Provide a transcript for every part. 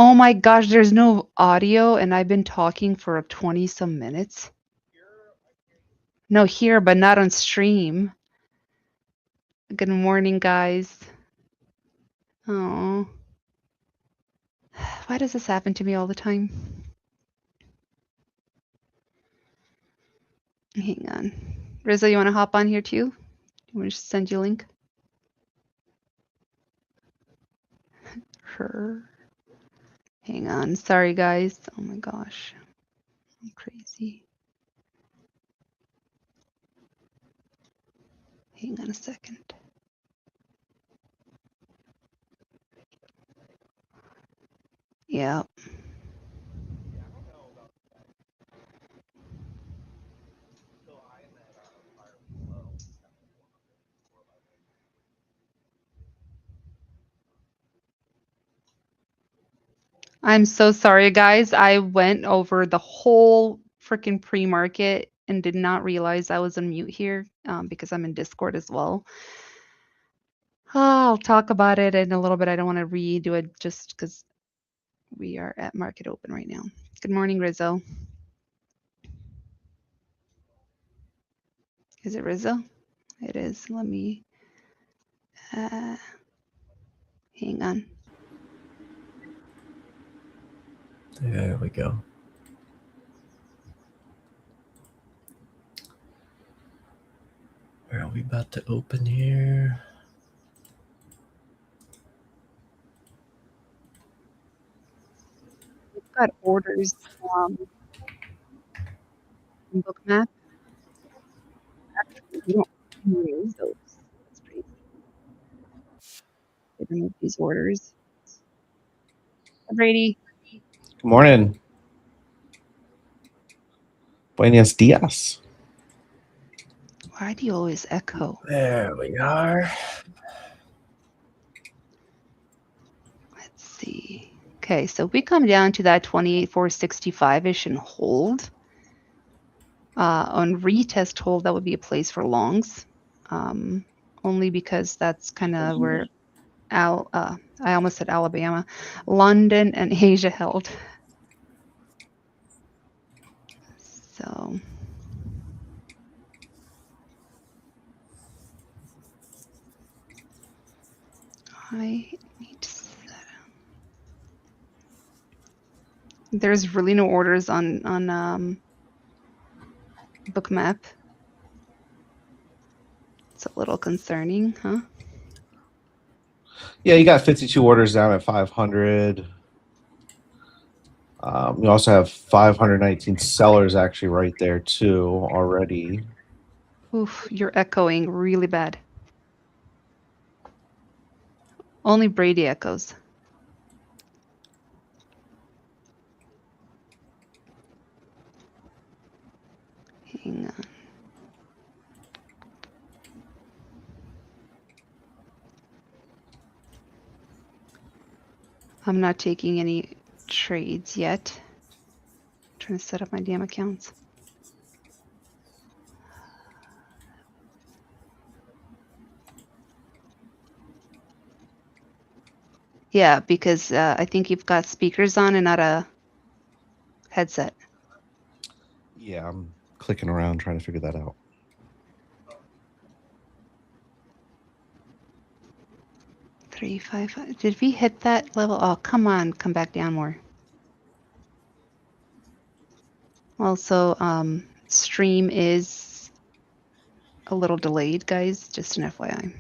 Oh my gosh, there's no audio and I've been talking for 20 some minutes. No, here, but not on stream. Good morning, guys. Oh. Why does this happen to me all the time? Hang on. Rizzo, you want to hop on here too? You want me to send you a link? Her. Hang on. Sorry, guys. Oh my gosh. I'm crazy. Hang on a second. Yeah. I'm so sorry, guys. I went over the whole freaking pre-market and did not realize I was on mute here because I'm in Discord as well. I'll talk about it in a little bit. I don't want to redo it just because we are at market open right now. Good morning, Rizzo. Is it Rizzo? It is. Let me hang on. There we go. Where are we about to open here? We've got orders in Bookmap. Actually, we don't use those. That's crazy. They remove these orders. Brady. Good morning. Buenos dias. Why do you always echo? There we are. Let's see. Okay, so if we come down to that 28,465-ish and hold, on retest hold, that would be a place for longs, only because that's kind of where I almost said Alabama, London and Asia held. So I need to set up. There's really no orders on Bookmap. It's a little concerning, huh? Yeah, you got 52 orders down at 500. You also have 519 sellers actually right there too already. Oof, you're echoing really bad. Only Brady echoes. Hang on. I'm not taking any trades yet. I'm trying to set up my damn accounts. Yeah, because I think you've got speakers on and not a headset. Yeah, I'm clicking around trying to figure that out. Three, five, five. Did we hit that level? Oh, come on, come back down more. Also, stream is a little delayed, guys, just an FYI.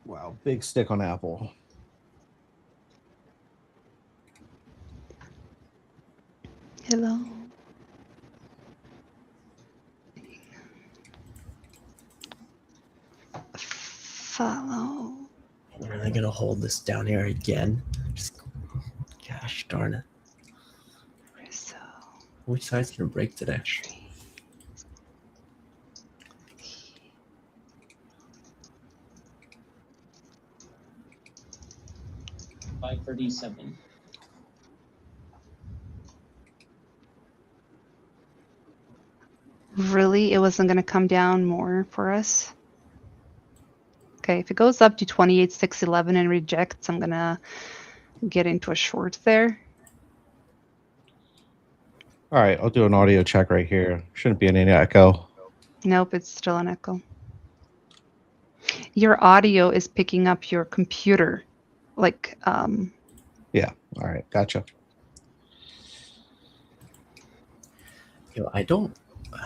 Wow, big stick on Apple. Hello. Follow. Are they gonna hold this down here again? Just, gosh darn it. So, Which side's gonna break today? 537. Really? It wasn't going to come down more for us? Okay, if it goes up to 28,611 and rejects, I'm going to get into a short there. All right, I'll do an audio check right here. Shouldn't be any echo. Nope, it's still an echo. Your audio is picking up your computer. Like, Yeah. All right, gotcha. Yo, I don't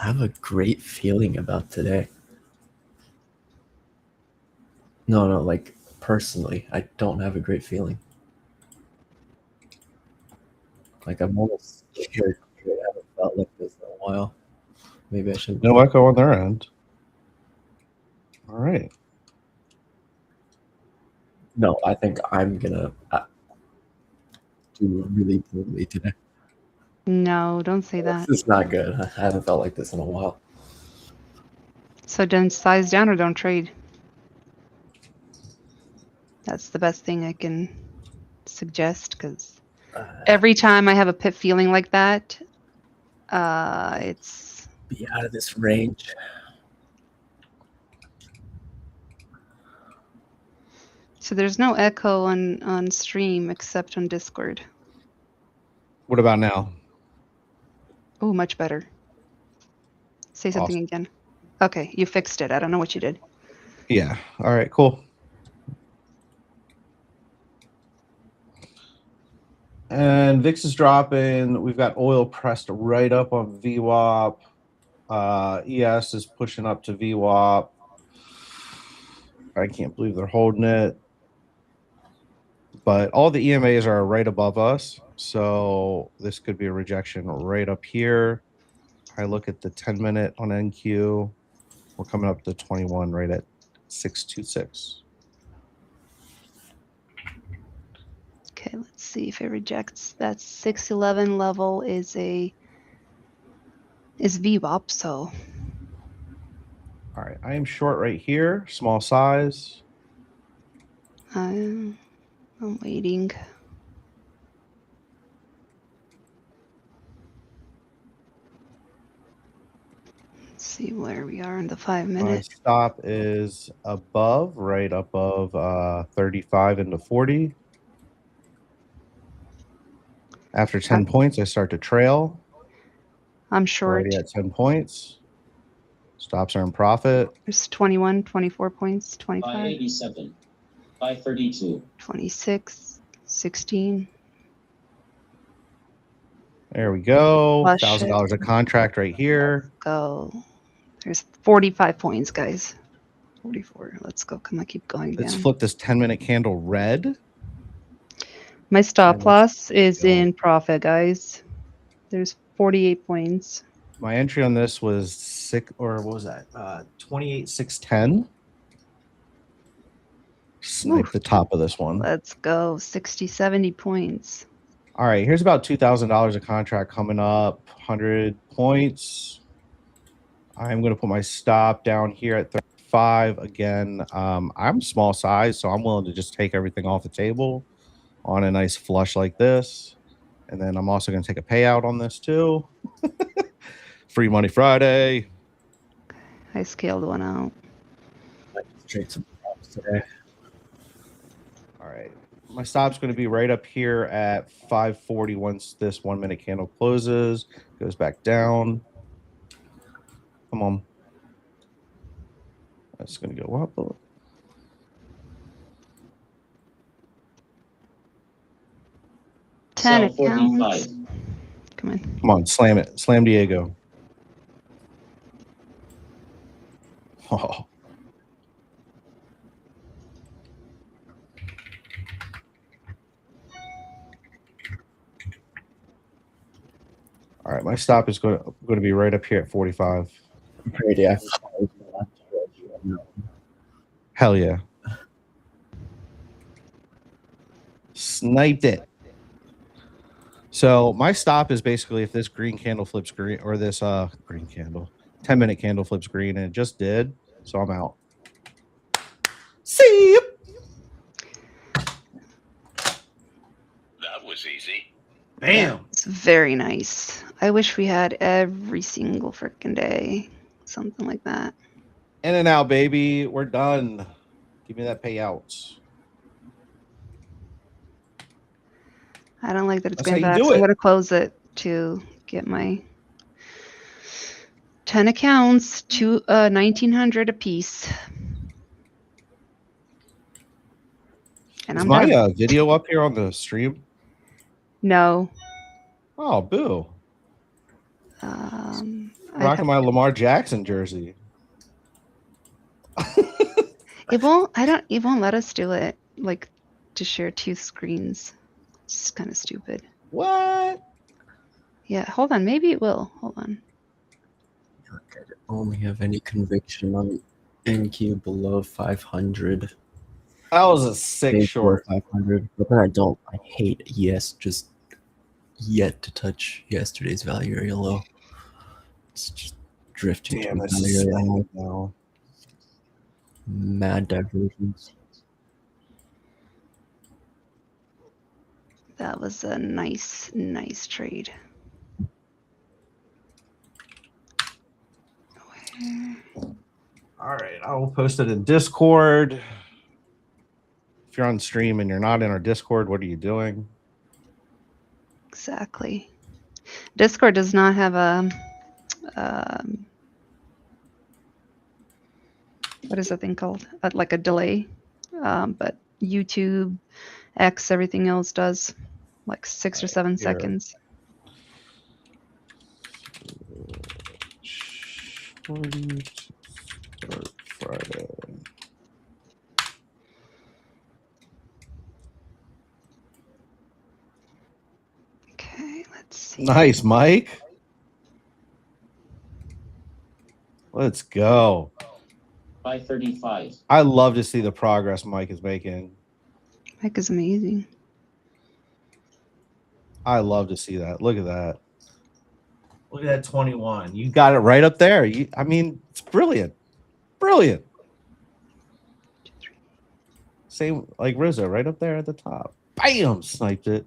have a great feeling about today. No, like personally, I don't have a great feeling. Like I'm almost scared. I haven't felt like this in a while. Maybe I shouldn't. No echo on their end. All right. No, I think I'm gonna do really poorly today. no, don't say that. This is not good. I haven't felt like this in a while. So don't size down or don't trade. That's the best thing I can suggest, because every time I have a pit feeling like that, it's Be out of this range. so there's no echo on stream except on Discord. What about now? Oh, much better. Say something again. Okay, you fixed it. I don't know what you did. Yeah. All right, cool. And VIX is dropping. We've got oil pressed right up on VWAP. ES is pushing up to VWAP. I can't believe they're holding it. But all the EMAs are right above us. So this could be a rejection right up here. I look at the 10-minute on NQ. We're coming up to 21 right at 626. Okay, let's see if it rejects. That 611 level is VWAP, so All right, I am short right here, small size. I'm waiting. Let's see where we are in the 5 My minute. stop is above, right above 35 into 40. After 10 points, I start to trail. I'm short. Already at 10 points. Stops are in profit. There's 21, 24 points, 25. 587, 532. 26, 16. There we go. Flush $1,000 a contract right here. Go. There's 45 points, guys. 44. Let's go. Come on, keep going Let's down. flip this 10-minute candle red. My stop And let's loss is go. in profit, guys. There's 48 points. My entry on this was 28,610. Snipe the top of this one. Let's go. 60, 70 points. All right, here's about $2,000 a contract coming up. 100 points. I'm going to put my stop down here at 35. Again, I'm small size, so I'm willing to just take everything off the table on a nice flush like this. And then I'm also going to take a payout on this too. Free Money Friday. I scaled one out. Might trade some props today. All right. My stop's going to be right up here at 540 once this 1 minute candle closes. Goes back down. Come on. That's going to go up. 10 Sell accounts. 45. Come on. Come on, slam it. Slam Diego. Oh. All right, my stop is going to be right up here at 45. Pretty Hell yeah. Sniped it. So my stop is basically if this green candle flips green, or this green candle, 10-minute candle flips green, and it just did. So I'm out. See you. That was easy. Bam. It's very nice. I wish we had every single freaking day. Something like that. In and out, baby. We're done. Give me that payout. I don't like that it's That's how going you back, do so I'm it. going to close it to get my 10 accounts to 1,900 a piece. And Is I'm my done. video up here on the stream? No. Oh, boo. I Rocking my Lamar Jackson jersey. it won't let us do it, like, to share two screens. It's kind of stupid. What? Yeah, hold on. Maybe it will. Hold on. Look, I only have any conviction on NQ below 500. That was a sick Below short. 500. But then I don't. I hate just yet to touch yesterday's value area low. It's just drifting Damn, to this value is area high. now. Mad divergence. That was a nice trade. All right, I will post it in Discord. If you're on stream and you're not in our Discord, what are you doing? Exactly. Discord does not have a what is that thing called? Like a delay. But YouTube, X, everything else does, like 6 or 7 here. seconds. Start Friday. Okay, let's see. Nice, Mike. Let's go. 535. I love to see the progress Mike is making. Mike is amazing. I love to see that. Look at that. Look at that 21. You got it right up there. I mean, it's brilliant. Brilliant. Same like Rizzo, right up there at the top. Bam! Sniped it.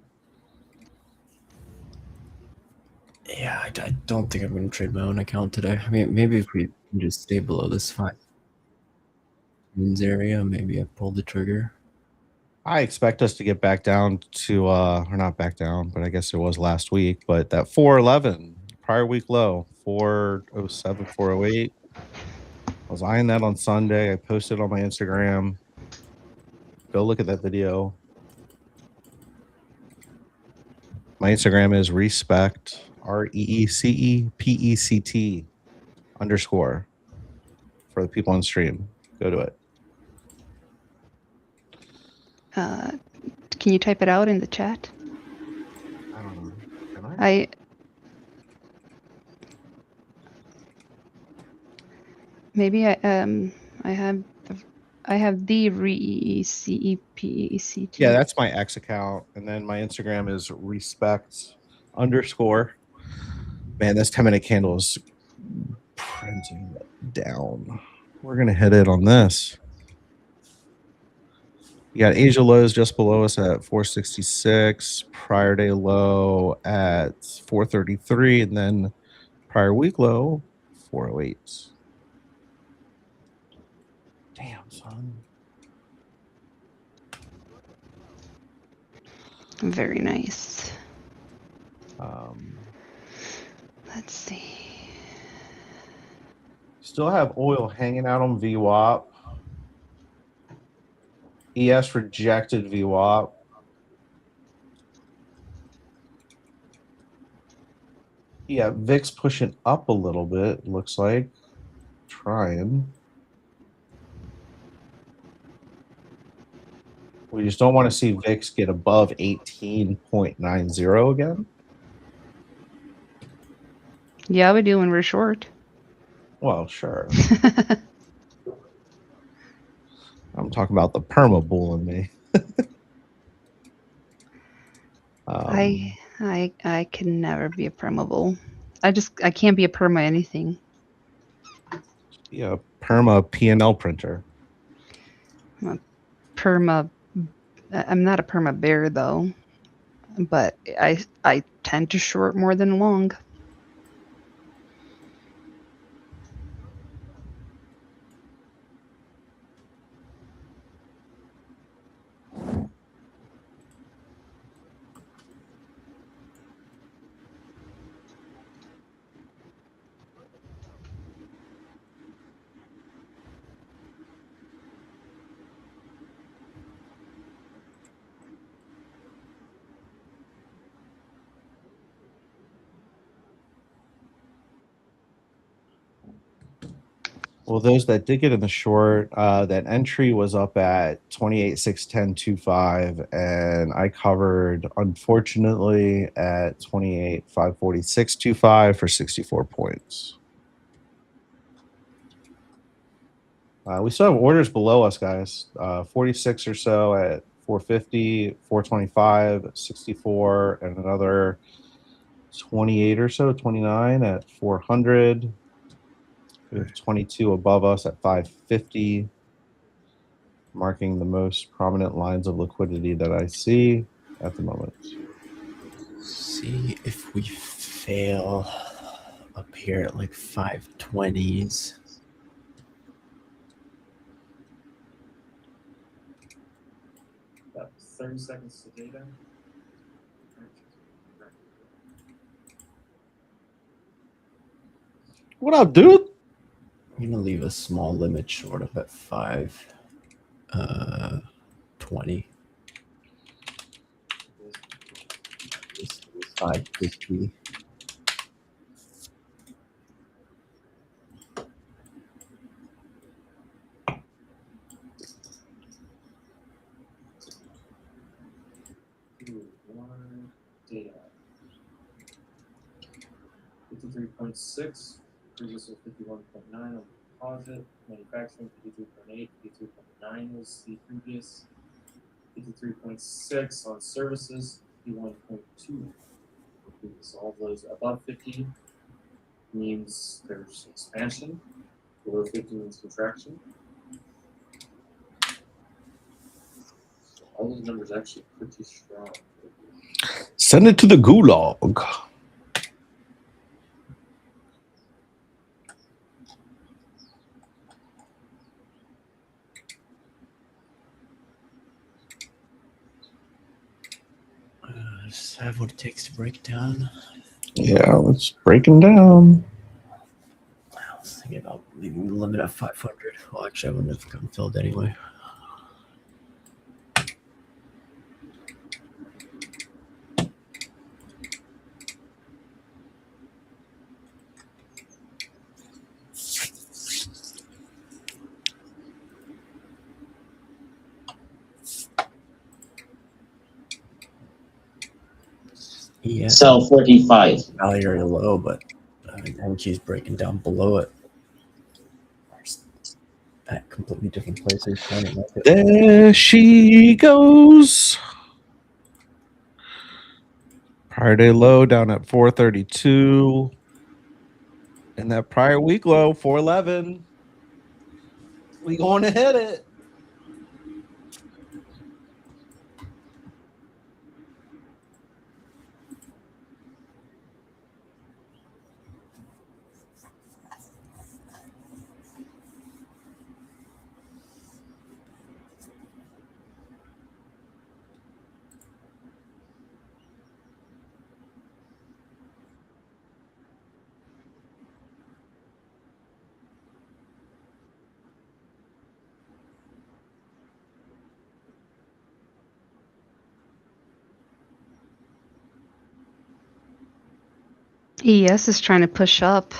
Yeah, I don't think I'm going to trade my own account today. I mean, maybe if we can just stay below this 5 wins area, maybe I pull the trigger. I expect us to get back down to or not back down, but I guess it was last week, but that 411 prior week low, 407, 408. I was eyeing that on Sunday. I posted on my Instagram. Go look at that video. My Instagram is respect REECEPECT _ for the people on stream. Go to it. Can you type it out in the chat? I don't know. Can I? Maybe I have the REECEPECT. Yeah, that's my X account, and then my Instagram is respect _ Man, this 10-minute candle is printing down. We're gonna hit it on this. You got Asia lows just below us at 466, prior day low at 433, and then prior week low 408. Damn, son. Very nice. Let's see. Still have oil hanging out on VWAP. ES rejected VWAP. Yeah, VIX pushing up a little bit, looks like. Trying. We just don't want to see VIX get above 18.90 again. Yeah, we do when we're short. Well, sure. I'm talking about the perma bull in me. I can never be a perma bull. I can't be a perma anything. Yeah, perma P&L printer. I'm not a perma bear though, but I tend to short more than long. Well, those that did get in the short, that entry was up at 28,610.25, and I covered, unfortunately, at 28,546.25 for 64 points. We still have orders below us, guys. 46 or so at 450, 425, 64, and another 28 or so, 29 at 400. We have 22 above us at 550, marking the most prominent lines of liquidity that I see at the moment. See if we fail up here at like 520s. About 30 seconds to data. What up, dude? I'm gonna leave a small limit short of at 520. 550. One data. 53.6. Previous was 51.9 on the deposit. Manufacturing 53.8. 53.9 was the previous. 53.6 on services. 51.2. So all those above 50 means there's expansion. Below 50 means contraction. So all those numbers are actually pretty strong. Send it to the gulag. Just have what it takes to break down. Yeah, let's break them down. I was thinking about leaving the limit at 500. Well, actually, I wouldn't have gotten filled anyway. Yeah, Sell 45. value low, but MQ's breaking down below it. At completely different places. There she goes. Prior day low down at 432. And that prior week low, 411. We going to hit it. ES is trying to push up.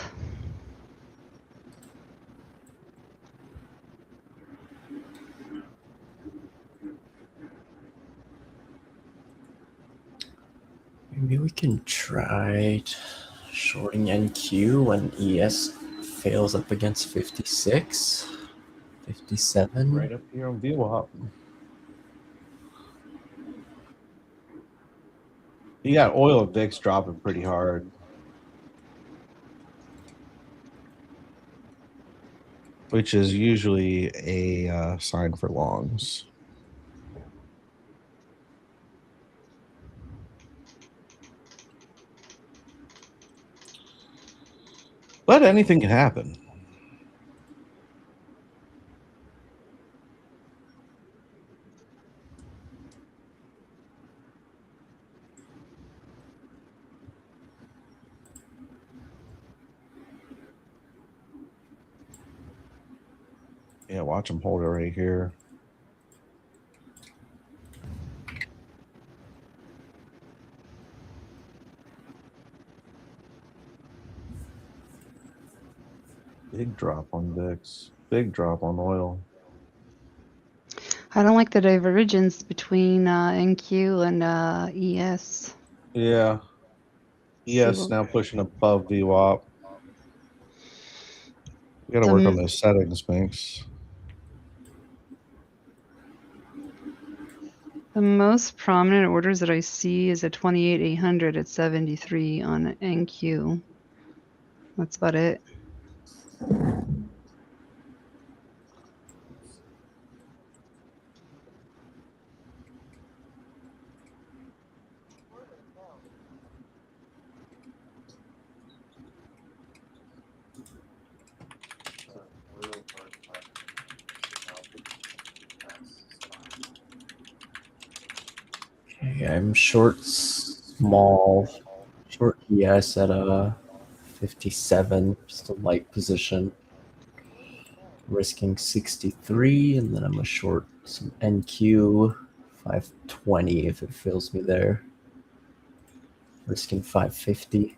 Maybe we can try shorting NQ when ES fails up against 56, 57. Right up here on VWAP. You got oil and VIX dropping pretty hard. Which is usually a sign for longs. But anything can happen. Yeah, watch him hold it right here. Big drop on VIX. Big drop on oil. I don't like the divergence between NQ and ES. Yeah. See ES what- now pushing above VWAP. We got to The work on m- those settings, Minx. The most prominent orders that I see is a 28,800 at 73 on NQ. That's about it. Okay, I'm short small, short ES at a 57, just a light position. Risking 63, and then I'm a short some NQ 520 if it fills me there. Risking 550.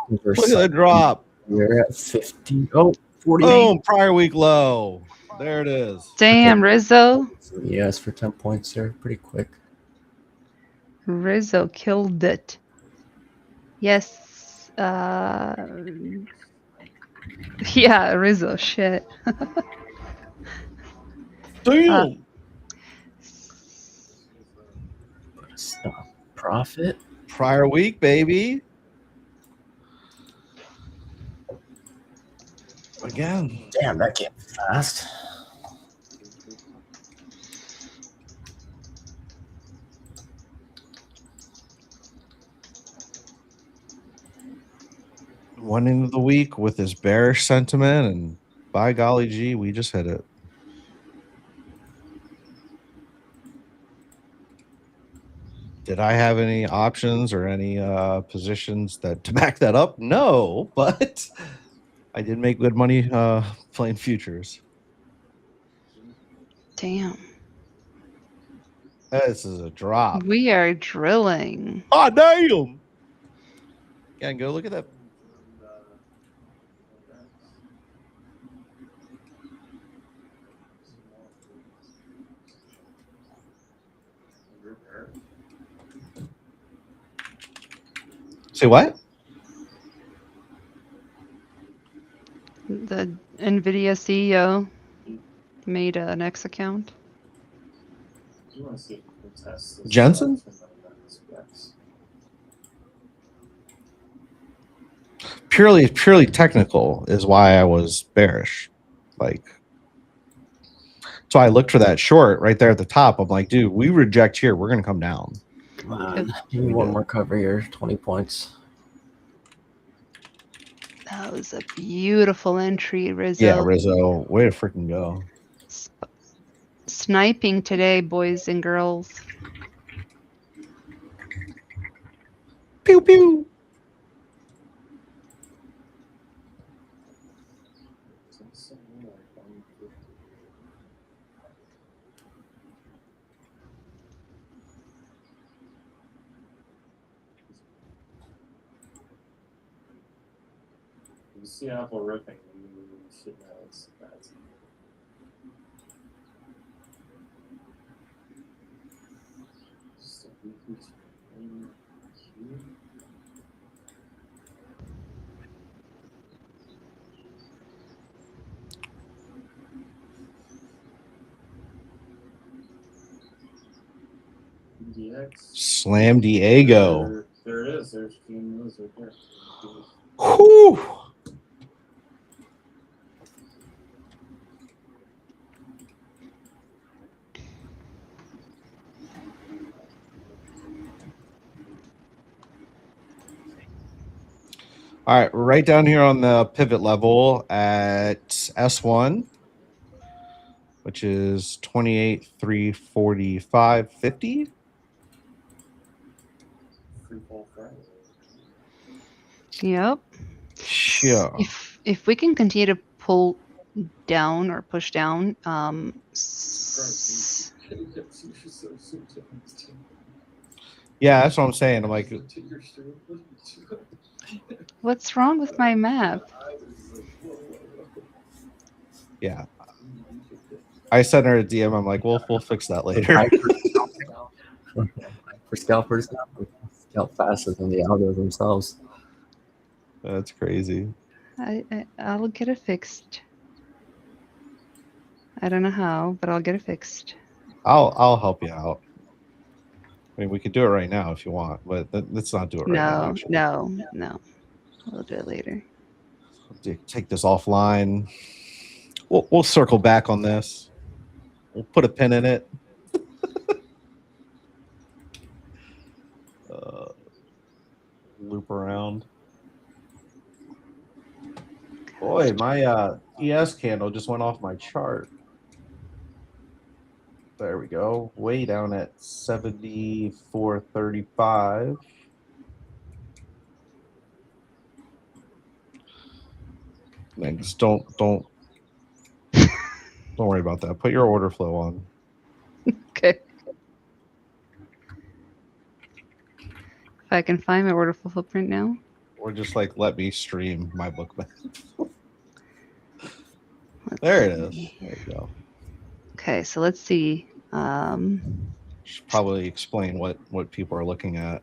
Look at the drop. We're at 50. Oh, 48. Boom. Prior week low. There it is. Damn, Rizzo. Yes, for 10 points there. Pretty quick. Rizzo killed it. Yes. Yeah, Rizzo. Shit. Damn. Put a stop profit. Prior week, baby. Again. Damn, that came fast. One into the week with this bearish sentiment, and by golly gee, we just hit it. Did I have any options or any positions that to back that up? No, but I did make good money playing futures. Damn. This is a drop. We are drilling. Oh, damn. Yeah, go look at that. Say what? The NVIDIA CEO made an X account. Jensen? Purely technical is why I was bearish. Like, so I looked for that short right there at the top. I'm like, dude, we reject here. We're going to come down. Come on. Give me one more cover here. 20 points. That was a beautiful entry, Rizzo. Yeah, Rizzo, way to freaking go. Sniping today, boys and girls. Pew, pew. You see Apple ripping, you should know it's bad. Just a weekly trend here. DX. Slam Diego. There it is. There's Gene Lewis right there. Whew. All right, right down here on the pivot level at S1, which is 28,345.50. Free fall Friday. Yep. Sure. If we can continue to pull down or push down, Yeah, that's what I'm saying. I'm like, what's wrong with my map? yeah. I sent her a DM. I'm like, we'll fix that later. For scalpers, scalp faster than the algo themselves. That's crazy. I'll get it fixed. I don't know how, but I'll get it fixed. I'll help you out. I mean, we could do it right now if you want, but let's not do it right now. No, Actually. no. We'll do it later. Take this offline. We'll circle back on this. We'll put a pin in it. Loop around. Boy, my ES candle just went off my chart. There we go. Way down at 74.35. Man, just don't worry about that. Put your order flow on. Okay. If I can find my order flow footprint now. Or just like let me stream my bookmap. There it is. There you go. Okay, so let's see. Should probably explain what people are looking at.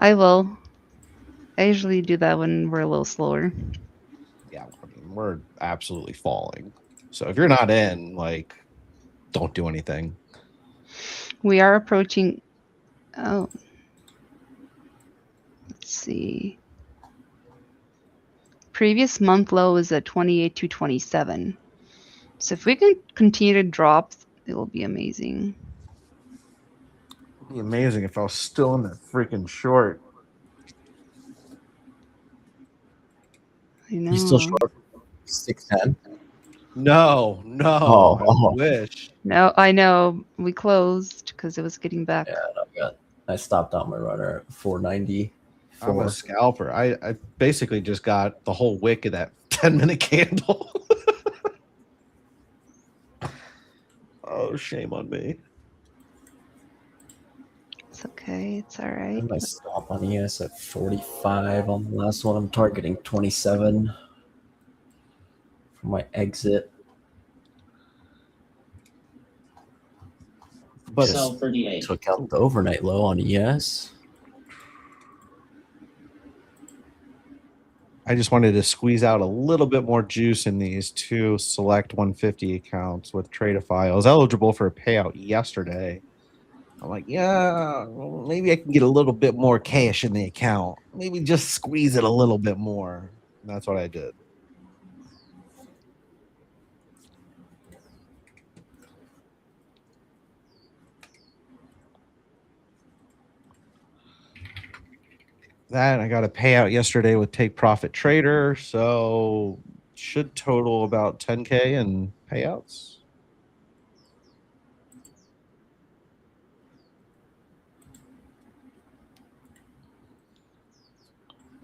I will. I usually do that when we're a little slower. Yeah, I mean, we're absolutely falling. So if you're not in, like, don't do anything. We are approaching. Oh, let's see. Previous month low is at 28 to 27. So if we can continue to drop, it will be amazing. It'd be amazing if I was still in that freaking short. I know. You still short 610? No, Oh. I wish. No, I know. We closed because it was getting back. Yeah, I stopped out my runner at 490. I'm a scalper. I basically just got the whole wick of that 10-minute candle. Oh, shame on me. It's okay. It's all right. My stop on ES at 45 on the last one. I'm targeting 27 for my exit. But Sell 38. Took out the overnight low on ES. I just wanted to squeeze out a little bit more juice in these two select 150 accounts with Tradeify. I was eligible for a payout yesterday. I'm like, yeah, well, maybe I can get a little bit more cash in the account. Maybe just squeeze it a little bit more. And that's what I did. That I got a payout yesterday with Take Profit Trader, so should total about 10K in payouts.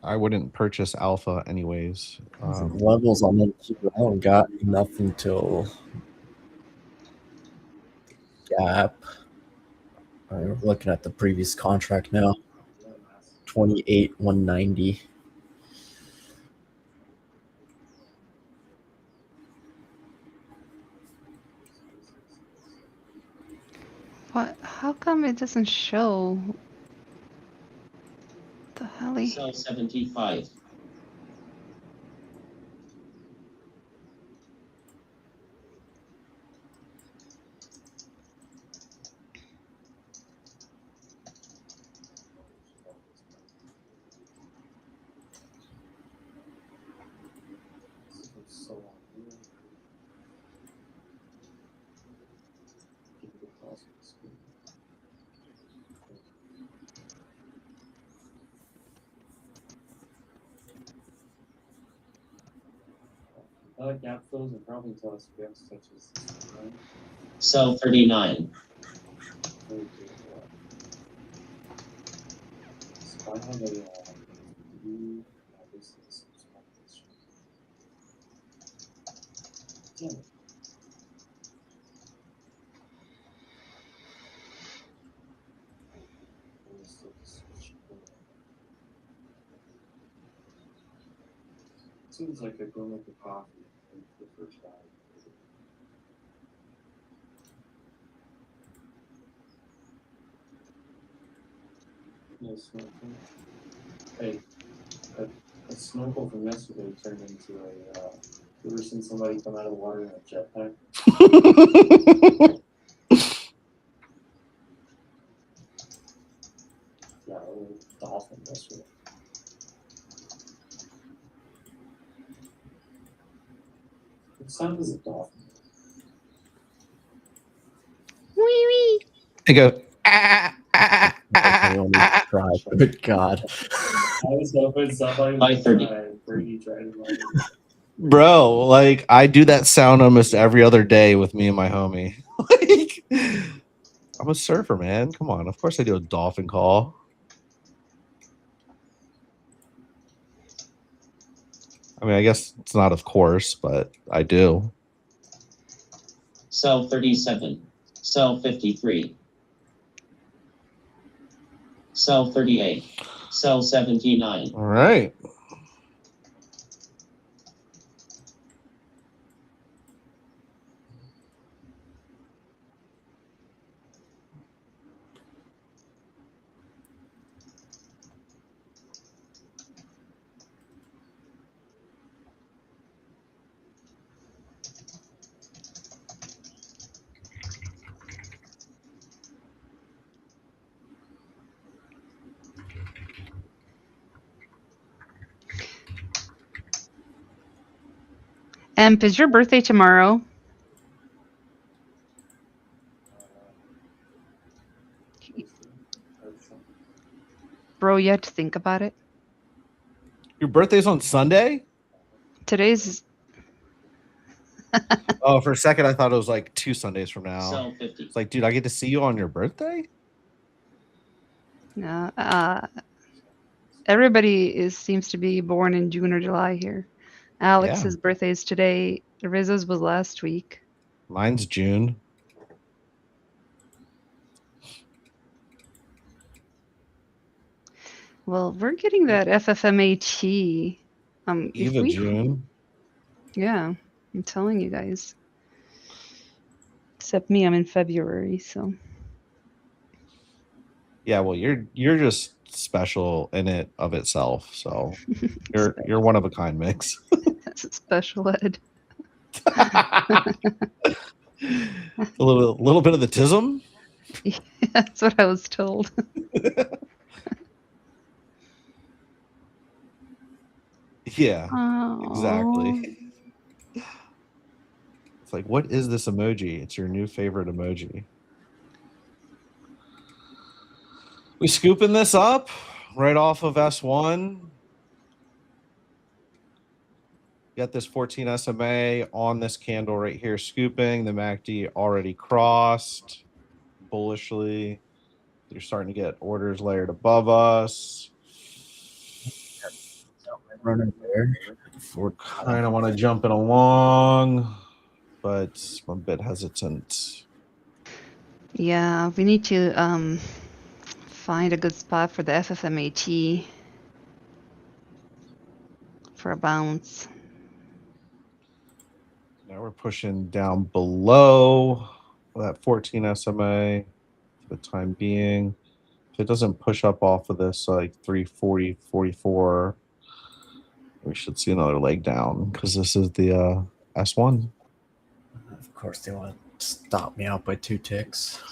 I wouldn't purchase Alpha anyways. Levels on NQ, I haven't got enough until Gap. I'm looking at the previous contract now. 28,190. What? How come it doesn't show? What the hell? Sell 75. gap fills and probably tell us if gas touches this one, right? Sell 39. Very good. So I have a this is damn it. Seems like I go make a coffee for the first time. No snorkel. Hey, a snorkel from yesterday turned into a. You ever seen somebody come out of the water in a jetpack? Yeah, a little dolphin yesterday. What sound is a dolphin? Wee wee. It goes. Try. Good God. I was hoping somebody By would 30. try. Brady tried to like. Bro, like I do that sound almost every other day with me and my homie. Like, I'm a surfer, man. Come on. Of course I do a dolphin call. I mean, I guess it's not of course, but I do. Sell 37. Sell 53. Sell 38. Sell 79. All right. Emp, is your birthday tomorrow? Bro, you had to think about it. Your birthday's on Sunday? Today's Oh, for a second I thought it was like 2 Sundays from now. Sell 50. It's like, dude, I get to see you on your birthday? no. Everybody seems to be born in June or July here. Alex's birthday is today. Rizzo's was last week. Mine's June. Well, we're getting that FFMAT. If Eva we, June. yeah, I'm telling you guys. Except me, I'm in February, so Yeah, well, you're just special in it of itself. So you're one of a kind, Mix. that's a special ed. A little bit of the tism. Yeah, that's what I was told. Yeah, Oh, exactly. It's like, what is this emoji? It's your new favorite emoji. We scooping this up right off of S1. Got this 14 SMA on this candle right here, scooping. The MACD already crossed bullishly. You're starting to get orders layered above us. Running there. We're kind of want to jump it along, but I'm a bit hesitant. yeah, we need to find a good spot for the FFMAT for a bounce. Now we're pushing down below that 14 SMA for the time being. If it doesn't push up off of this like 340, 44, we should see another leg down because this is the S1. Of course, they want to stop me out by 2 ticks.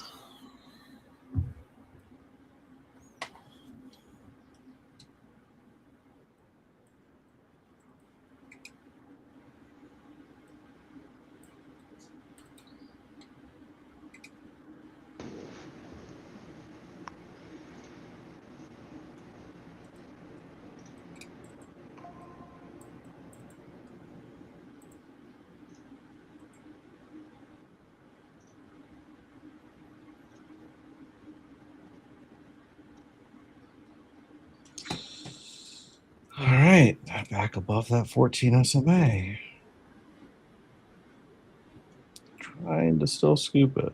Back above that 14 SMA. Trying to still scoop it.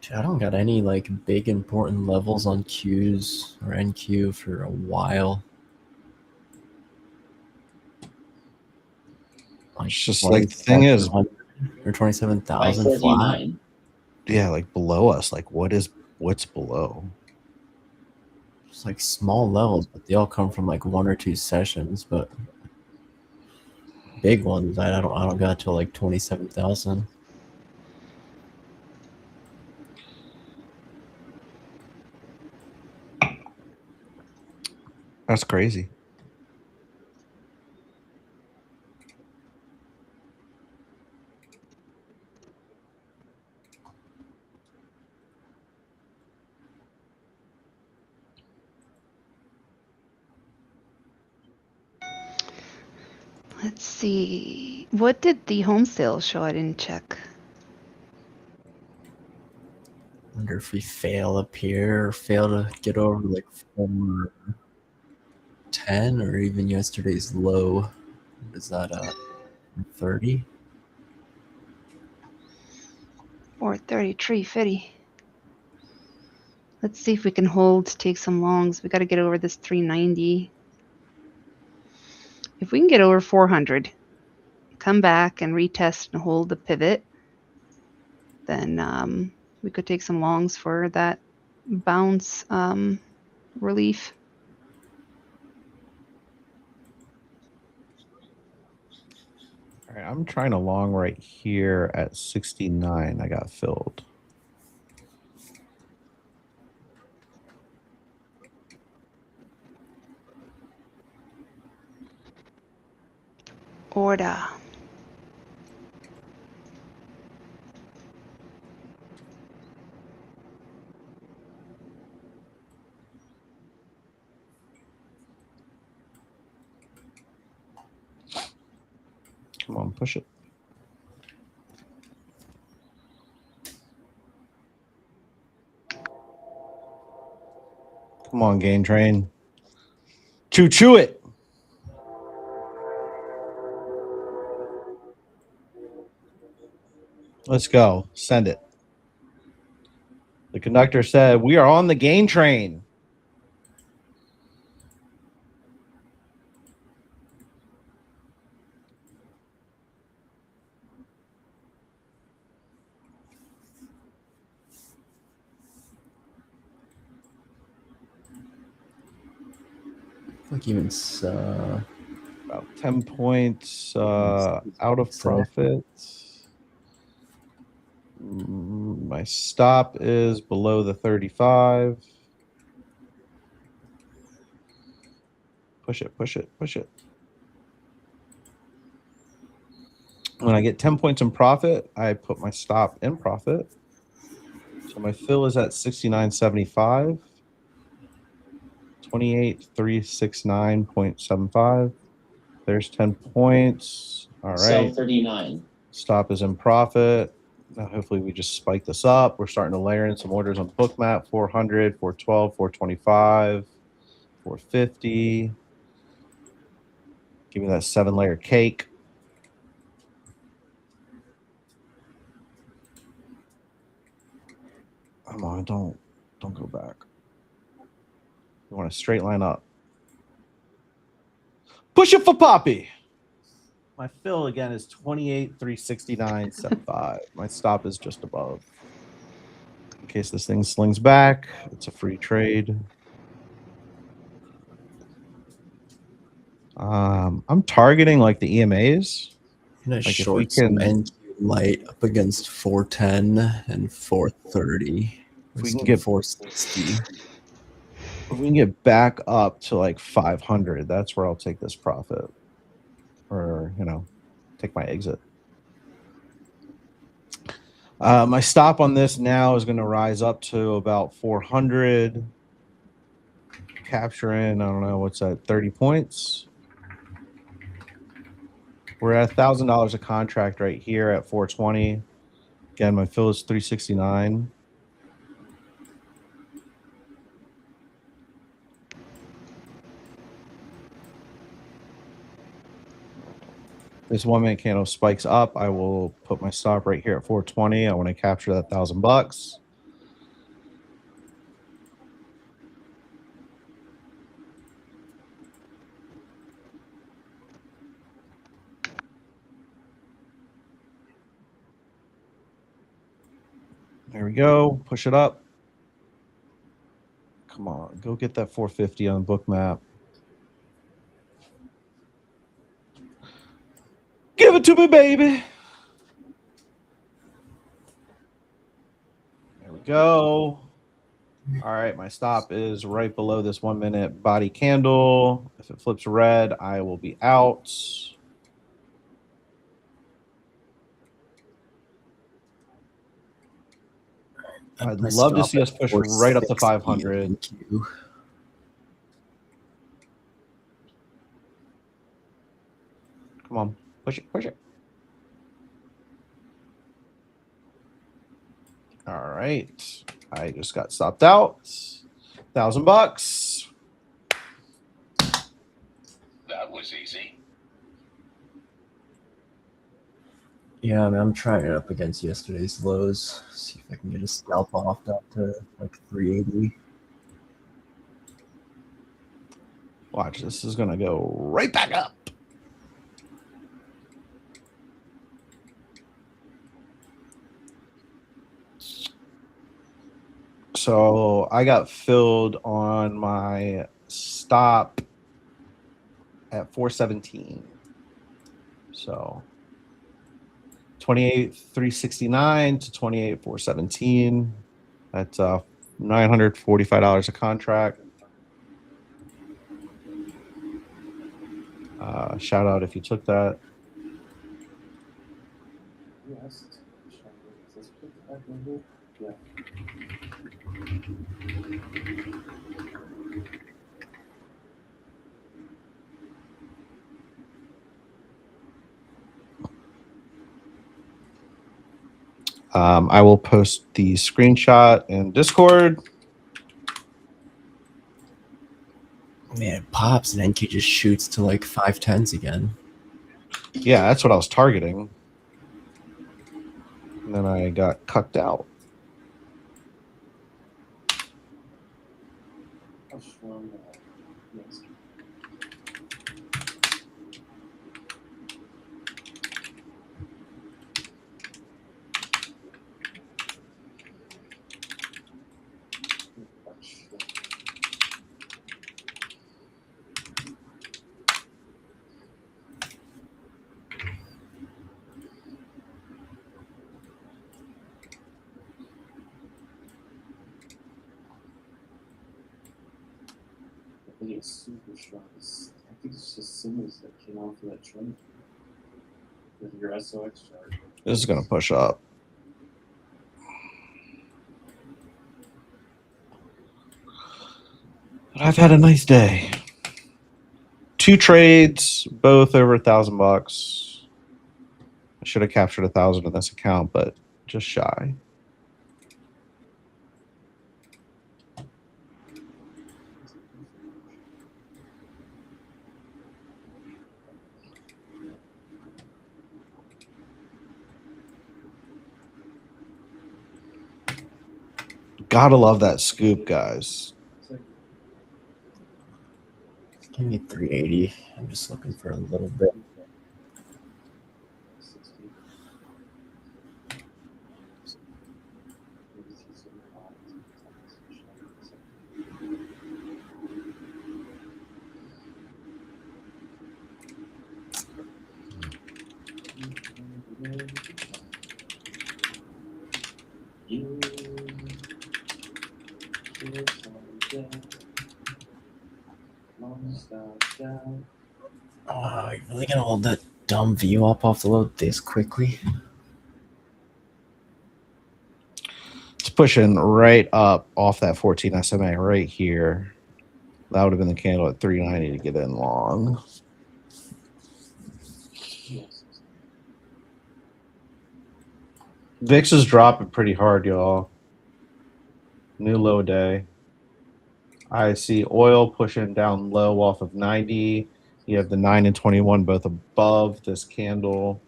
Dude, I don't got any like big important levels on Qs or NQ for a while. Like It's just like the thing is, or By 27,000 flat. 49. yeah, like below us. Like what's below? It's like small levels, but they all come from like 1 or 2 sessions. But big ones, I don't got till like 27,000. That's crazy. Let's see. What did the home sale show? I didn't check. Wonder if we fail up here or fail to get over like 410 or even yesterday's low. What is that at? 30? Or 33.50. Let's see if we can hold, take some longs. We got to get over this 390. If we can get over 400, come back and retest and hold the pivot, then we could take some longs for that bounce relief. All right, I'm trying a long right here at 69. I got filled. Order. Come on, push it. Come on, gain train. Choo it. Let's go. Send it. The conductor said, "We are on the gain train." Like even About 10 points out of profit. My stop is below the 35. Push it, push it, push it. When I get 10 points in profit, I put my stop in profit. So my fill is at 69.75. 28,369.75. There's 10 points. All right. Sell 39. Stop is in profit. Now hopefully we just spike this up. We're starting to layer in some orders on Bookmap. 400, 412, 425, 450. Give me that 7-layer cake. Come on, don't go back. You want a straight line up. Push it for Poppy. My fill again is 28,369.75. My stop is just above. In case this thing slings back, it's a free trade. I'm targeting like the EMAs. gonna Like if short we can, some NQ light up against 410 and 430. If we can get 460. If we can get back up to like 500, that's where I'll take this profit, or take my exit. My stop on this now is going to rise up to about 400, capturing, I don't know, what's that, 30 points. We're at $1,000 a contract right here at 420. Again, my fill is 369. This 1 minute candle spikes up. I will put my stop right here at 420. I want to capture that $1,000. There we go. Push it up. Come on, go get that 450 on the book map. Give it to me, baby. There we go. All right, my stop is right below this 1 minute body candle. If it flips red, I will be out. I'd My love to stop see us at push right up to 460. 500. Thank you. Come on, push it, push it. All right, I just got stopped out. $1,000. That was easy. Yeah, I mean, I'm trying it up against yesterday's lows. See if I can get a scalp off down to like 380. Watch, this is gonna go right back up. So I got filled on my stop at 417. So 28,369 to 28,417. That's $945 a contract. Shout out if you took that. Yes. Let's put that number. Yeah. I will post the screenshot in Discord. Man, it pops and NQ just shoots to like 510s again. Yeah, that's what I was targeting. And then I got cucked out. How strong yes. I think it's super strong. I think it's just symbols that came off of that trend with your SOX chart. This is going to push up. I've had a nice day. 2 trades, both over $1,000. I should have captured 1,000 in this account, but just shy. Gotta love that scoop, guys. Give me 380. I'm just looking for a little bit. Oh, you really gonna hold that dumb view up off the low this quickly? It's pushing right up off that 14 SMA right here. That would have been the candle at 390 to get in long. VIX is dropping pretty hard, y'all. New low day. I see oil pushing down low off of 90. You have the 9 and 21 both above this candle.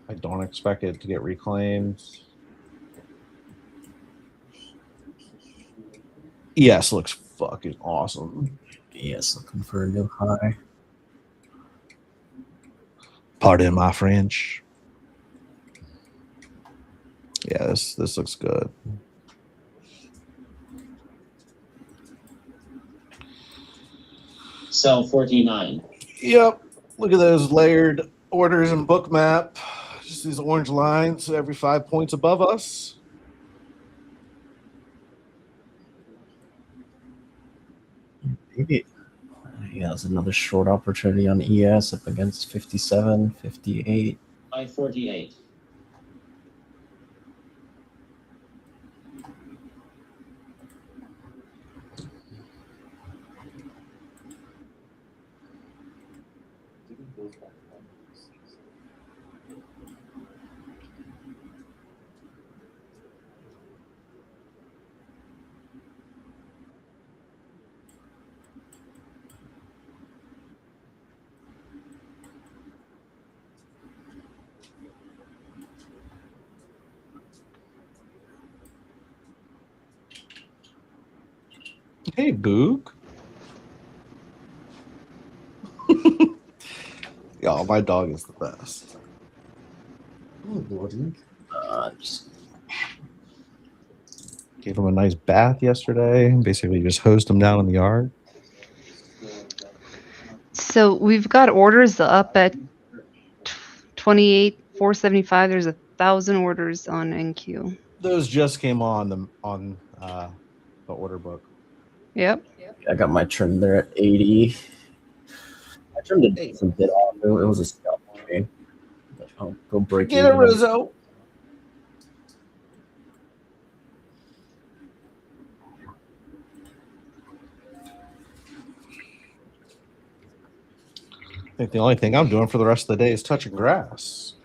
I don't expect it to get reclaimed. Yes, looks fucking awesome. Yes, looking for a new high. Pardon my French. Yeah, this looks good. Sell 49. Yep. Look at those layered orders and book map. Just these orange lines every 5 points above us. Maybe. Yeah, there's another short opportunity on ES up against 57, 58. Buy 48. Hey, Boog. Y'all, my dog is the best. Oh, Lord. Just Gave him a nice bath yesterday. Basically, just hosed him down in the yard. So we've got orders up at 28,475. There's 1,000 orders on NQ. Those just came on the order book. Yep. I got my trim there at 80. I trimmed it Hey. a bit off. It was a scalp trade. But I'll go break Get it, even. Rizzo. I think the only thing I'm doing for the rest of the day is touching grass.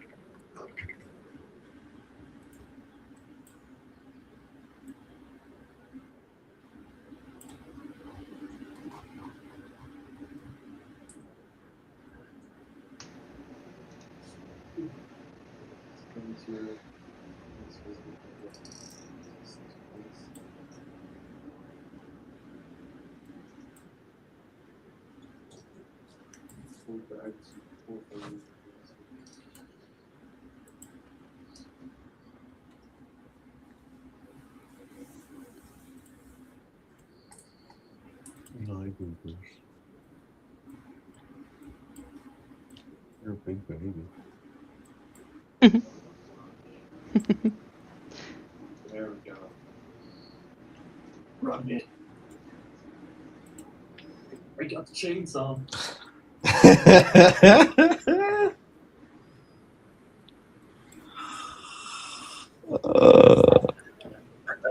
You're a big baby. There we go. Run it. Break out the chainsaw. I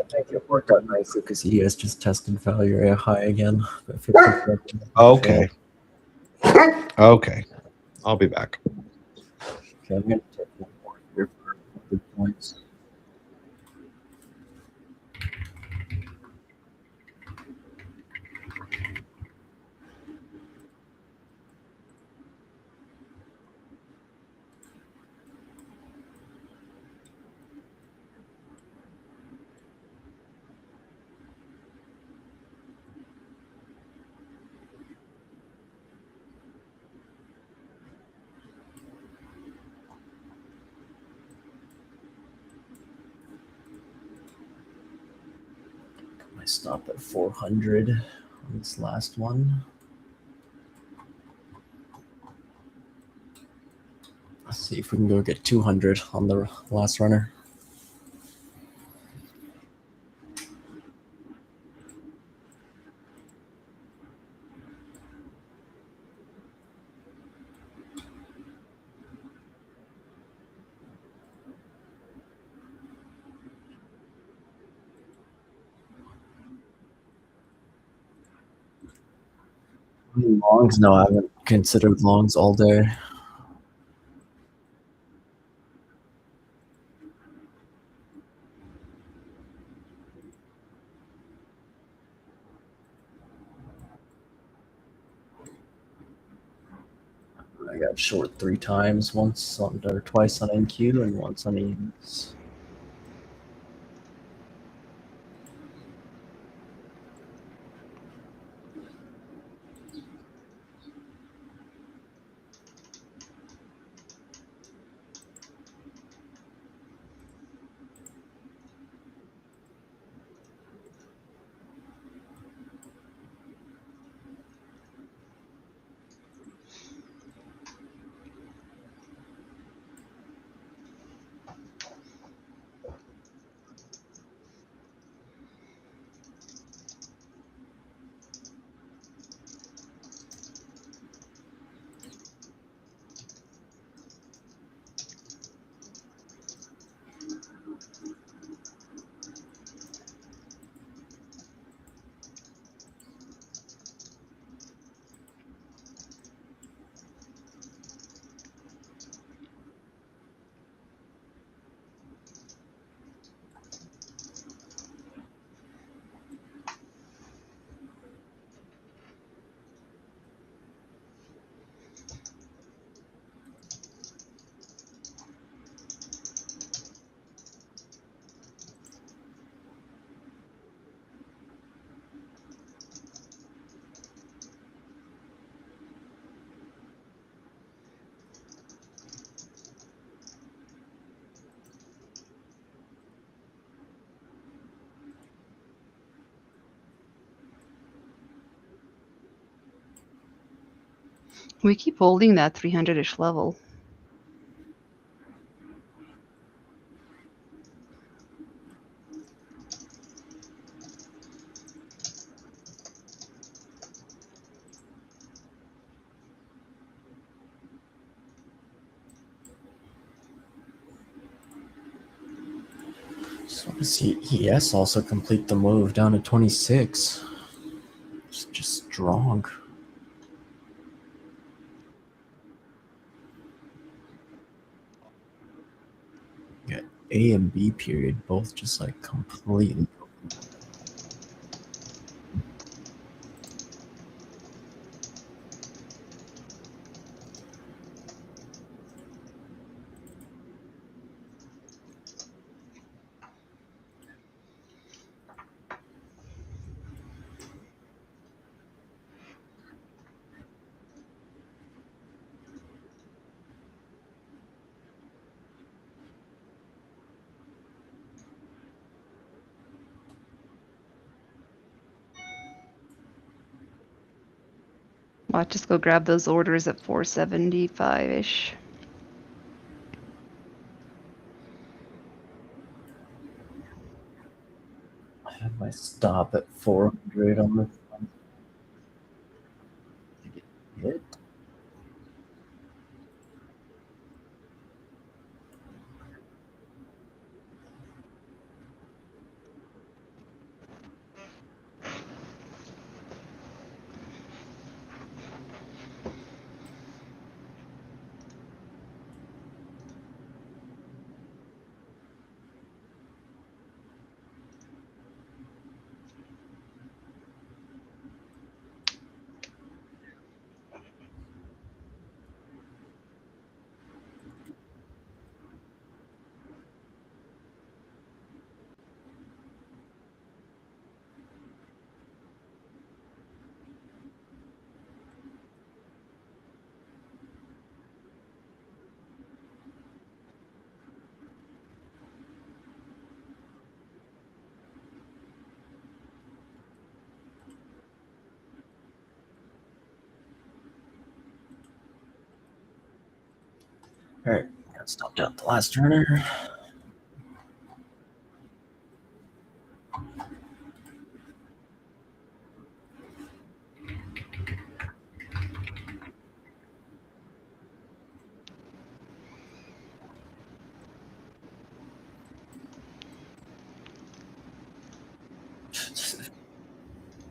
think it worked out nicely because ES just tested value area high again. But 54. Okay. Okay. I'll be back. Okay, I'm going to take one more here for 100 points. I stopped at 400 on this last one. Let's see if we can go get 200 on the last runner. Longs? No, I haven't considered longs all day. got short 3 times, once on or twice on NQ and once on ES. We keep holding that 300-ish level. So does ES also complete the move down to 26? It's just strong. Yeah, A and B period both just like completely. Watch, just go grab those orders at 475-ish. I have my stop at 400 on the hit. All right, got stopped out the last turner.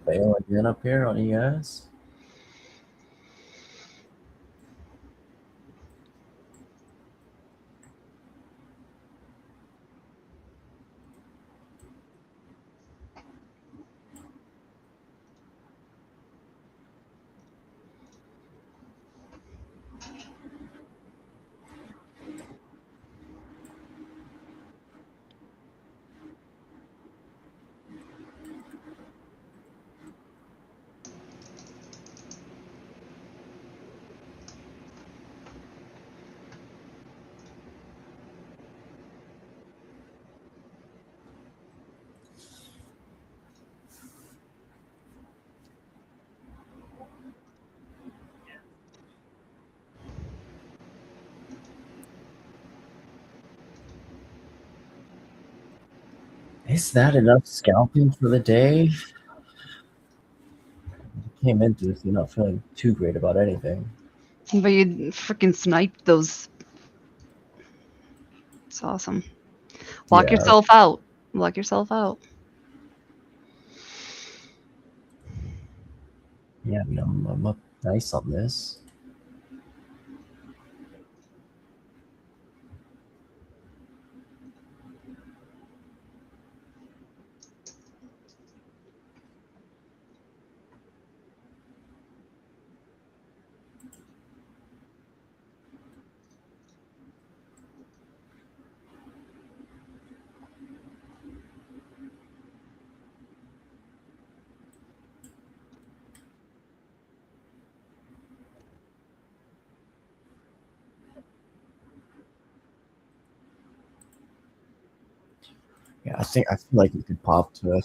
Fail again up here on ES. Is that enough scalping for the day? Came into this, you're not feeling too great about anything. But you freaking sniped those. It's awesome. Lock Yeah. yourself out. Lock yourself out. Yeah, I mean, I'm up nice on this. Yeah, I feel like you could pop to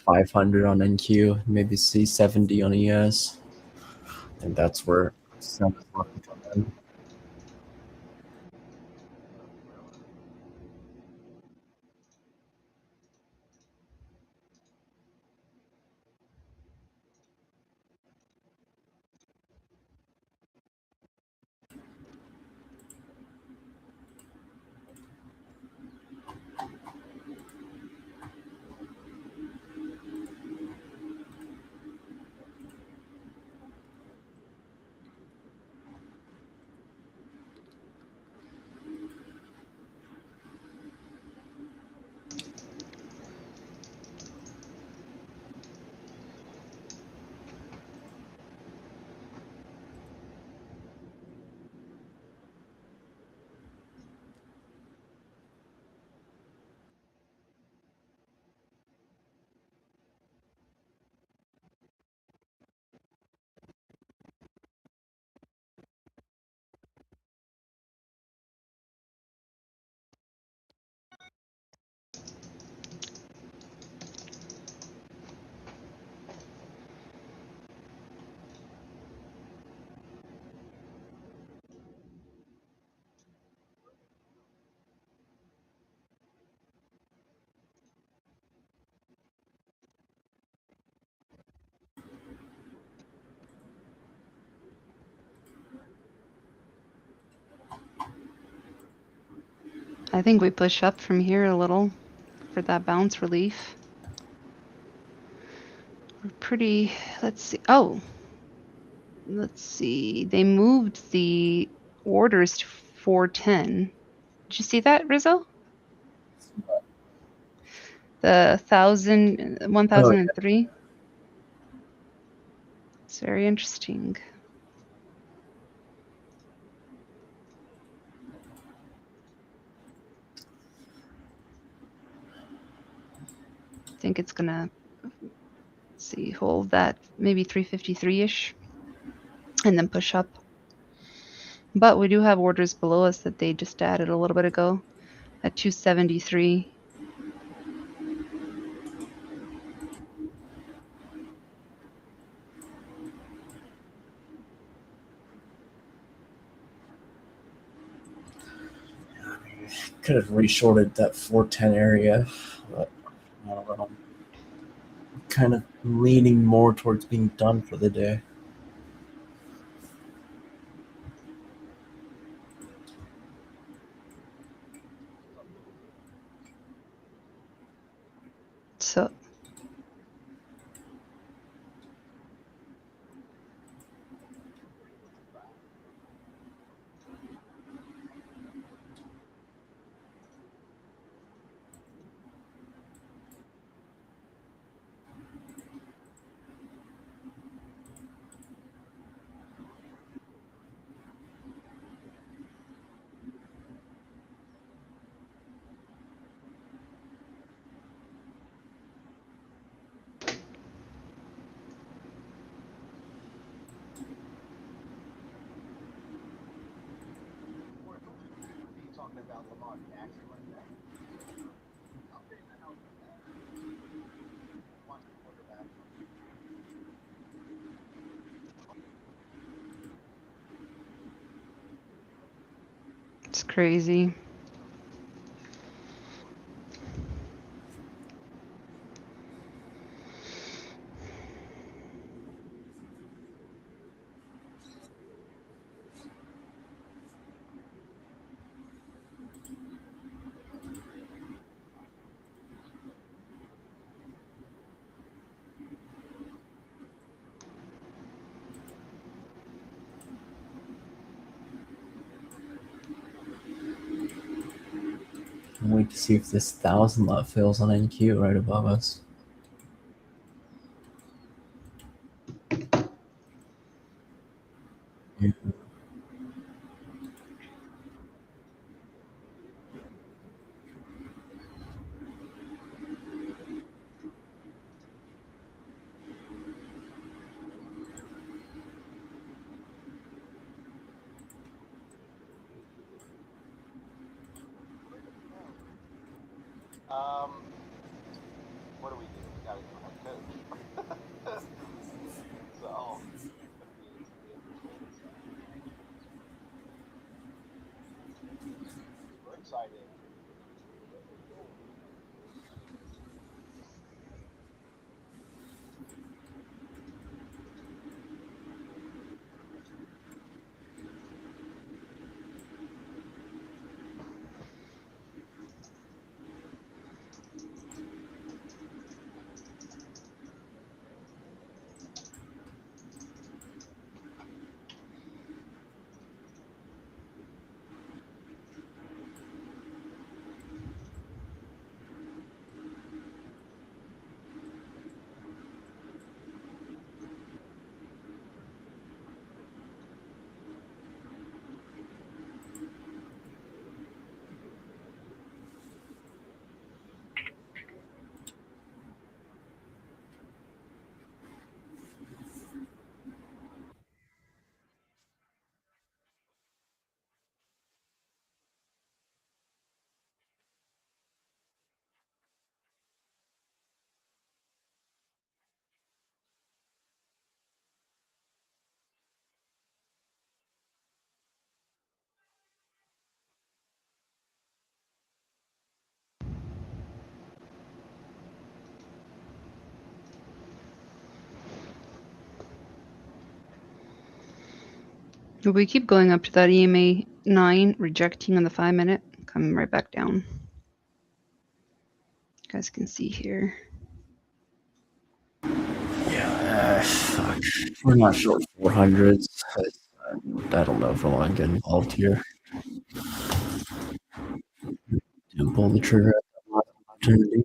500 on NQ, maybe see 70 on ES. And that's where some come in. I think we push up from here a little for that bounce relief. We're pretty, let's see. Oh, let's see. They moved the orders to 410. Did you see that, Rizzo? The 1003. It's very interesting. I think it's gonna, see, hold that maybe 353-ish and then push up. But we do have orders below us that they just added a little bit ago at 273. Could have reshorted that 410 area, but I don't know. I'm kind of leaning more towards being done for the day. So it's crazy. Can't wait to see if this 1,000 lot fails on NQ right above us. Yeah. What do we do? We gotta go head coach. So we're excited. We keep going up to that EMA 9, rejecting on the 5-minute, coming right back down. You guys can see here. Yeah, fuck. We're not short 400s. I don't know if I want to get involved here. Didn't pull the trigger at that last opportunity.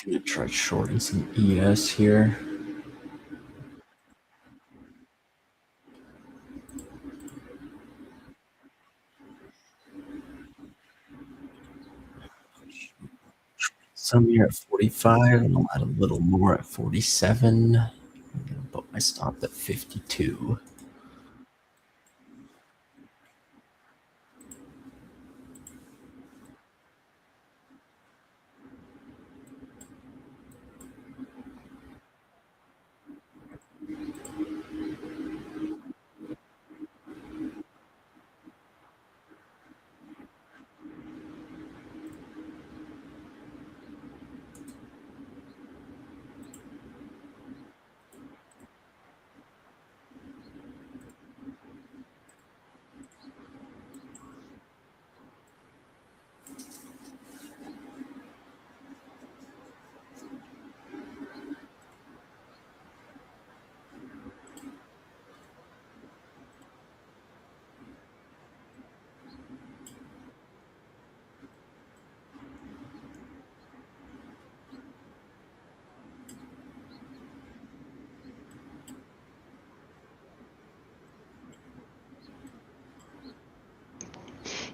gonna try shorting some ES here. Some here at 45, and I'll add a little more at 47. I'm gonna put my stop at 52.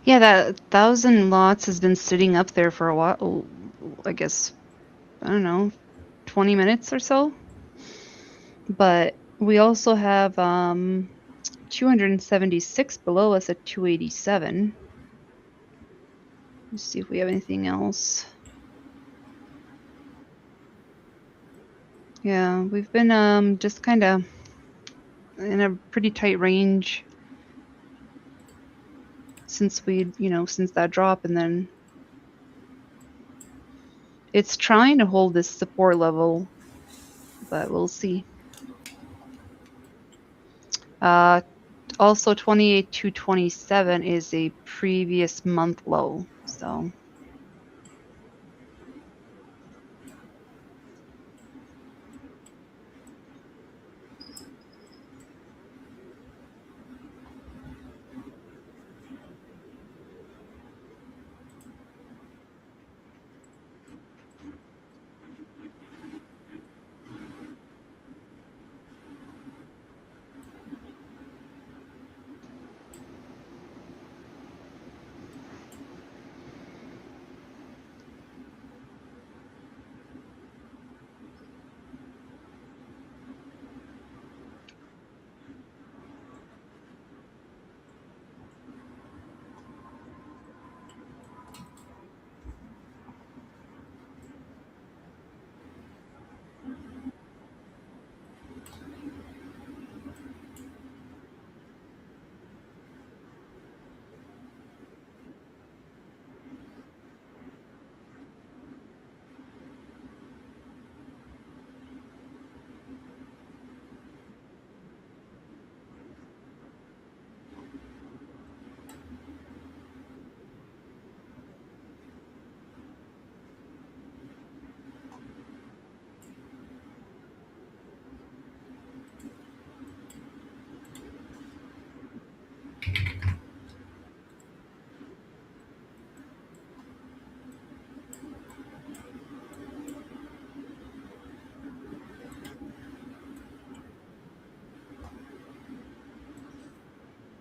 Yeah, that 1,000 lots has been sitting up there for a while. I guess, I don't know, 20 minutes or so. But we also have 276 below us at 287. Let's see if we have anything else. Yeah, we've been just kind of in a pretty tight range since since that drop, and then it's trying to hold this support level, but we'll see. Also 28 to 27 is a previous month low, so.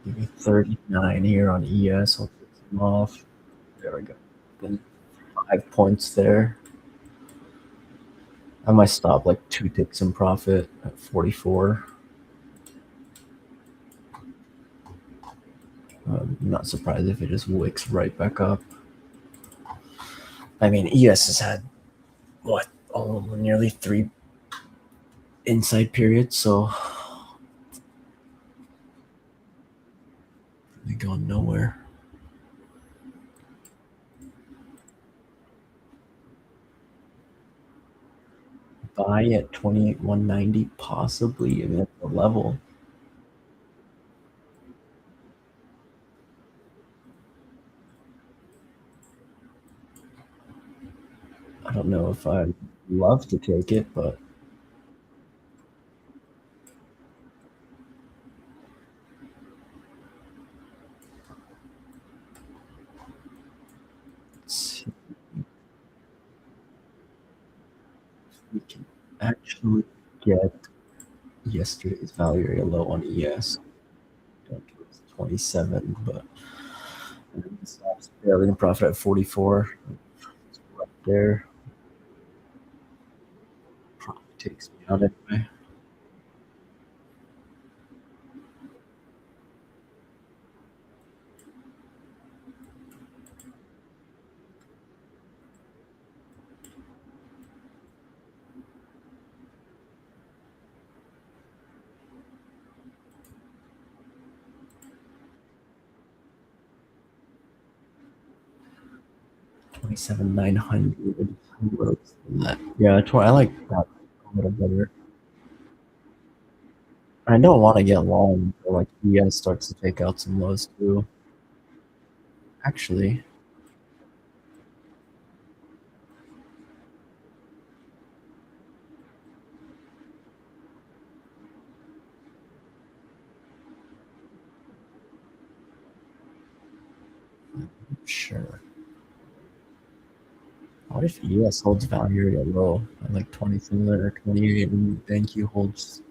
Give me 39 here on ES. I'll take some off. There we go. Then 5 points there. I might stop like 2 ticks in profit at 44. I'm not surprised if it just wicks right back up. I mean, ES has had, what, nearly 3 inside periods, so they going nowhere. Buy at 28,190, possibly. I mean, that's the level. I don't know if I'd love to take it, but would get yesterday's value area low on ES. I think it was 27, but the stop's barely in profit at 44. It's right there. Probably takes me out anyway. $27,900. Yeah, I like that a little better. I don't want to get long until like ES starts to take out some lows too. Actually, sure. What if ES holds value area low at like 27 or 28 and BenQ holds?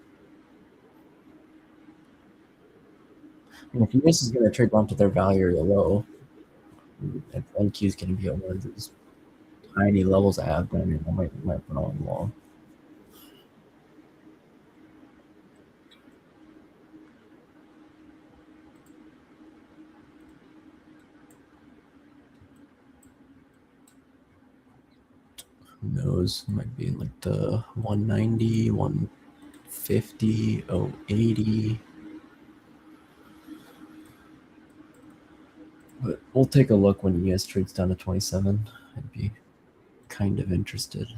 And if ES is going to trade down to their value area low, if BenQ is going to be at one of those tiny levels I have, then I might put on long. Who knows? Might be in like the 190, 150, 080. But we'll take a look when ES trades down to 27. I'd be kind of interested.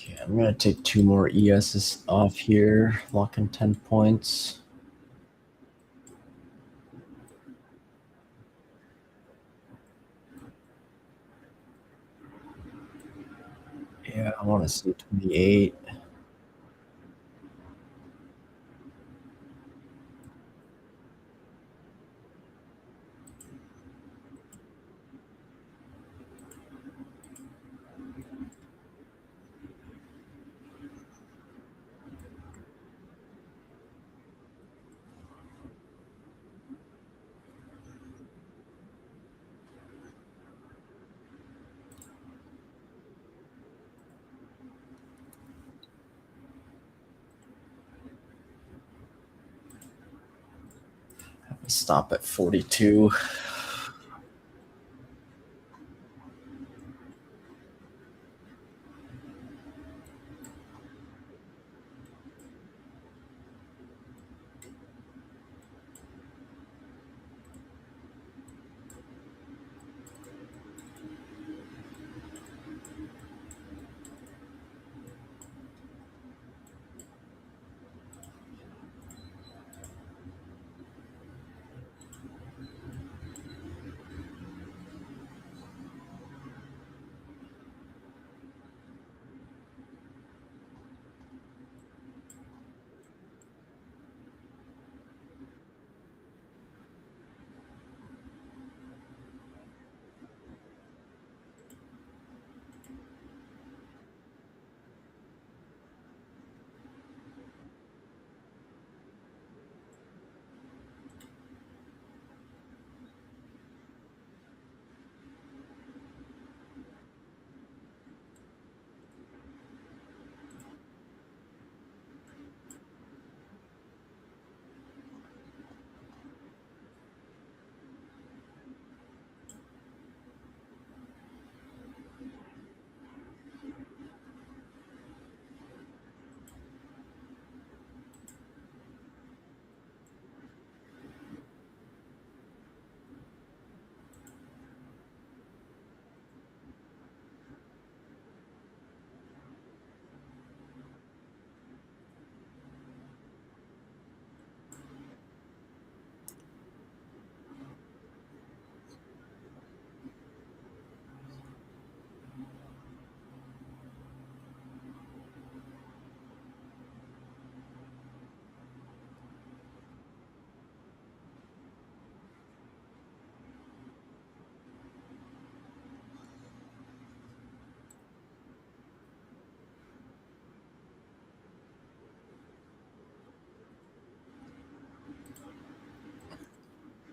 Okay, I'm gonna take 2 more ESs off here, lock in 10 points. Yeah, I want to see 28. Stop at 42.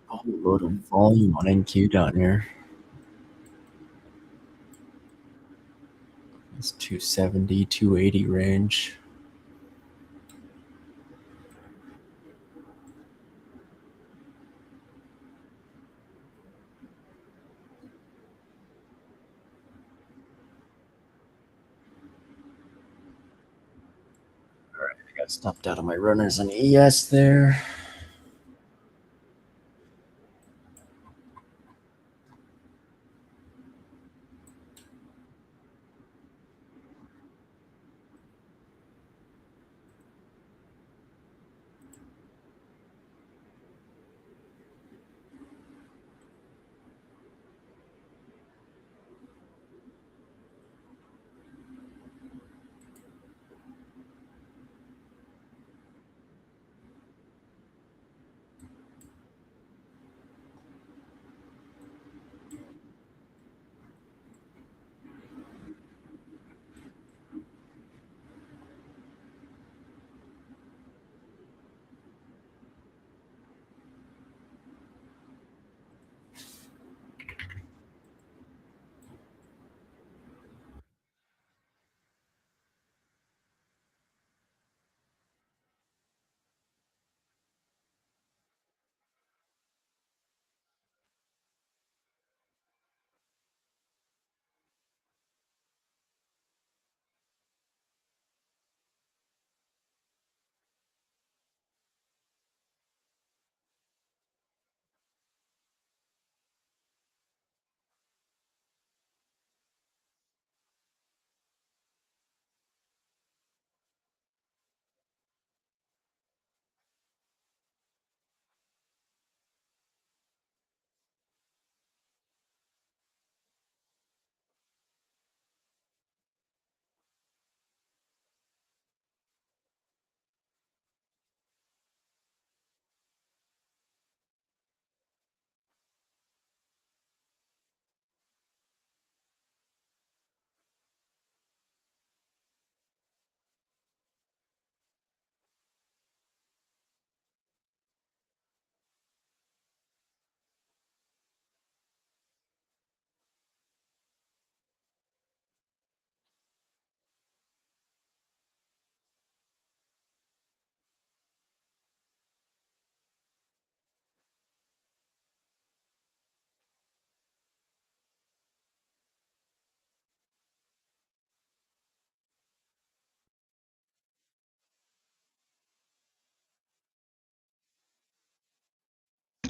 Oh, load of volume on NQ down here. It's 270, 280 range. All right, I got stopped out of my runners on ES there.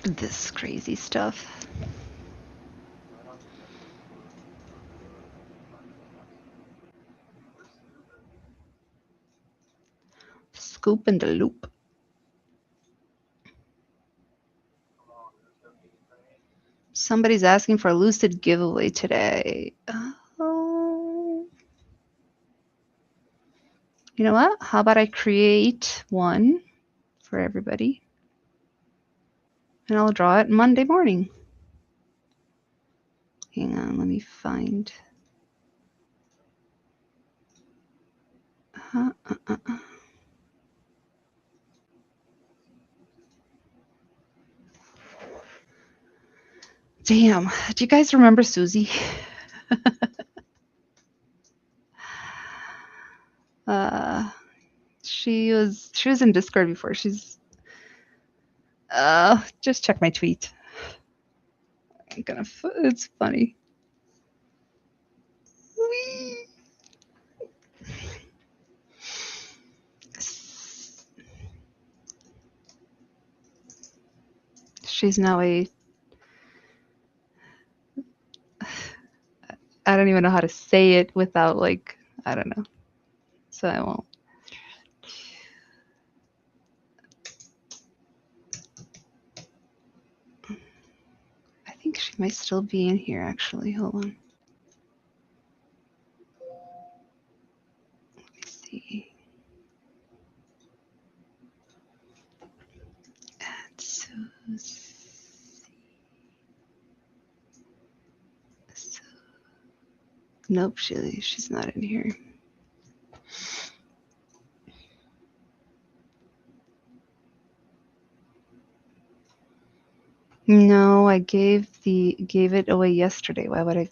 This crazy stuff. Scoop and the loop. Somebody's asking for a Lucid giveaway today. Oh. You know what? How about I create one for everybody? And I'll draw it Monday morning. Hang on, let me find. Damn, do you guys remember Susie? She was in Discord before. She's just check my tweet. It's funny. Whee! She's now I don't even know how to say it without like, I don't know. So I won't. I think she might still be in here actually. Hold on. Let me see. Add Susie. Nope, she's not in here. No, I gave it away yesterday. Why would I?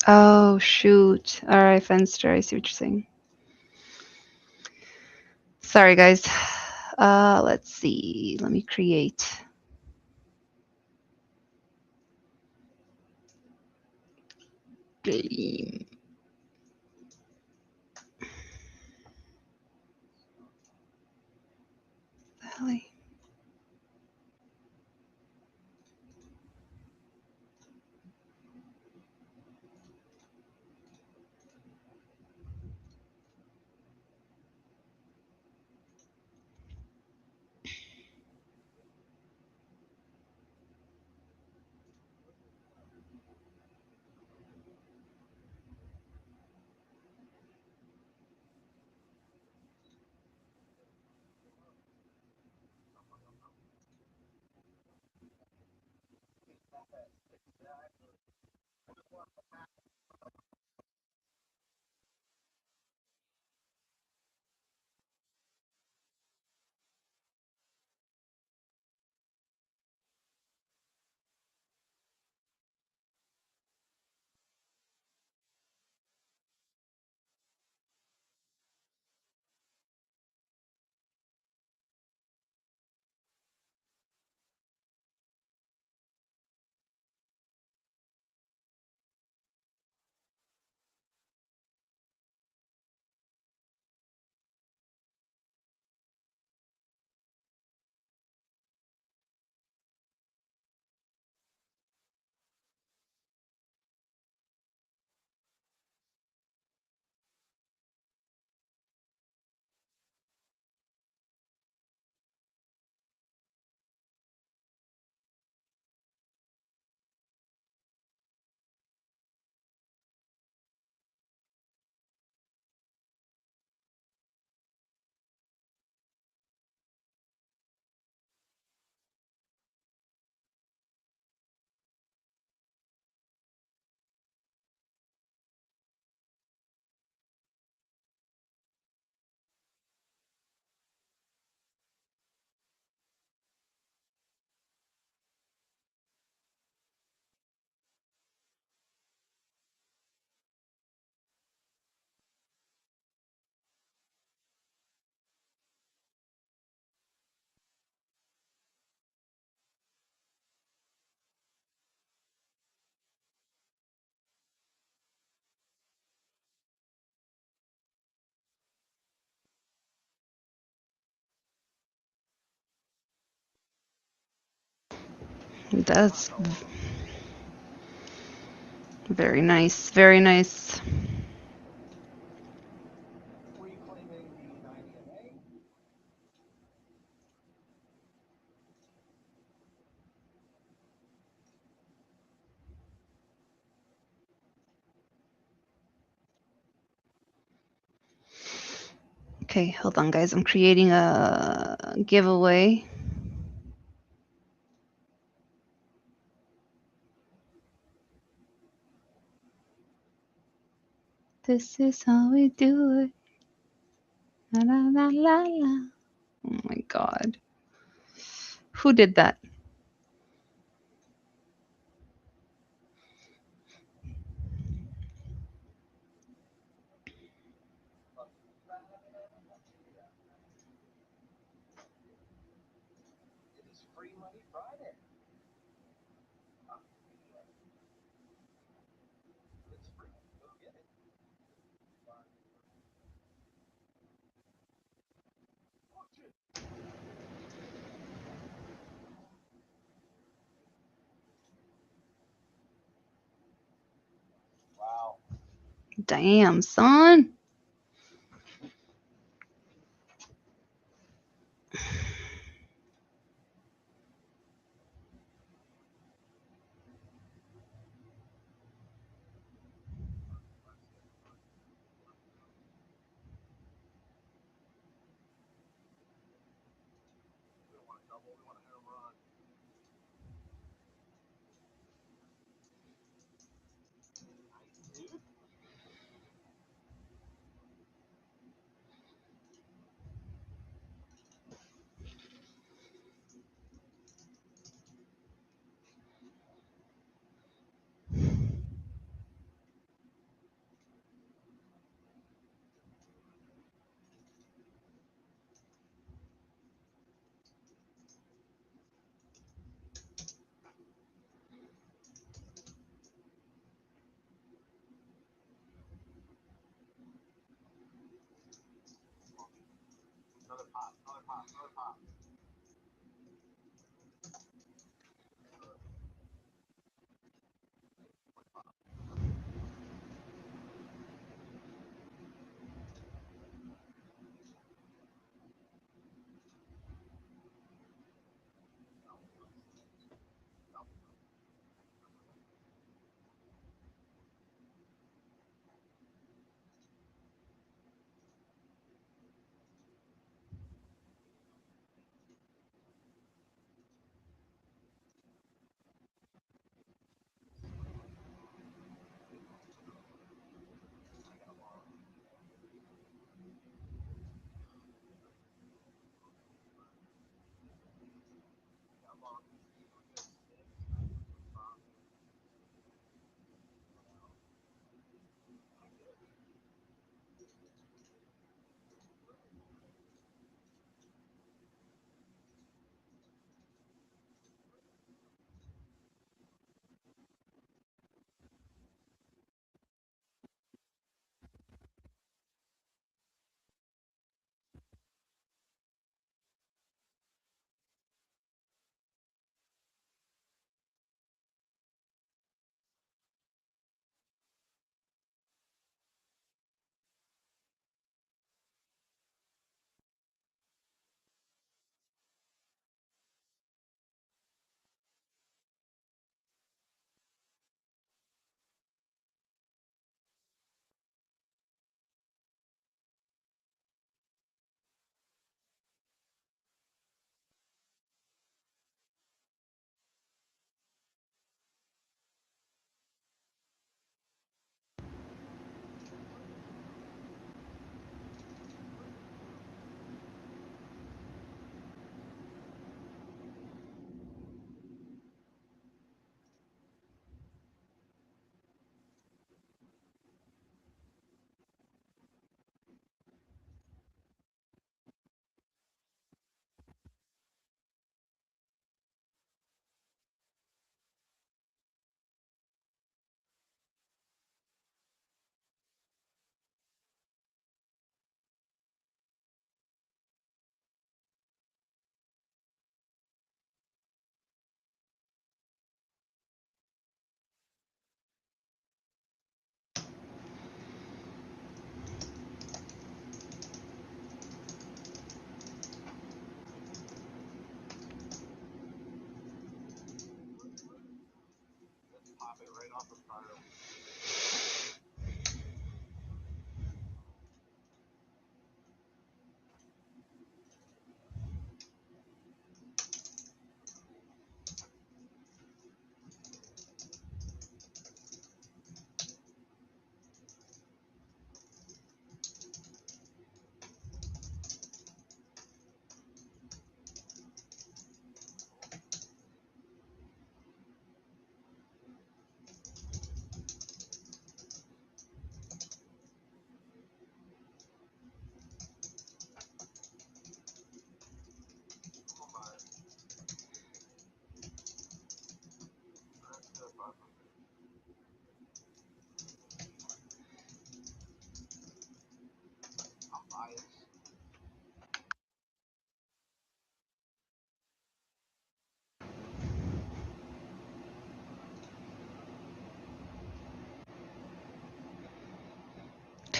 Oh shoot! All right, Fenster, I see what you're saying. Sorry, guys. Let's see. Let me create. Game. Ellie. That's very nice. Very nice. Okay, hold on, guys. I'm creating a giveaway. This is how we do it. La la la la la. Oh my god. Who did that? Damn, son.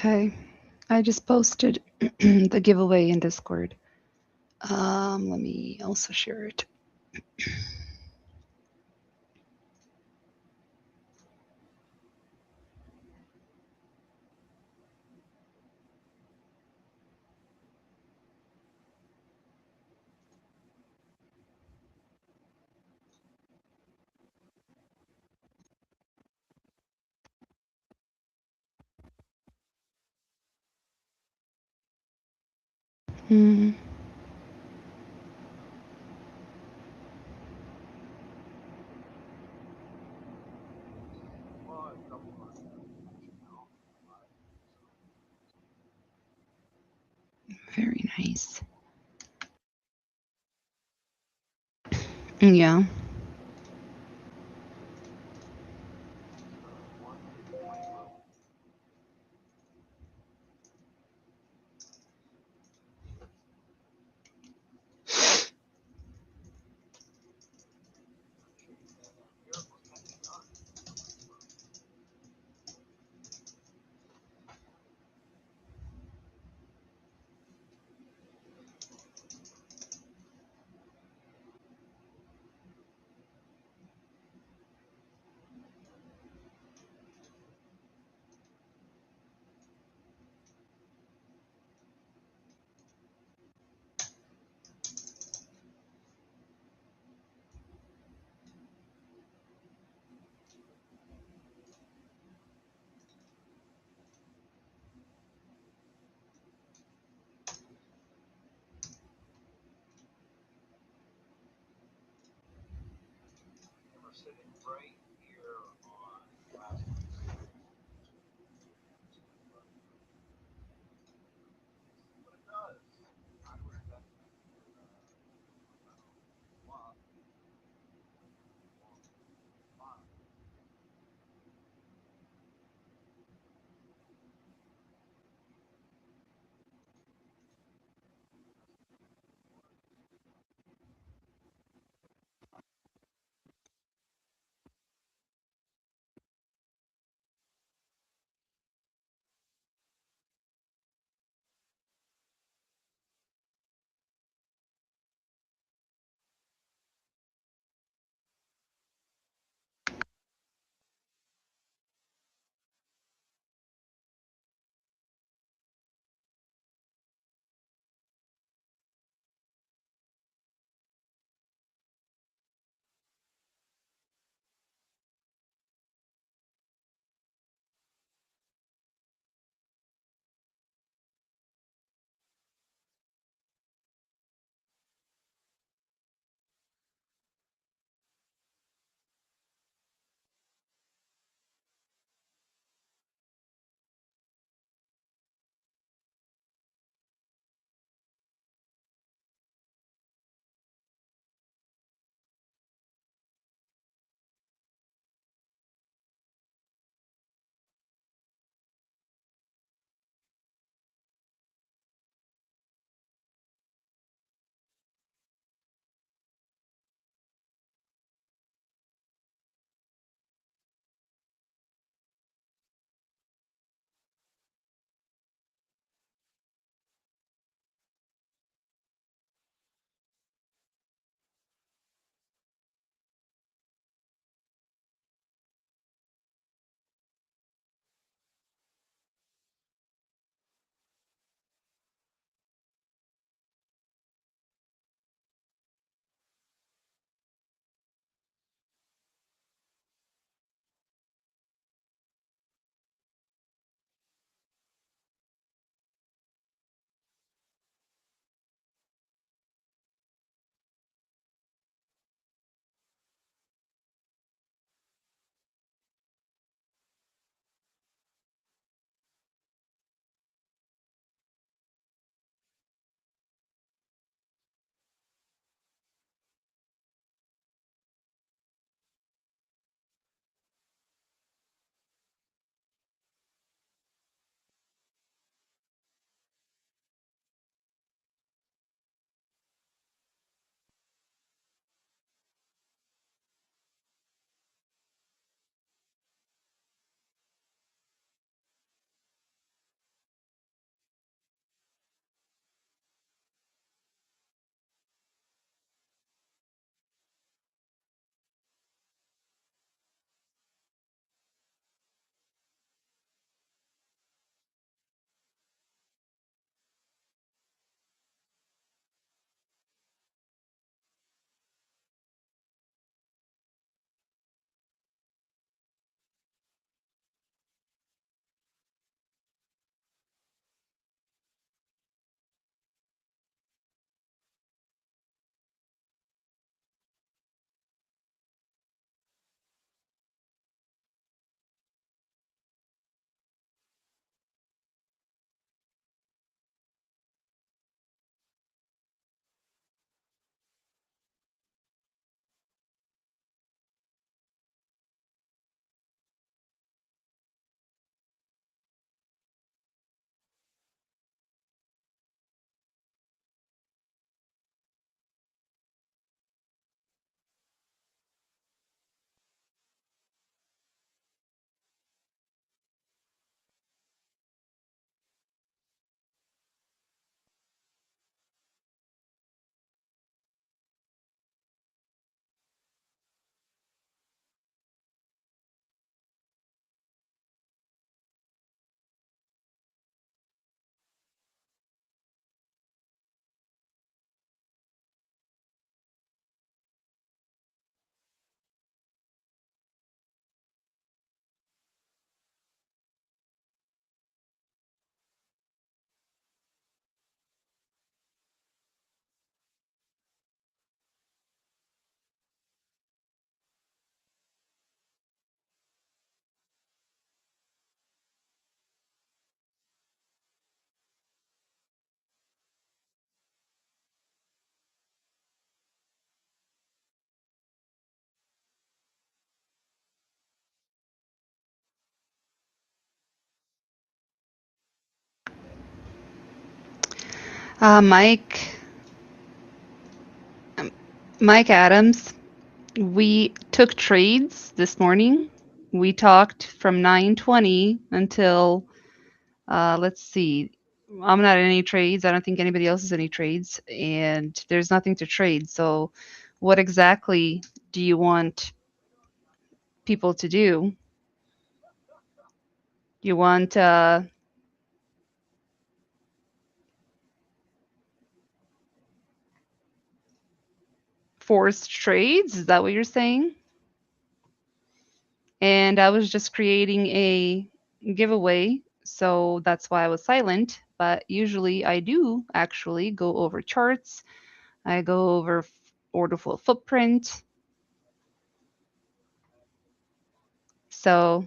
Okay. I just posted the giveaway in Discord. Let me also share it. Hmm. Very nice. Yeah. Mike Adams, we took trades this morning. We talked from 9:20 until, let's see, I'm not in any trades. I don't think anybody else is in any trades, and there's nothing to trade. So what exactly do you want people to do? You want forced trades? Is that what you're saying? And I was just creating a giveaway, so that's why I was silent. But usually I do actually go over charts. I go over order flow footprint. So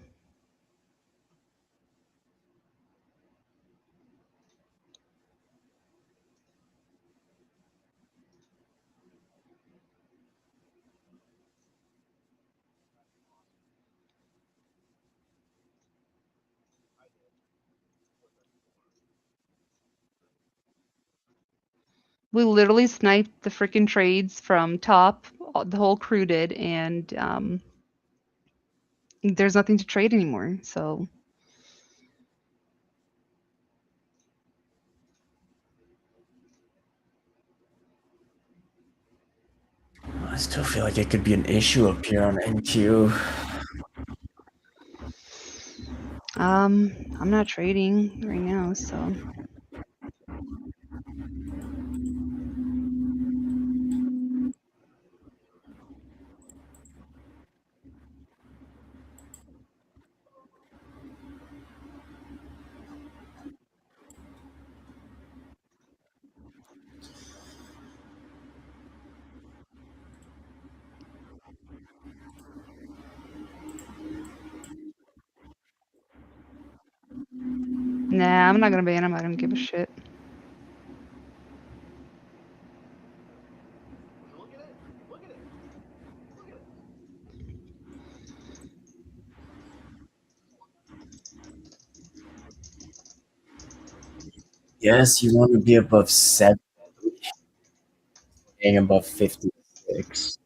we literally sniped the freaking trades from top. The whole crew did, and there's nothing to trade anymore. So I still feel like it could be an issue up here on NQ. I'm not trading right now, so nah, I'm not gonna ban him. I don't give a shit. Yes, you want to be above 7, staying above 56.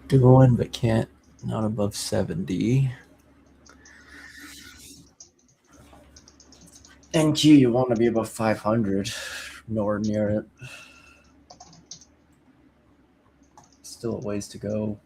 Doing, but can't, not above 70. NQ, you want to be above 500. Nowhere near it. Still a ways to go.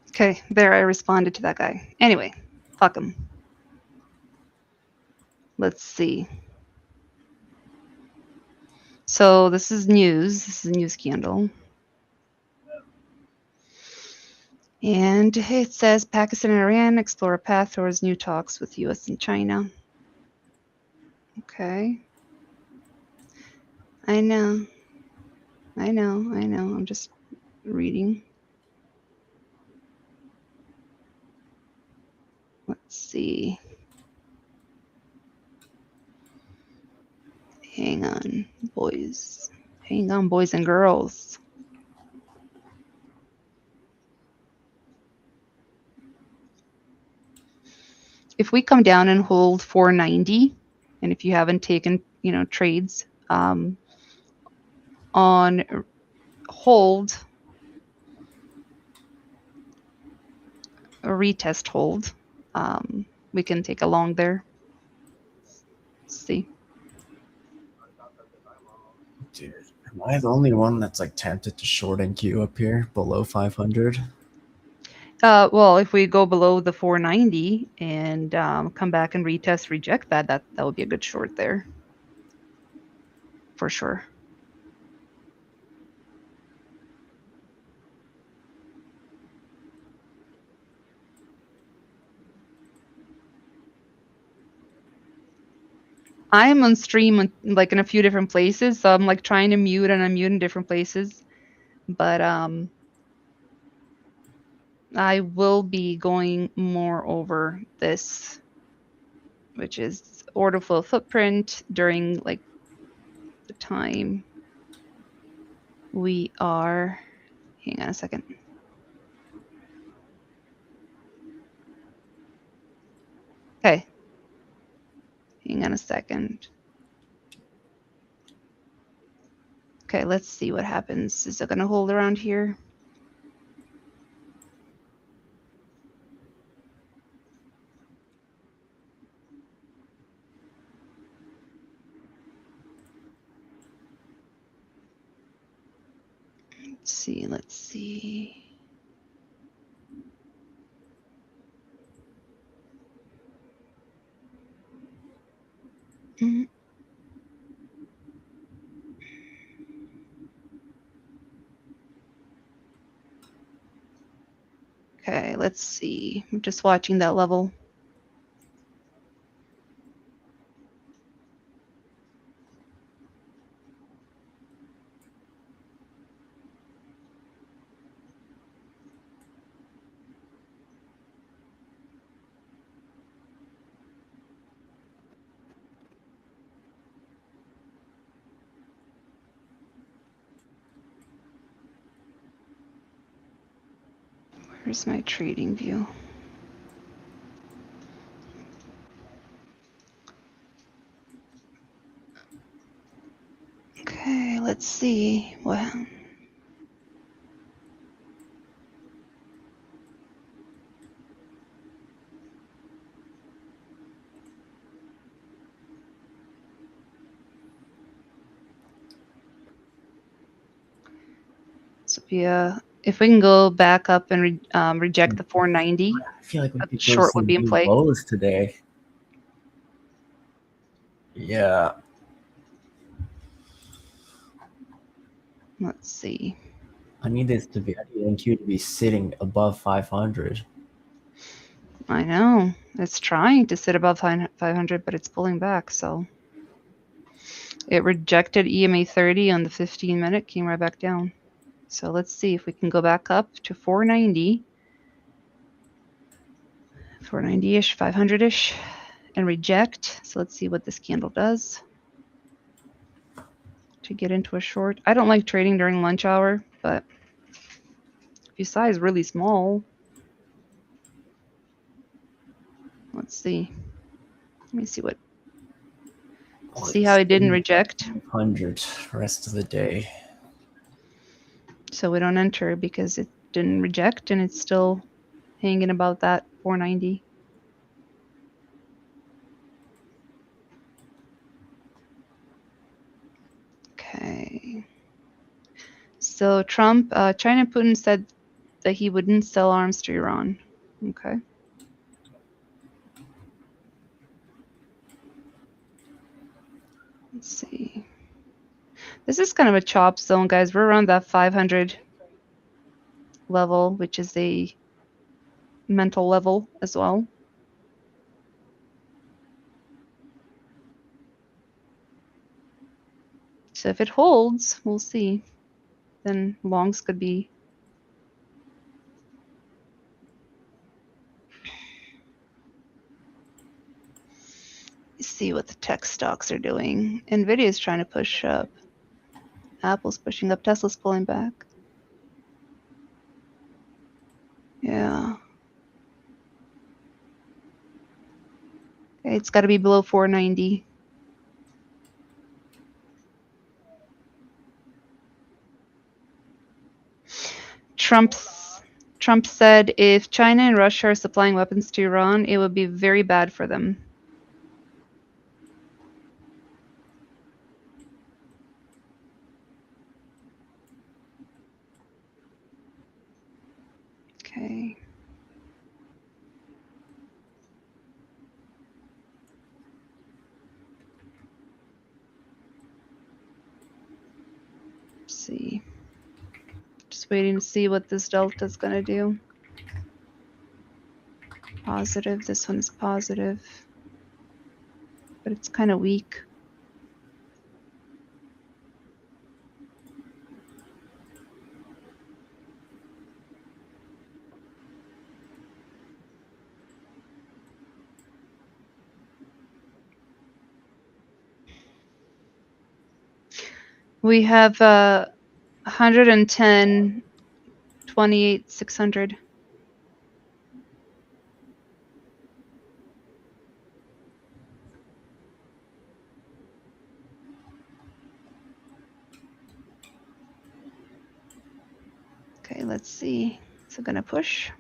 Okay, there, I responded to that guy. Anyway, fuck him. Let's see. So this is news. This is a news scandal. And it says Pakistan and Iran explore a path towards new talks with US and China. Okay. I know. I'm just reading. Let's see. Hang on, boys. Hang on, boys and girls. If we come down and hold 490, and if you haven't taken, trades on hold, a retest hold, we can take a long there. Let's see. Dude, am I the only one that's like tempted to short NQ up here below 500? Well, if we go below the 490 and come back and retest, reject that would be a good short there. For sure. I am on stream like in a few different places, so I'm like trying to mute and unmute in different places. But I will be going more over this, which is order flow footprint during like the time we are. Hang on a second. Okay. Hang on a second. Okay, let's see what happens. Is it going to hold around here? Let's see. Okay, let's see. I'm just watching that level. Where's my trading view? Okay, let's see. Well, Sophia, if we can go back up and reject the 490, I feel like we could go short would some be in new play. lows today. Yeah. Let's see. I need this to be, I need NQ to be sitting above 500. I know. It's trying to sit above 500, but it's pulling back, so. It rejected EMA 30 on the 15-minute, came right back down. So let's see if we can go back up to 490. 490-ish, 500-ish, and reject. So let's see what this candle does to get into a short. I don't like trading during lunch hour, but if your size is really small, let's see. Let me see what. See how it didn't reject? 500 rest of the day. So we don't enter because it didn't reject and it's still hanging about that 490. Okay. So Trump, China Putin said that he wouldn't sell arms to Iran. Okay. Let's see. This is kind of a chop zone, guys. We're around that 500 level, which is a mental level as well. So if it holds, we'll see. Then longs could be. Let's see what the tech stocks are doing. Nvidia is trying to push up. Apple's pushing up. Tesla's pulling back. Yeah. Okay, it's got to be below 490. Trump said if China and Russia are supplying weapons to Iran, it would be very bad for them. Okay. Let's see. Just waiting to see what this delta is going to do. Positive. This one is positive. But it's kind of weak. We have 110, 28, 600. Okay, let's see. Is it going to push?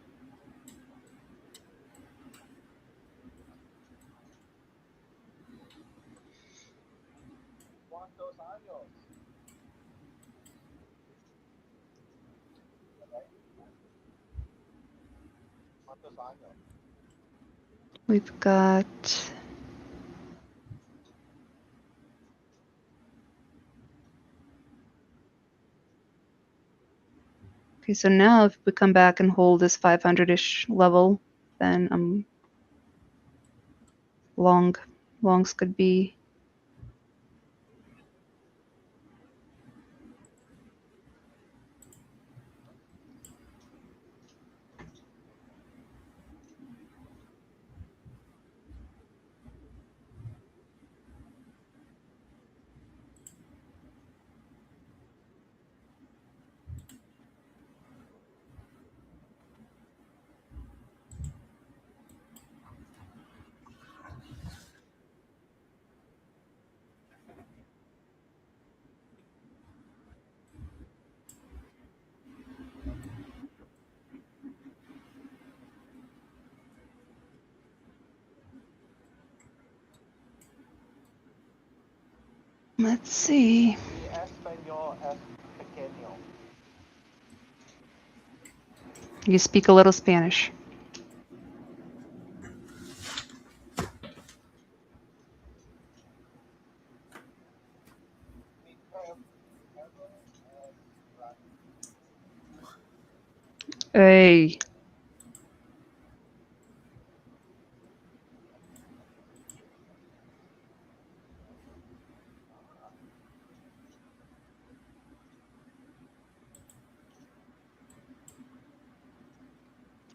We've got okay, so now if we come back and hold this 500-ish level, then longs could be. Let's see. You speak a little Spanish. Hey.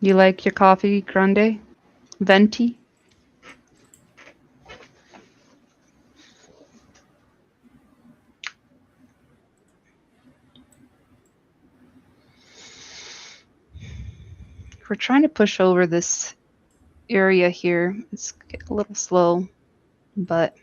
You like your coffee grande? Venti? We're trying to push over this area here. It's a little slow, but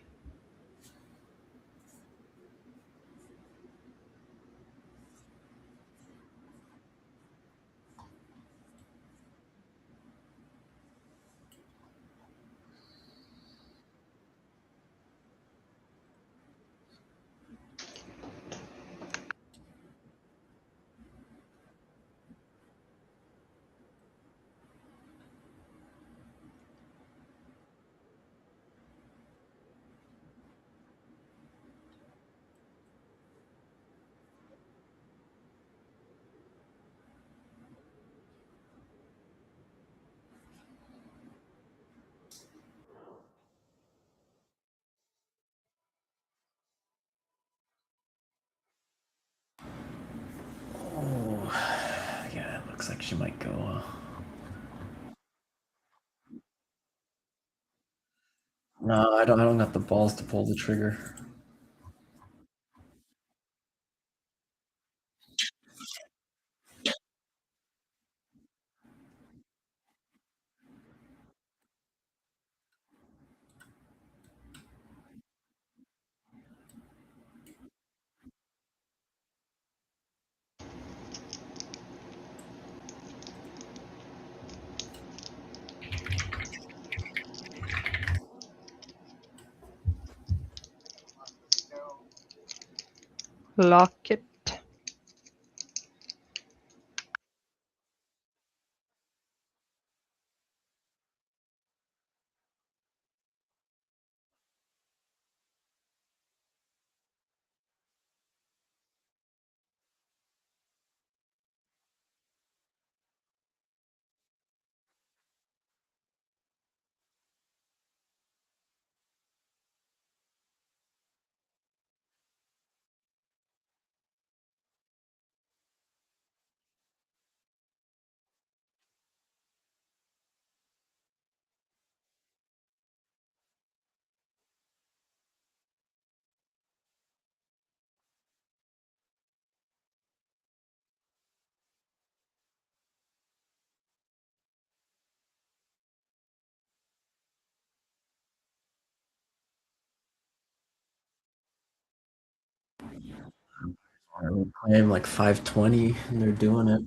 Looks like she might go. No, I don't got the balls to pull the trigger. Lock it. I would claim like 520, and they're doing it.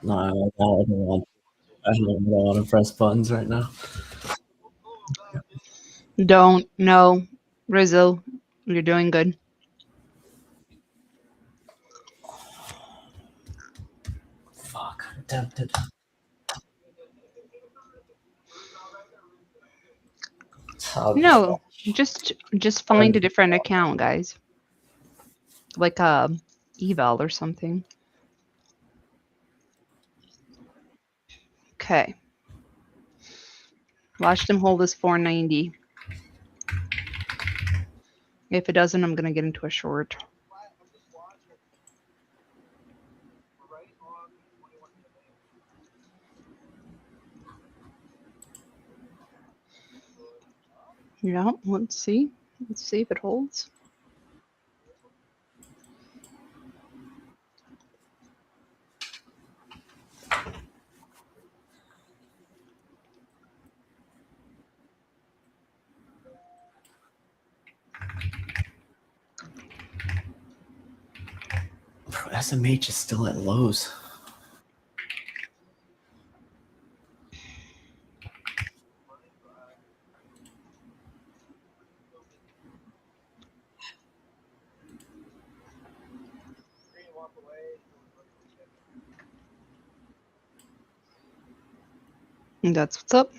No, I don't want to press buttons right now. Don't. No. Rizzo, you're doing good. Fuck, I'm tempted. No, just find a different account, guys. Like eval or something. Okay. Watch them hold this 490. If it doesn't, I'm gonna get into a short. Yeah, let's see. Let's see if it holds. Bro, SMH is still at lows. And that's what's up.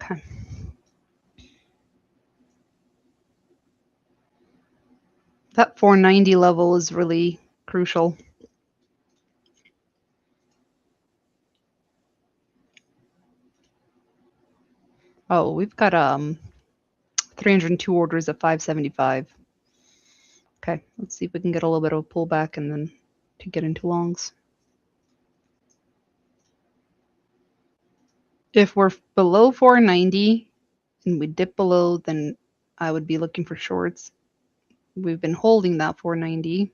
Okay. That 490 level is really crucial. Oh, we've got 302 orders at 575. Okay, let's see if we can get a little bit of a pullback and then to get into longs. If we're below 490 and we dip below, then I would be looking for shorts. We've been holding that 490.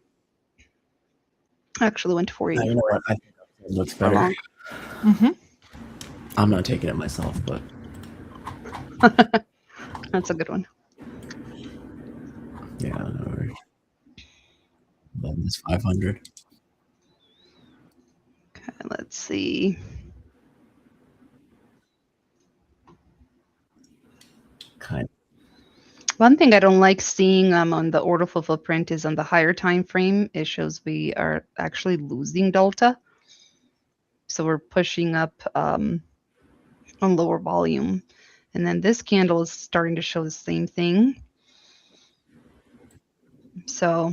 Actually went to You 484. know what? I think it looks For better. long. Mm-hmm. I'm not taking it myself, but That's a good one. yeah, no worries. Love this 500. Okay, let's see. Kind of. One thing I don't like seeing on the order flow footprint is on the higher time frame, it shows we are actually losing delta. So we're pushing up on lower volume. And then this candle is starting to show the same thing. So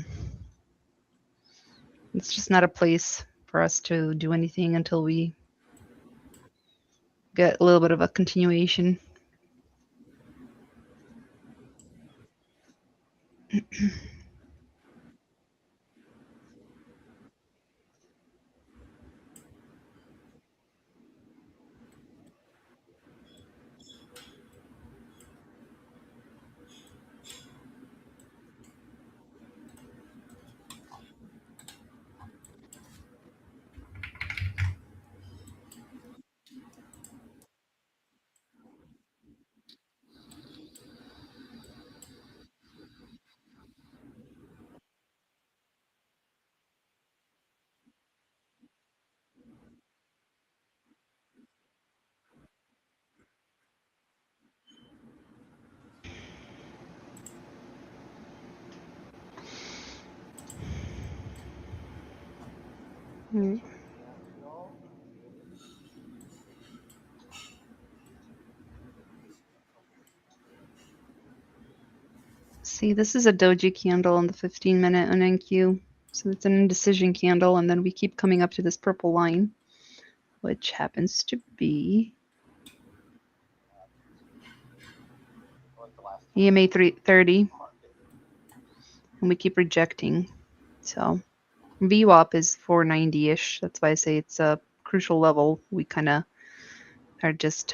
it's just not a place for us to do anything until we get a little bit of a continuation. See, this is a doji candle on the 15-minute on NQ. So it's an indecision candle, and then we keep coming up to this purple line, which happens to be EMA 330. And we keep rejecting. So VWAP is 490-ish. That's why I say it's a crucial level. We kind of are just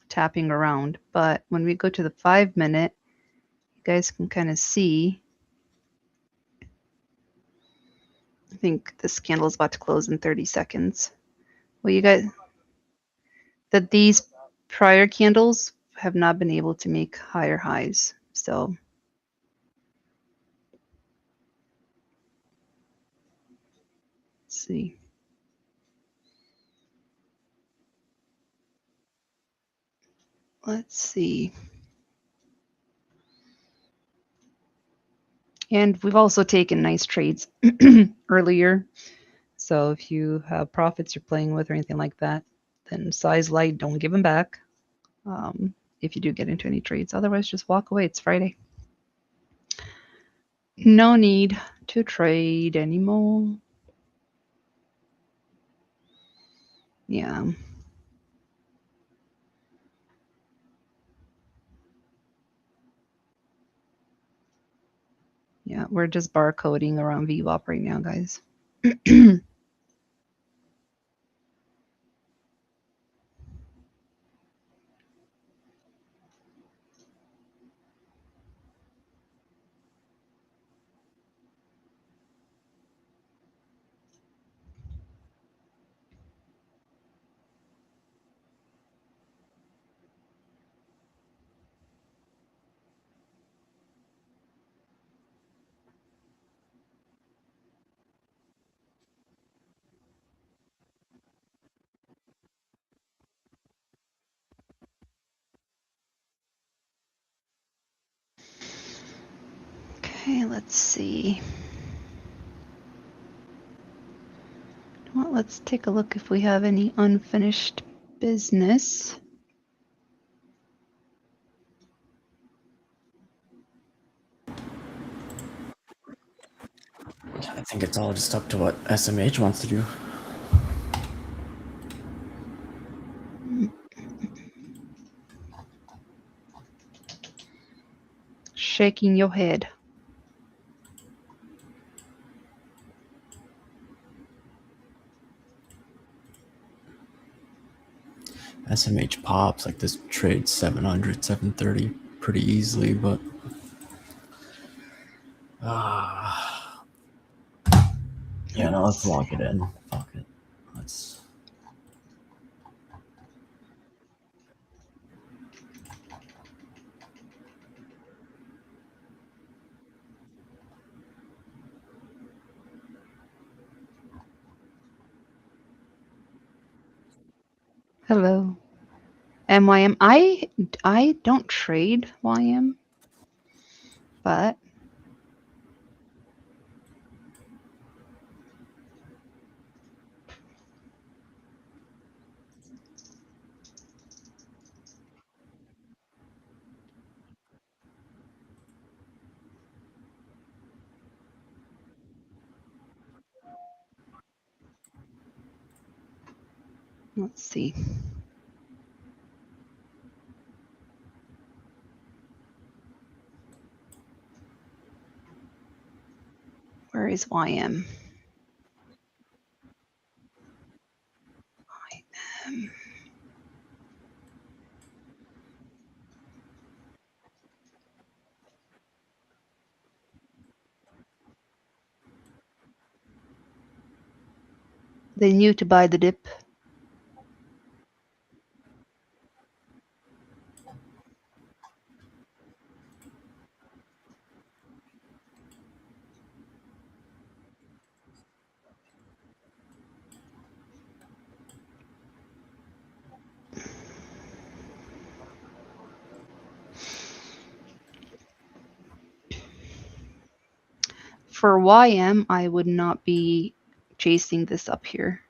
tapping around. But when we go to the 5-minute, you guys can kind of see. I think this candle is about to close in 30 seconds. Well, you guys, that these prior candles have not been able to make higher highs. So let's see. Let's see. And we've also taken nice trades earlier. So if you have profits you're playing with or anything like that, then size light, don't give them back. If you do get into any trades, otherwise just walk away. It's Friday. No need to trade anymore. Yeah. Yeah, we're just barcoding around VWAP right now, guys. Okay, let's see. Well, let's take a look if we have any unfinished business. I think it's all just up to what SMH wants to do. Shaking your head. SMH pops like this trade 700, 730 pretty easily, but yeah, no, let's lock it in. Fuck it. Let's. Hello. MYM. I don't trade YM, but let's see. Where is YM? YM. They knew to buy the dip. For YM, I would not be chasing this up here.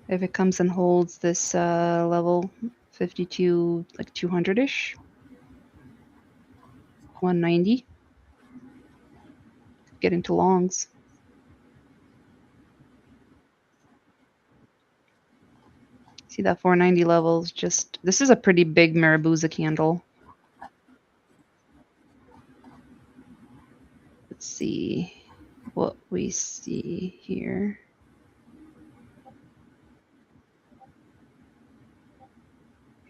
If it comes and holds this level 52, like 200-ish, 190, getting to longs. See that 490 levels just, this is a pretty big Marabuza candle. Let's see what we see here.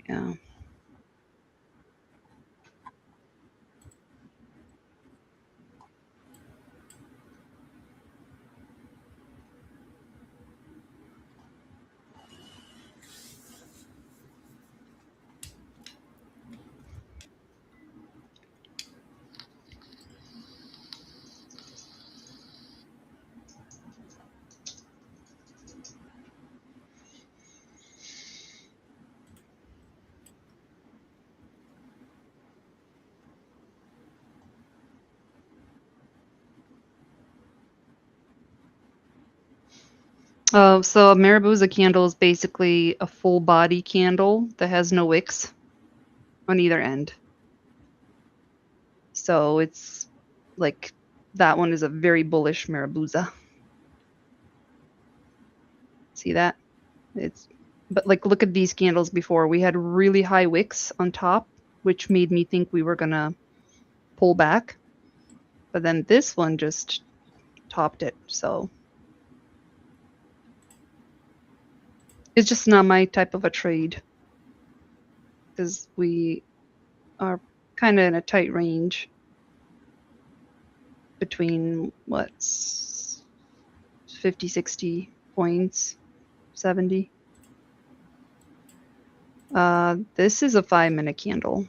Yeah. So a Marabuza candle is basically a full body candle that has no wicks on either end. So it's like that one is a very bullish Marabuza. See that? But like look at these candles before. We had really high wicks on top, which made me think we were gonna pull back. But then this one just topped it. So it's just not my type of a trade because we are kind of in a tight range between what's 50, 60 points, 70. This is a 5-minute candle.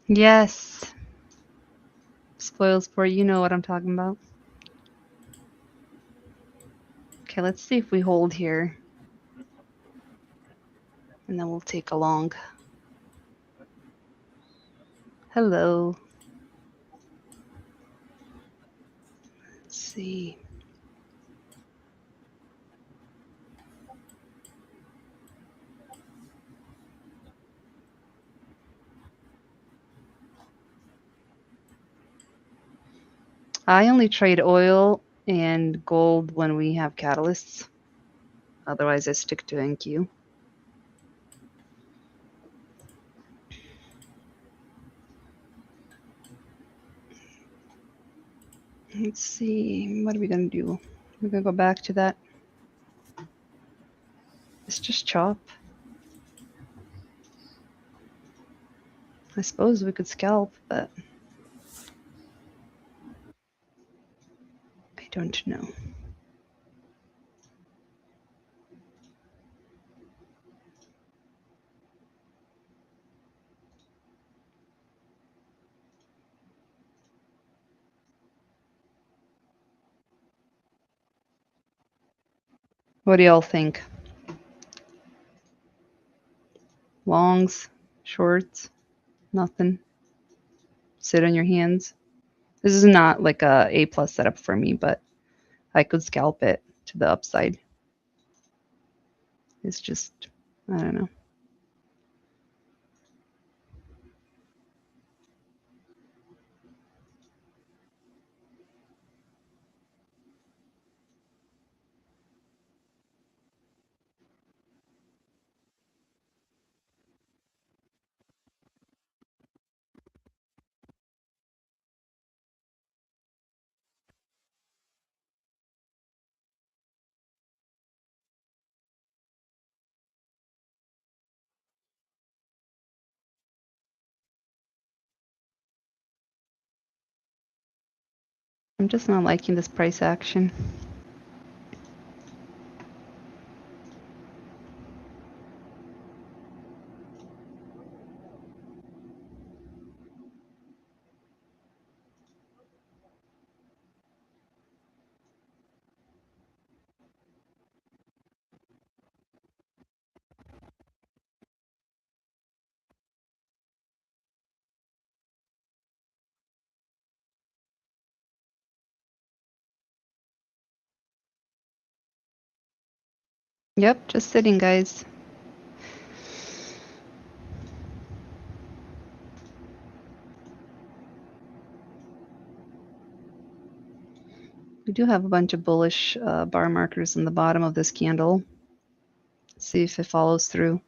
Yes. Spoil sport, you know what I'm talking about. Okay, let's see if we hold here. And then we'll take a long. Hello. Let's see. I only trade oil and gold when we have catalysts. Otherwise, I stick to NQ. Let's see. What are we going to do? We're going to go back to that. It's just chop. I suppose we could scalp, but I don't know. What do y'all think? Longs, shorts, nothing. Sit on your hands. This is not like a A+ setup for me, but I could scalp it to the upside. It's just, I don't know. I'm just not liking this price action. Yep, just sitting, guys. We do have a bunch of bullish bar markers in the bottom of this candle. Let's see if it follows through.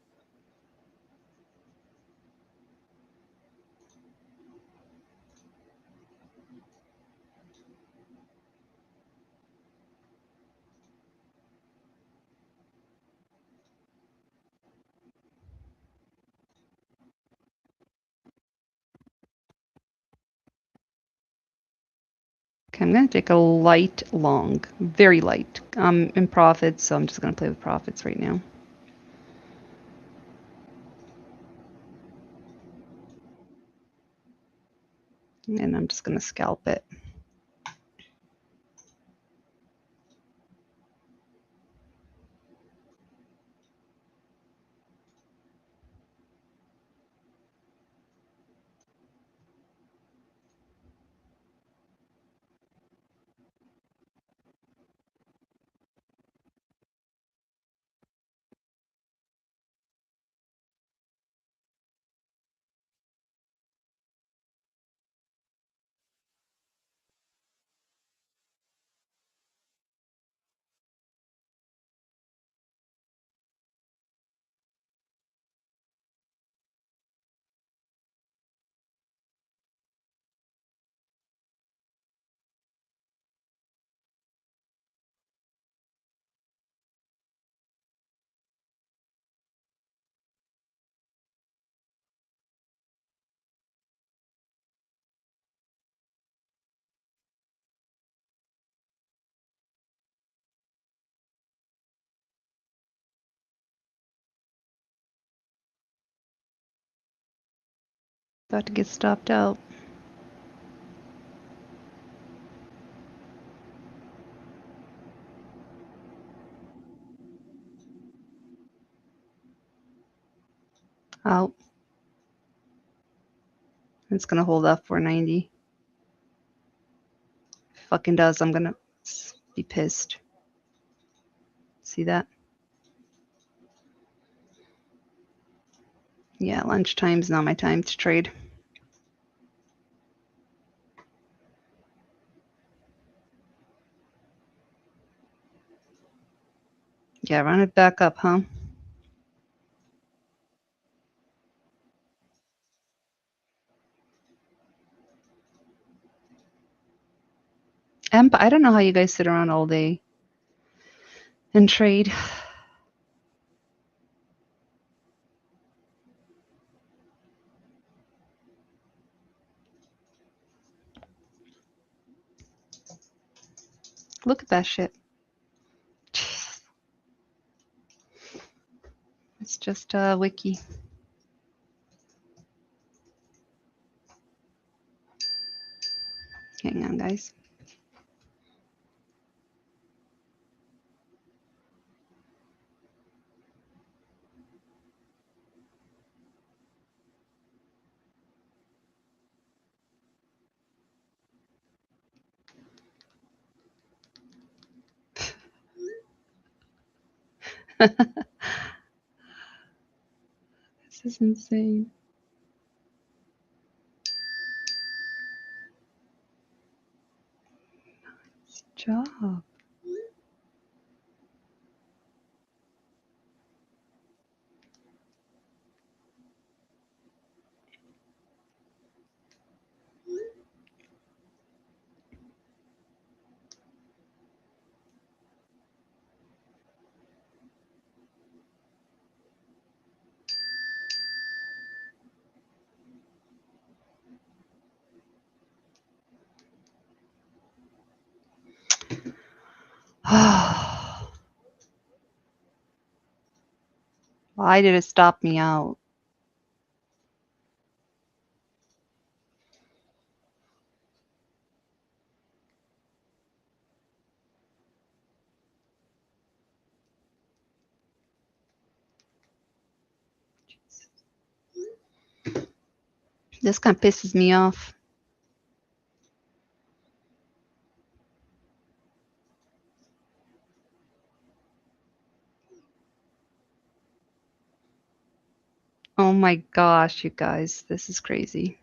Okay, I'm going to take a light long, very light. I'm in profits, so I'm just going to play with profits right now. And I'm just going to scalp it. About to get stopped out. Out. It's gonna hold up 490. Fucking does. I'm gonna be pissed. See that? Yeah, lunchtime's not my time to trade. Yeah, run it back up, huh? I don't know how you guys sit around all day and trade. Look at that shit. It's just a wiki. Hang on, guys. This is insane. Nice job. Why did it stop me out? This kind of pisses me off. Oh my gosh, you guys, this is crazy.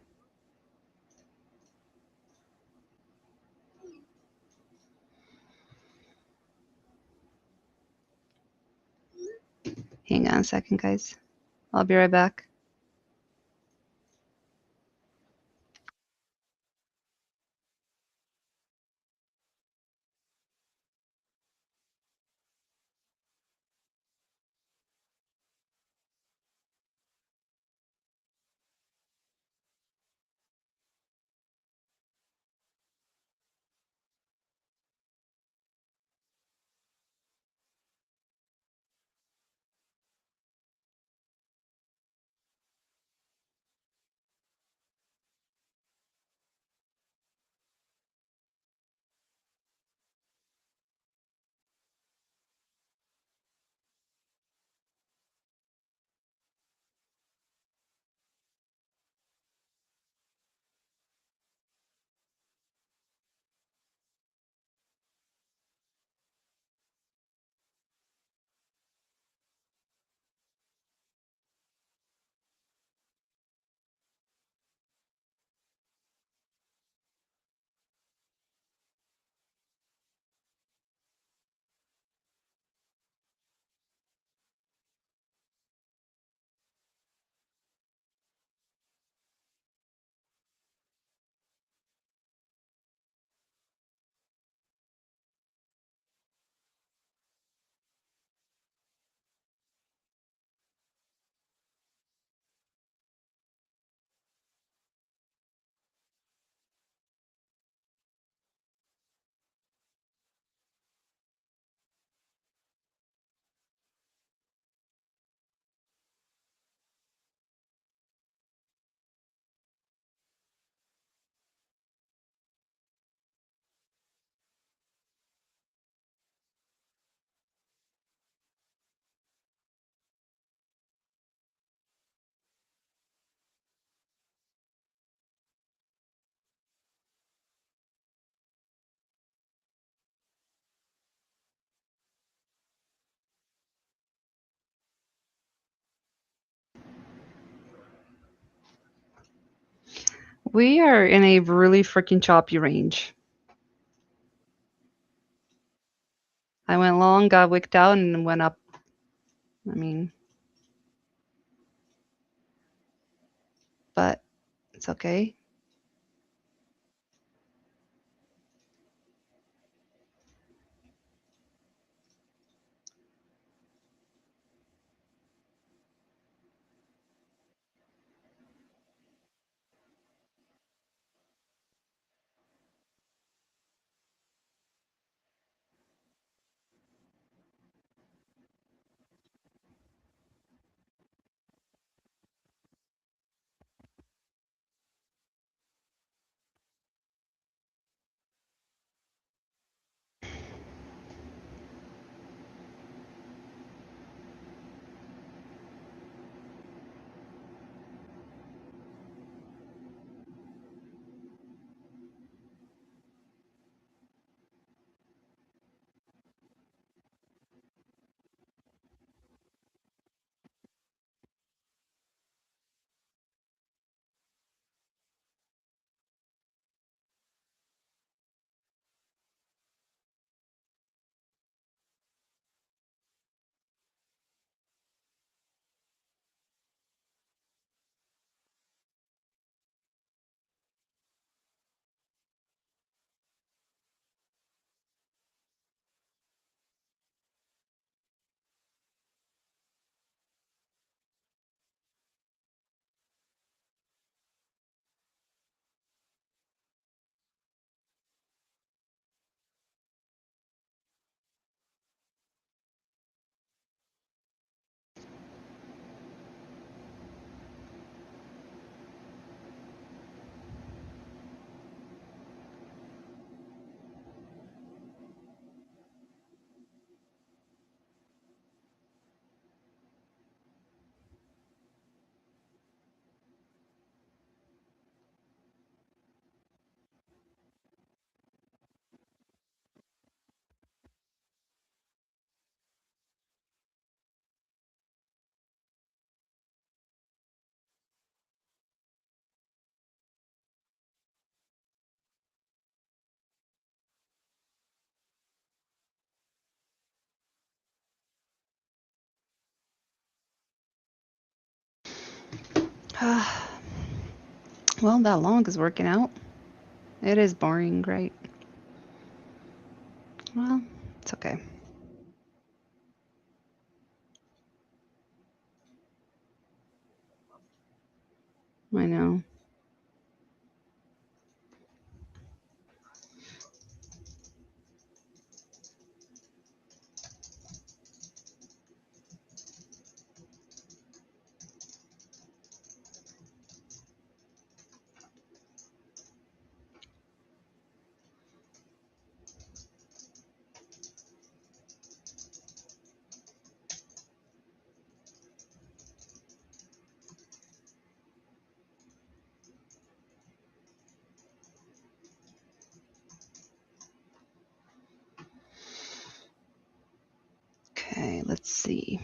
Hang on a second, guys. I'll be right back. We are in a really freaking choppy range. I went long, got wicked out, and went up. I mean, but it's okay. Well, that long is working out. It is boring, right? Well, it's okay. I know. Okay, let's see.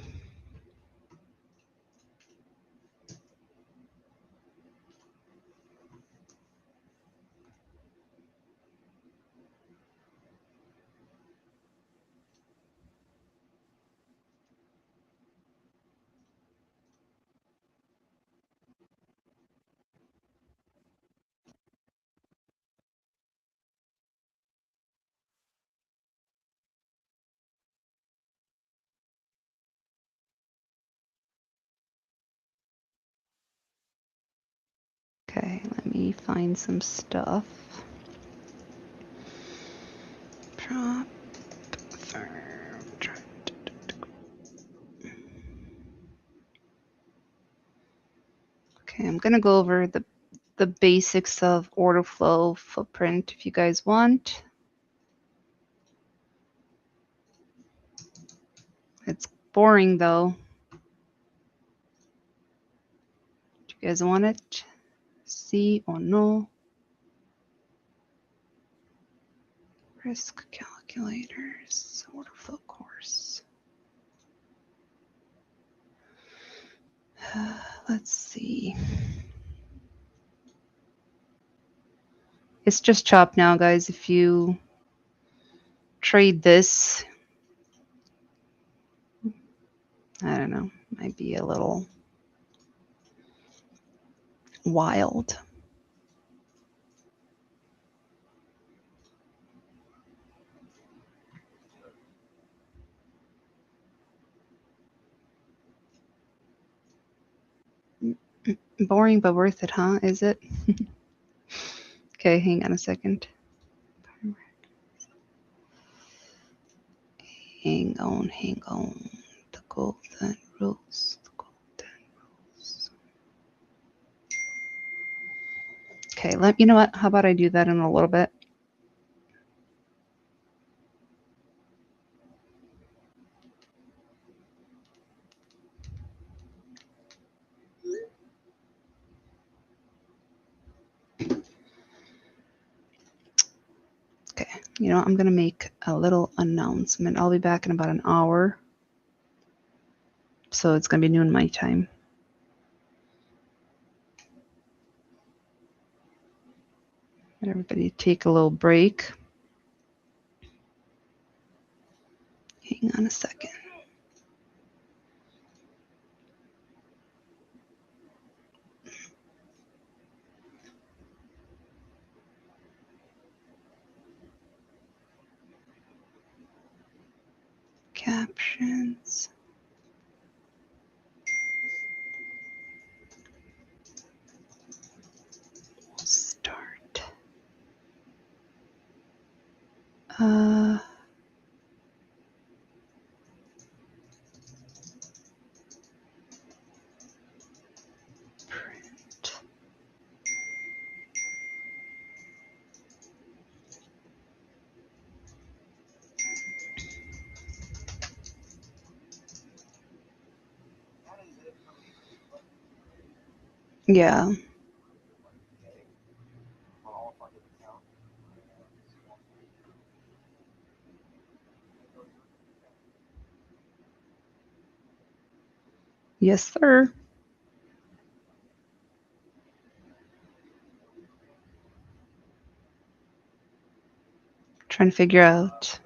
Okay, let me find some stuff. Prop firm. Okay, I'm gonna go over the basics of order flow footprint if you guys want. It's boring though. Do you guys want it? See or no? Risk calculators, order flow course. Let's see. It's just chop now, guys. If you trade this, I don't know, might be a little wild. Boring but worth it, huh? Is it? Okay, hang on a second. Hang on. The golden rules. Okay, you know what? How about I do that in a little bit? Okay, you know, I'm gonna make a little announcement. I'll be back in about an hour. So it's gonna be noon my time. Everybody take a little break. Hang on a second. Captions. We'll start. Print. Yeah. Yes, sir. Trying to figure out.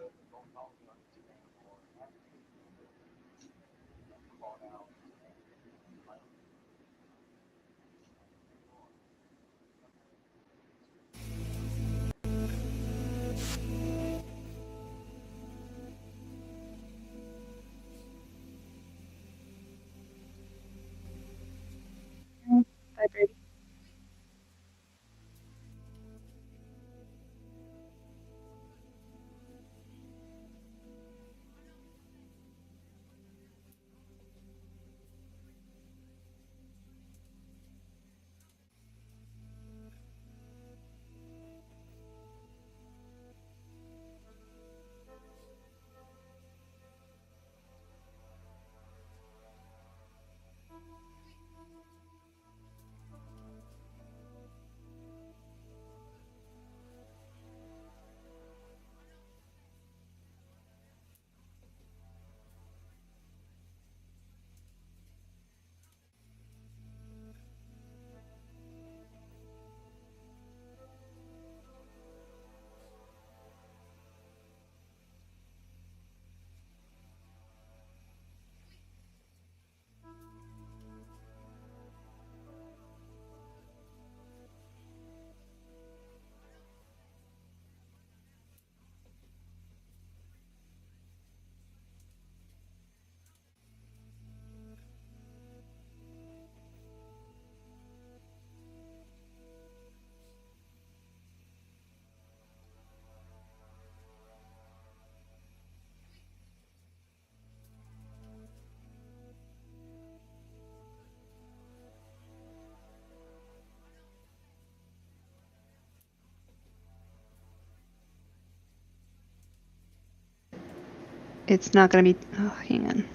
It's not going to be. Oh, hang on.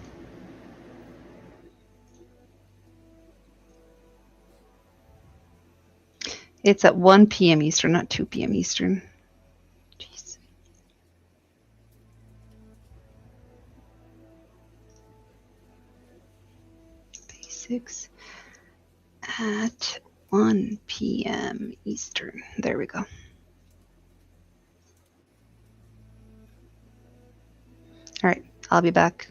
It's at 1 p.m. Eastern, not 2 p.m. Eastern. Jeez. Basics at 1 p.m. Eastern. There we go. All right, I'll be back.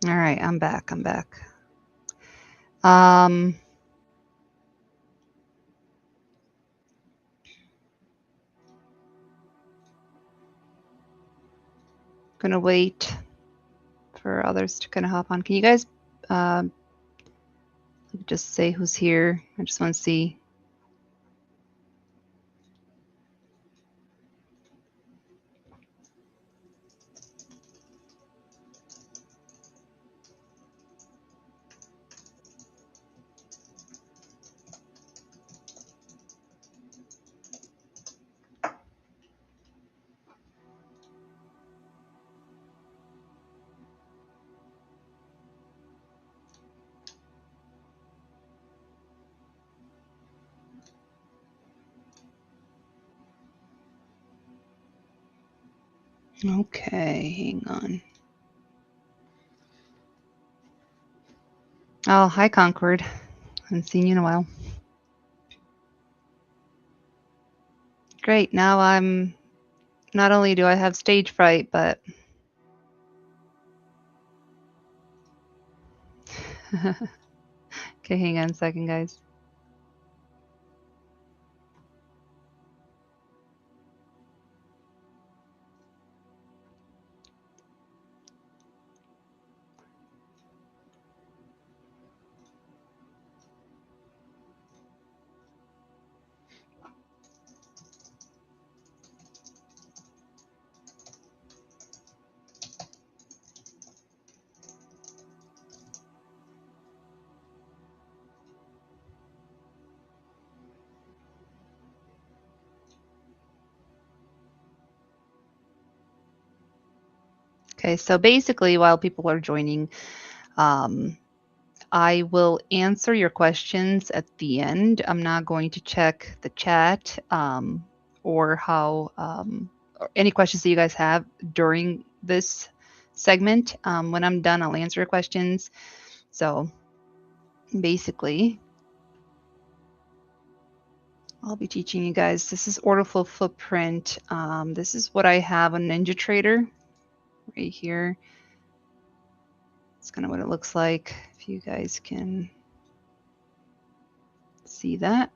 All right, I'm back. Gonna wait for others to kind of hop on. Can you guys just say who's here? I just want to see. Okay, hang on. Oh, hi, Concord. Haven't seen you in a while. Great. Now I'm not only do I have stage fright, but okay, hang on a second, guys. Okay, so basically, while people are joining, I will answer your questions at the end. I'm not going to check the chat or how or any questions that you guys have during this segment. When I'm done, I'll answer your questions. So basically, I'll be teaching you guys. This is order flow footprint. This is what I have on NinjaTrader right here. It's kind of what it looks like. If you guys can see that.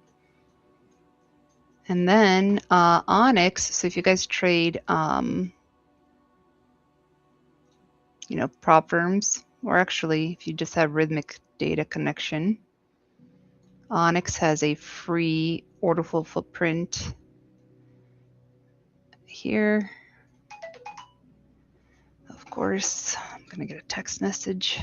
And then Onyx, so if you guys trade, prop firms, or actually if you just have rhythmic data connection, Onyx has a free order flow footprint here. Of course, I'm going to get a text message.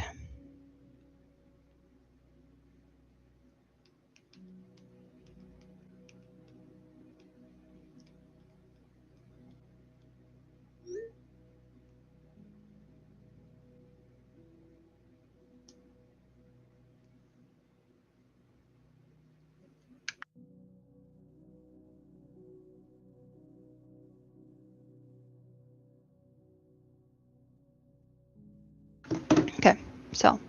Okay, so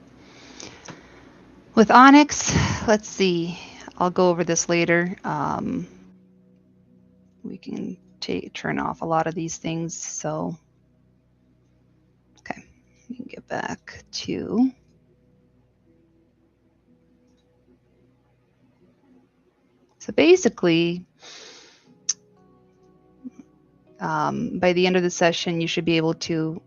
with Onyx, let's see. I'll go over this later. We can turn off a lot of these things. So, okay, we can get back to. So basically, by the end of the session, you should be able to,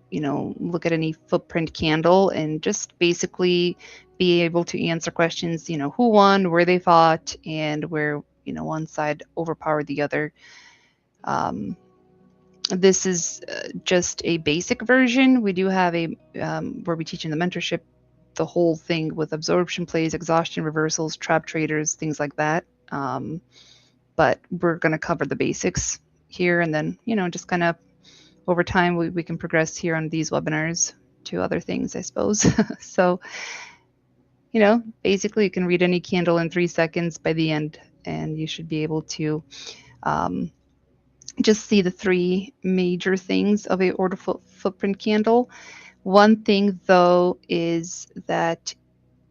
look at any footprint candle and just basically be able to answer questions, who won, where they fought, and where, one side overpowered the other. This is just a basic version. We do have a, where we teach in the mentorship, the whole thing with absorption plays, exhaustion reversals, trap traders, things like that. But we're going to cover the basics here, and then, just kind of over time, we can progress here on these webinars to other things, I suppose. So, basically you can read any candle in 3 seconds by the end, and you should be able to just see the 3 major things of a order footprint candle. One thing though is that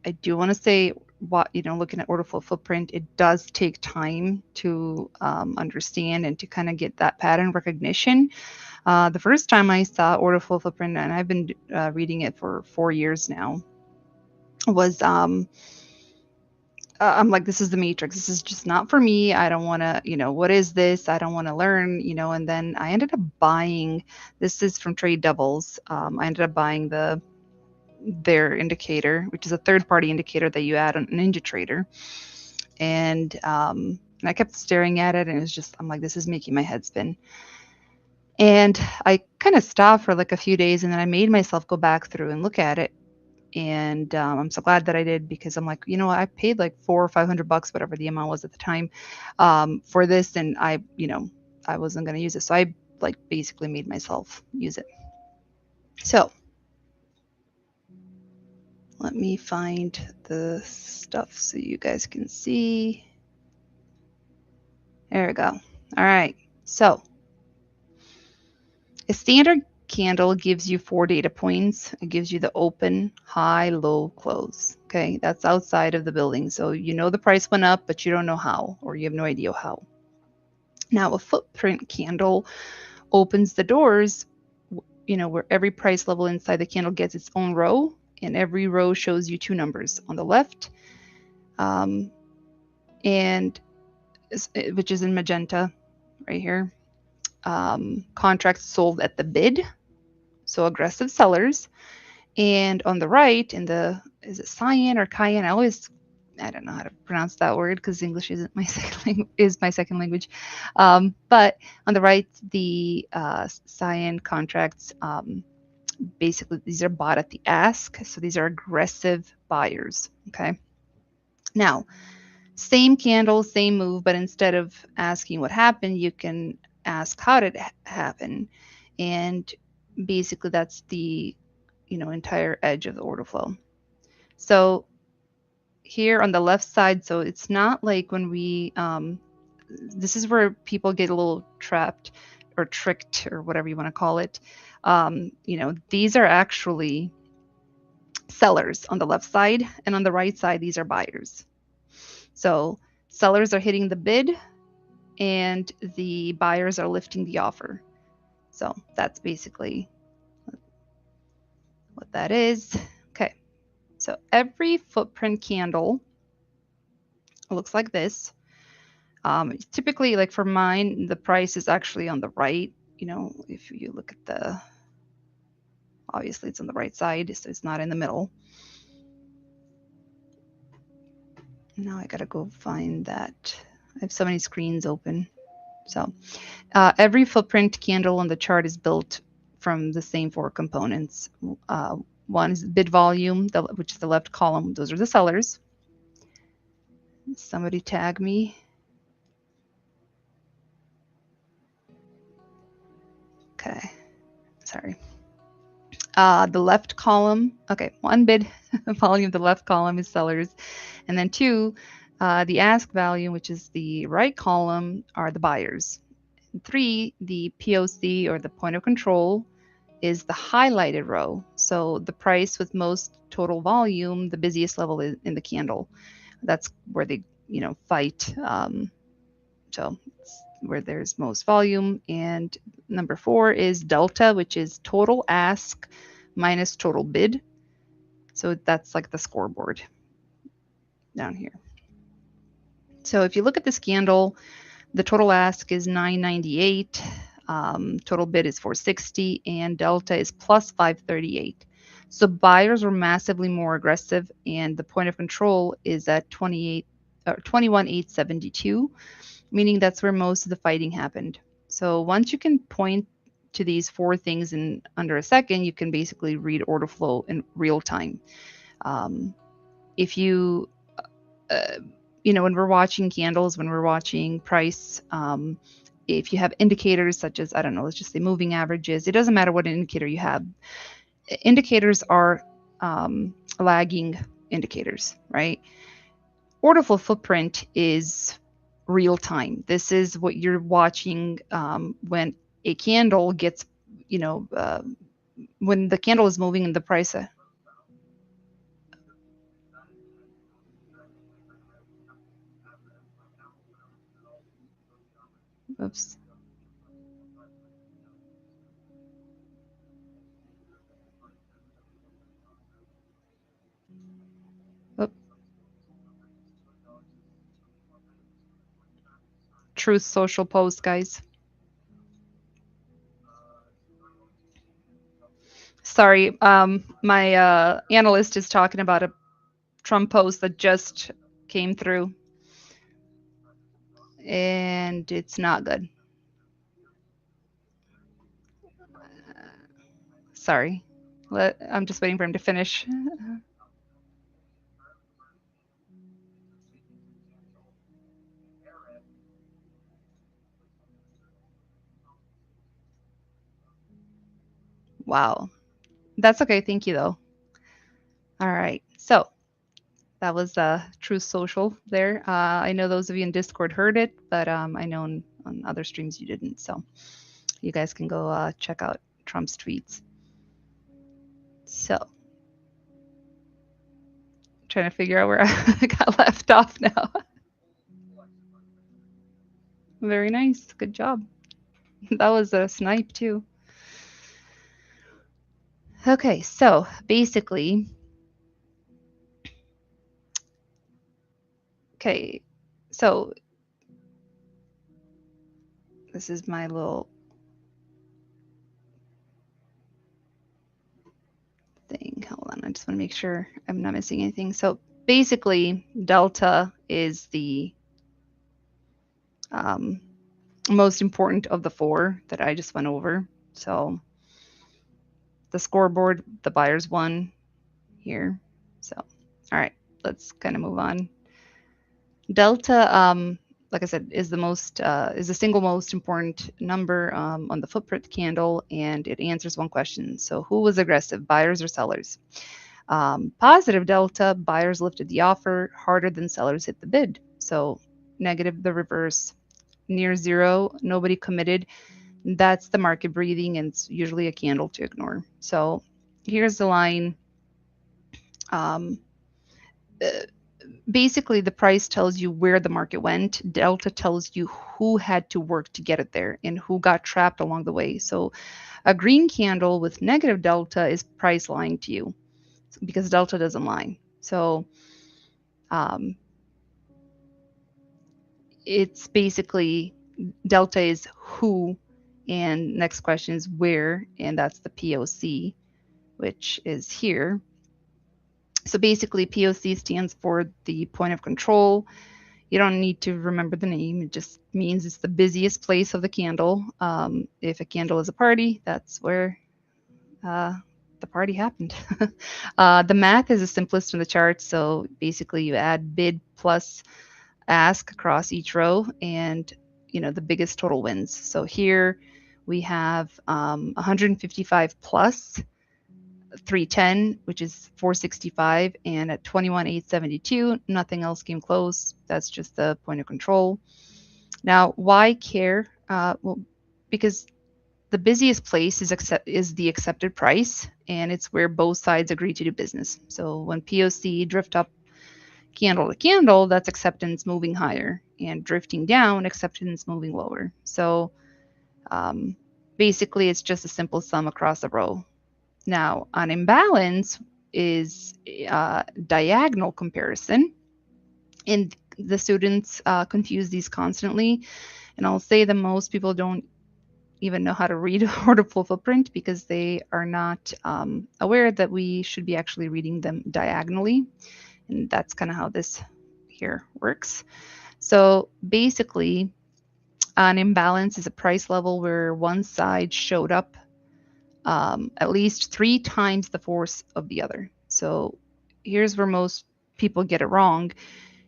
I do want to say looking at order flow footprint, it does take time to understand and to kind of get that pattern recognition. The first time I saw order flow footprint, and I've been reading it for 4 years now, was I'm like, this is the matrix. This is just not for me. I don't want to, what is this? I don't want to learn, and then I ended up buying, this is from Trade Devils. I ended up buying their indicator, which is a third-party indicator that you add on NinjaTrader. And I kept staring at it, and it was just, I'm like, this is making my head spin. And I kind of stopped for like a few days, and then I made myself go back through and look at it. And I'm so glad that I did, because I'm like, I paid like $400 or $500, whatever the amount was at the time, for this, and I wasn't going to use it. So I like basically made myself use it. So let me find the stuff so you guys can see. There we go. All right. So a standard candle gives you 4 data points. It gives you the open, high, low, close. Okay, that's outside of the building. So the price went up, but you don't know how, or you have no idea how. Now a footprint candle opens the doors, where every price level inside the candle gets its own row, and every row shows you 2 numbers on the left, and which is in magenta right here. Contracts sold at the bid, so aggressive sellers. And on the right, is it cyan or cayenne? I don't know how to pronounce that word because English isn't my second language. But on the right, the cyan contracts, basically these are bought at the ask. So these are aggressive buyers. Okay. Now, same candle, same move, but instead of asking what happened, you can ask how did it happen. And basically that's the entire edge of the order flow. So here on the left side, so it's not like when we this is where people get a little trapped or tricked or whatever you want to call it. These are actually sellers on the left side, and on the right side these are buyers. So sellers are hitting the bid and the buyers are lifting the offer. So that's basically what that is. Okay. So every footprint candle looks like this. Typically, like for mine, the price is actually on the right. If you look at obviously it's on the right side, so it's not in the middle. Now I gotta go find that. I have so many screens open. So every footprint candle on the chart is built from the same 4 components. One is bid volume, which is the left column. Those are the sellers. Somebody tag me. Okay, sorry. The left column, okay, 1 bid volume, the left column is sellers. And then 2, the ask value, which is the right column, are the buyers. And 3, the POC, or the point of control, is the highlighted row. So the price with most total volume, the busiest level is in the candle. That's where they, fight. So it's where there's most volume. And number 4 is delta, which is total ask minus total bid. So that's like the scoreboard down here. So if you look at this candle, the total ask is $998. Total bid is $460, and delta is plus $538. So buyers were massively more aggressive, and the point of control is at 21,872, meaning that's where most of the fighting happened. So once you can point to these 4 things in under a second, you can basically read order flow in real time. If you when we're watching candles, when we're watching price, if you have indicators such as, I don't know, let's just say moving averages, it doesn't matter what indicator you have. Indicators are lagging indicators, right? Order flow footprint is real time. This is what you're watching when a candle gets, when the candle is moving in the price. Oops. Oop. Truth Social post, guys. Sorry, my analyst is talking about a Trump post that just came through, and it's not good. Sorry. I'm just waiting for him to finish. Wow. That's okay. Thank you, though. All right. So that was Truth Social there. I know those of you in Discord heard it, but I know on other streams you didn't. So you guys can go check out Trump's tweets. So trying to figure out where I got left off now. Very nice. Good job. That was a snipe too. Okay, so basically, okay, so this is my little thing. Hold on, I just want to make sure I'm not missing anything. So basically, delta is the most important of the four that I just went over. So the scoreboard, the buyers won here. So, all right, let's kind of move on. Delta, like I said, is the single most important number on the footprint candle, and it answers one question. So, who was aggressive, buyers or sellers? Positive delta, buyers lifted the offer harder than sellers hit the bid. So, negative, the reverse. Near zero, nobody committed. That's the market breathing, and it's usually a candle to ignore. So, here's the line. Um, Basically, the price tells you where the market went. Delta tells you who had to work to get it there and who got trapped along the way. So a green candle with negative delta is price lying to you because delta doesn't lie. So it's basically delta is who, and next question is where, and that's the POC, which is here. So basically, POC stands for the point of control. You don't need to remember the name. It just means it's the busiest place of the candle. If a candle is a party, that's where the party happened. The math is the simplest in the chart. So basically, you add bid plus ask across each row, and the biggest total wins. So here we have 155 plus 310, which is 465, and at 21,872, nothing else came close. That's just the point of control. Now, why care? Well, because the busiest place is the accepted price, and it's where both sides agree to do business. So when POC drift up candle to candle, that's acceptance moving higher, and drifting down, acceptance moving lower. So basically, it's just a simple sum across the row. Now, an imbalance is diagonal comparison, and the students confuse these constantly. And I'll say that most people don't even know how to read order flow footprint because they are not aware that we should be actually reading them diagonally. And that's kind of how this here works. So basically, an imbalance is a price level where one side showed up at least 3 times the force of the other. So here's where most people get it wrong.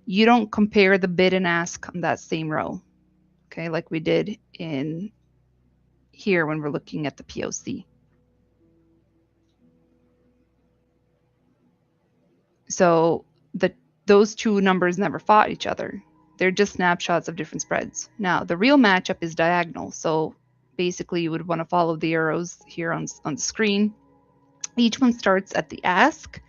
You don't compare the bid and ask on that same row, okay, like we did in here when we're looking at the POC. So those two numbers never fought each other. They're just snapshots of different spreads. Now, the real matchup is diagonal. So basically, you would want to follow the arrows here on the screen. Each one starts at the ask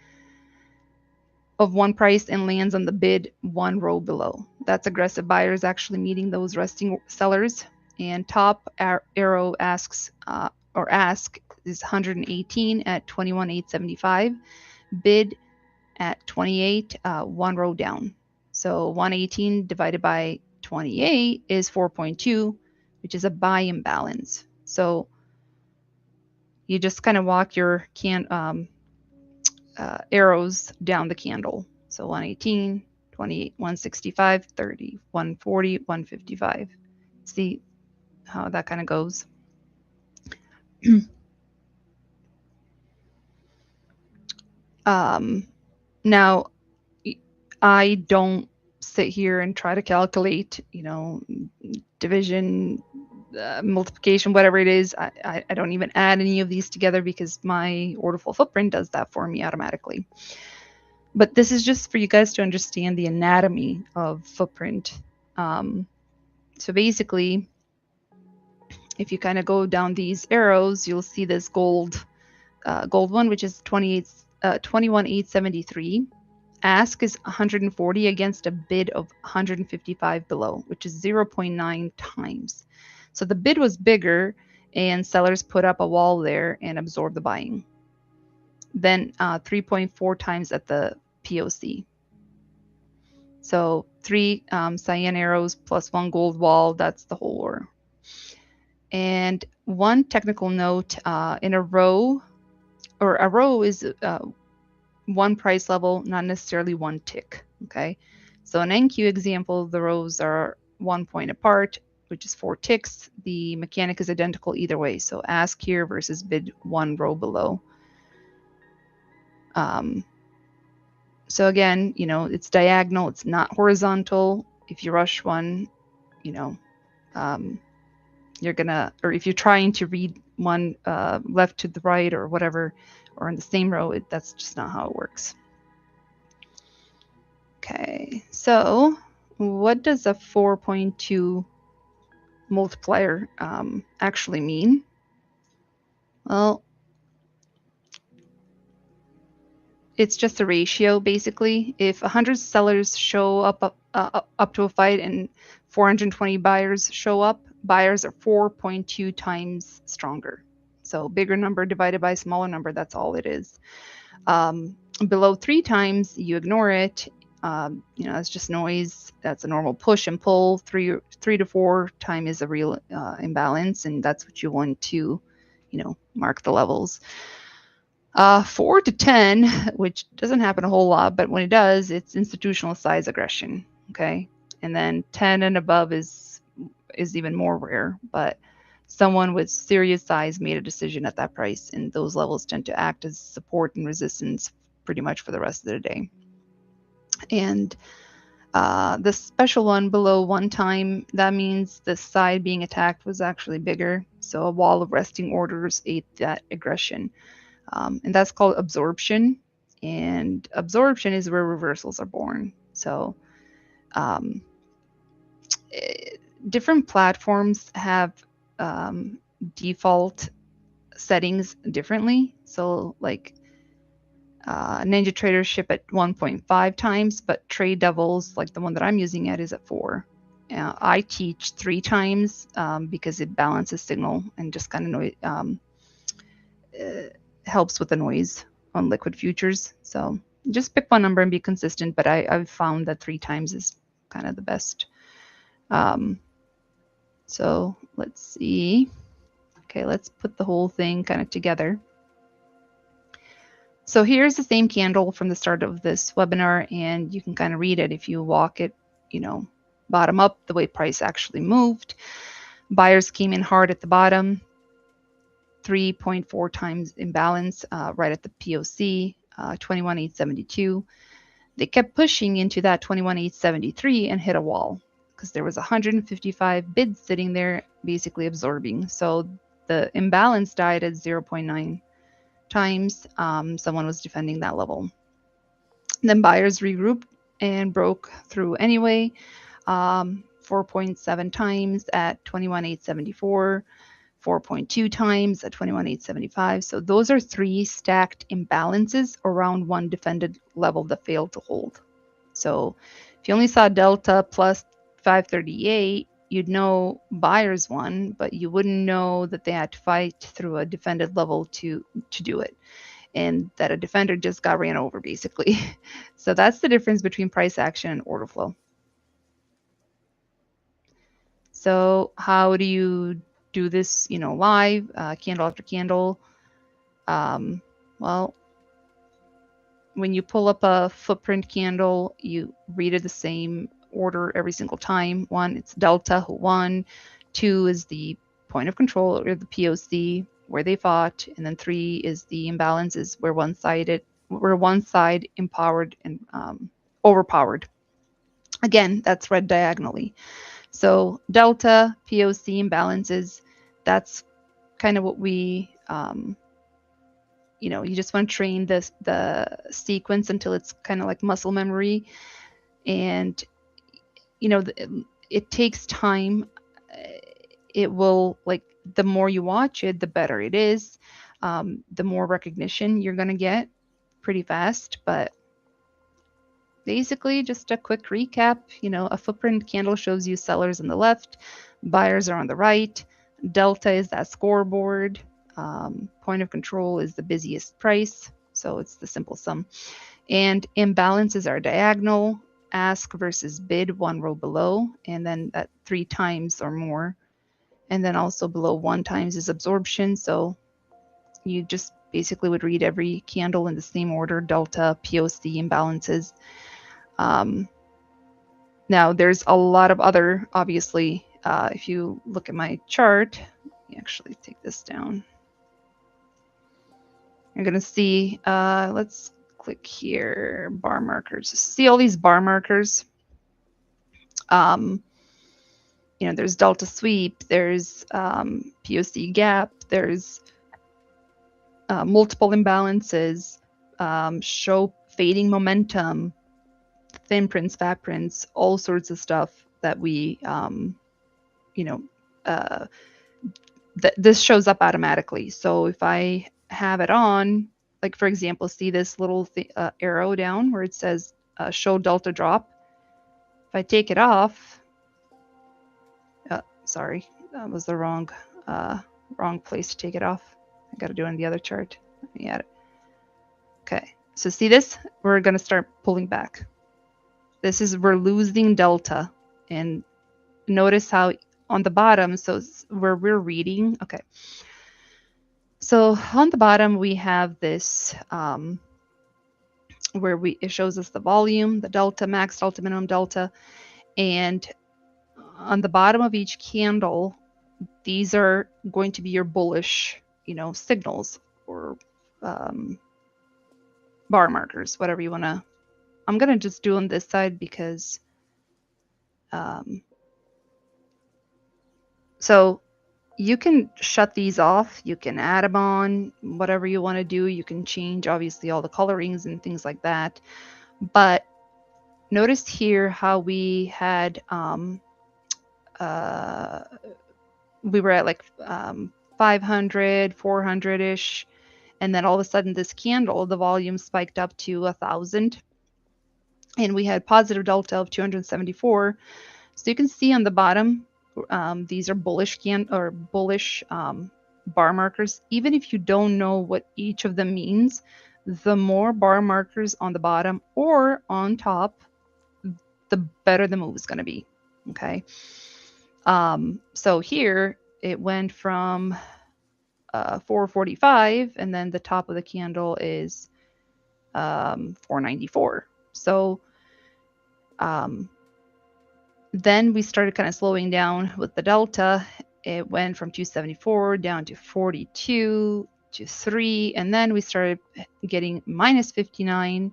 of one price and lands on the bid one row below. That's aggressive buyers actually meeting those resting sellers. and top arrow asks or ask is 118 at 21,875. Bid at 28, one row down. So 118 divided by 28 is 4.2, which is a buy imbalance. So you just kind of walk your arrows down the candle. So 118, 28, 165, 30, 140, 155. See how that kind of goes. Now, I don't sit here and try to calculate, division, multiplication, whatever it is. I don't even add any of these together because my order flow footprint does that for me automatically. But this is just for you guys to understand the anatomy of footprint. So basically, if you kind of go down these arrows, you'll see this gold one, which is 21,873. Ask is 140 against a bid of 155 below, which is 0.9 times. So the bid was bigger, and sellers put up a wall there and absorbed the buying. Then 3.4 times at the POC. So 3 cyan arrows plus 1 gold wall, that's the whole order. And one technical note, in a row, or a row is one price level, not necessarily one tick, okay? So in NQ example, the rows are 1 point apart, which is 4 ticks. The mechanic is identical either way. So ask here versus bid 1 row below. So again, it's diagonal, it's not horizontal. If you rush one, you're gonna, or if you're trying to read one left to the right or whatever, or in the same row, that's just not how it works. Okay, so what does a 4.2 multiplier actually mean? Well, it's just a ratio, basically. If 100 sellers show up to a fight and 420 buyers show up, buyers are 4.2 times stronger. So bigger number divided by smaller number, that's all it is. Below 3 times, you ignore it. It's just noise. That's a normal push and pull. 3 to 4 time is a real imbalance, and that's what you want to, mark the levels. 4 to 10, which doesn't happen a whole lot, but when it does, it's institutional size aggression. Okay, and then 10 and above is even more rare, but someone with serious size made a decision at that price, and those levels tend to act as support and resistance pretty much for the rest of the day. And the special one below 1 time, that means the side being attacked was actually bigger. So a wall of resting orders ate that aggression. And that's called absorption. And absorption is where reversals are born. So different platforms have default settings differently. So like Ninja Traders ship at 1.5 times, but Trade Devils, like the one that I'm using at, is at 4. I teach 3 times because it balances signal and just kind of helps with the noise on liquid futures. So just pick one number and be consistent, but I've found that 3 times is kind of the best. So let's see. Okay, let's put the whole thing kind of together. So here's the same candle from the start of this webinar, and you can kind of read it if you walk it, bottom up, the way price actually moved. Buyers came in hard at the bottom, 3.4 times imbalance right at the POC, 21,872. They kept pushing into that 21,873 and hit a wall because there was 155 bids sitting there basically absorbing. So the imbalance died at 0.9 times. Someone was defending that level. Then buyers regrouped and broke through anyway. 4.7 times at 21,874, 4.2 times at 21,875. So those are 3 stacked imbalances around one defended level that failed to hold. So if you only saw delta plus 538, you'd know buyers won, but you wouldn't know that they had to fight through a defended level to do it, and that a defender just got ran over basically. So that's the difference between price action and order flow. So how do you do this, live, candle after candle? Well, when you pull up a footprint candle, you read it the same order every single time. 1, it's delta, who won. 2 is the point of control, or the POC, where they fought. And then 3 is the imbalances, where one side empowered and overpowered. Again, that's read diagonally. So delta, POC, imbalances, that's kind of what we, you just want to train the sequence until it's kind of like muscle memory. And, it takes time. It will, like, the more you watch it, the better it is. The more recognition you're going to get pretty fast. But basically, just a quick recap, a footprint candle shows you sellers on the left, buyers are on the right. Delta is that scoreboard. Point of control is the busiest price, so it's the simple sum. And imbalances are diagonal, ask versus bid, 1 row below, and then that 3 times or more. And then also below 1 times is absorption, so you just basically would read every candle in the same order: delta, POC, imbalances. Now there's a lot of other, obviously, if you look at my chart, let me actually take this down. You're going to see, let's click here, bar markers. See all these bar markers? There's delta sweep, there's POC gap, there's multiple imbalances, show fading momentum, thin prints, fat prints, all sorts of stuff that we, this shows up automatically. So if I have it on, like for example, see this little arrow down where it says show delta drop. If I take it off, sorry, that was the wrong place to take it off. I got to do it on the other chart. Let me add it. Okay, so see this? We're going to start pulling back. We're losing delta. And notice how on the bottom, so where we're reading, okay. So on the bottom, we have this where it shows us the volume, the delta, max delta, minimum delta. And on the bottom of each candle, these are going to be your bullish, signals or bar markers, whatever you want to. I'm going to just do on this side because so you can shut these off, you can add them on, whatever you want to do. You can change, obviously, all the colorings and things like that. But notice here how we had, we were at like 500, 400-ish. And then all of a sudden this candle, the volume spiked up to 1,000. And we had positive delta of 274. So you can see on the bottom, these are bullish bar markers. Even if you don't know what each of them means, the more bar markers on the bottom or on top, the better the move is going to be. Okay. So here it went from 445, and then the top of the candle is 494. So then we started kind of slowing down with the delta. It went from 274 down to 42 to 3, and then we started getting minus 59,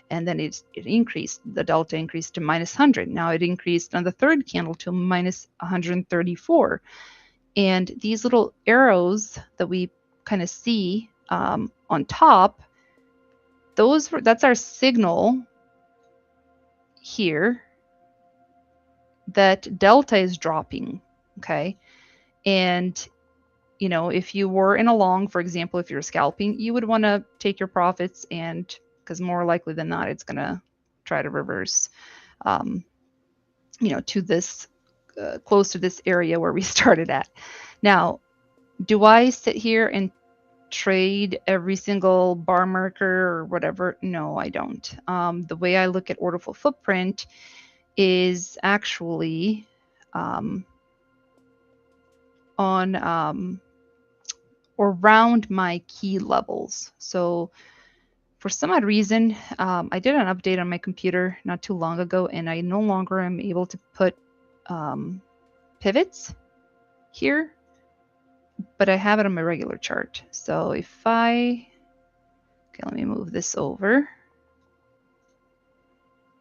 and then it increased. The delta increased to minus 100. Now it increased on the third candle to minus 134. And these little arrows that we kind of see on top, that's our signal here that delta is dropping. Okay. And if you were in a long, for example, if you're scalping, you would want to take your profits, and because more likely than not, it's going to try to reverse, to this close to this area where we started at. Now, do I sit here and trade every single bar marker or whatever? No, I don't. The way I look at order flow footprint is actually on around my key levels. So for some odd reason, I did an update on my computer not too long ago, and I no longer am able to put pivots here, but I have it on my regular chart. So if okay, let me move this over.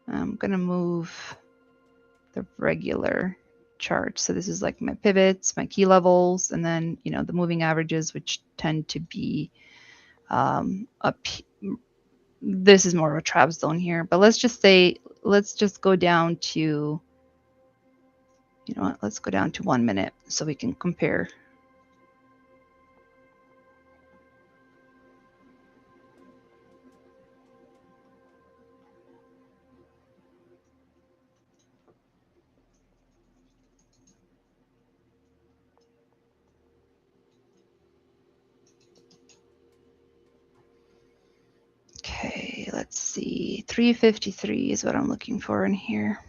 I'm gonna move the regular chart. So this is like my pivots, my key levels, and then, you know, the moving averages, which tend to be up. This is more of a trap zone here, but let's just say, let's just go down to, you know what, let's go down to 1 minute so we can compare. Okay, let's see. 353 is what I'm looking for in here.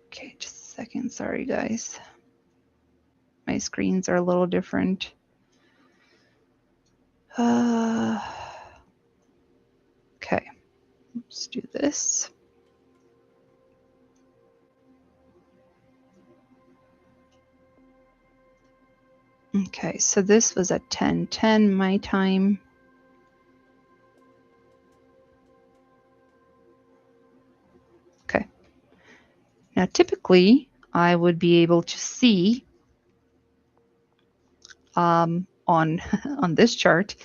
Okay, just a second. Sorry, guys. My screens are a little different. Okay, let's do this. Okay, so this was at 10:10 my time. Okay. Now, typically, I would be able to see on on this chart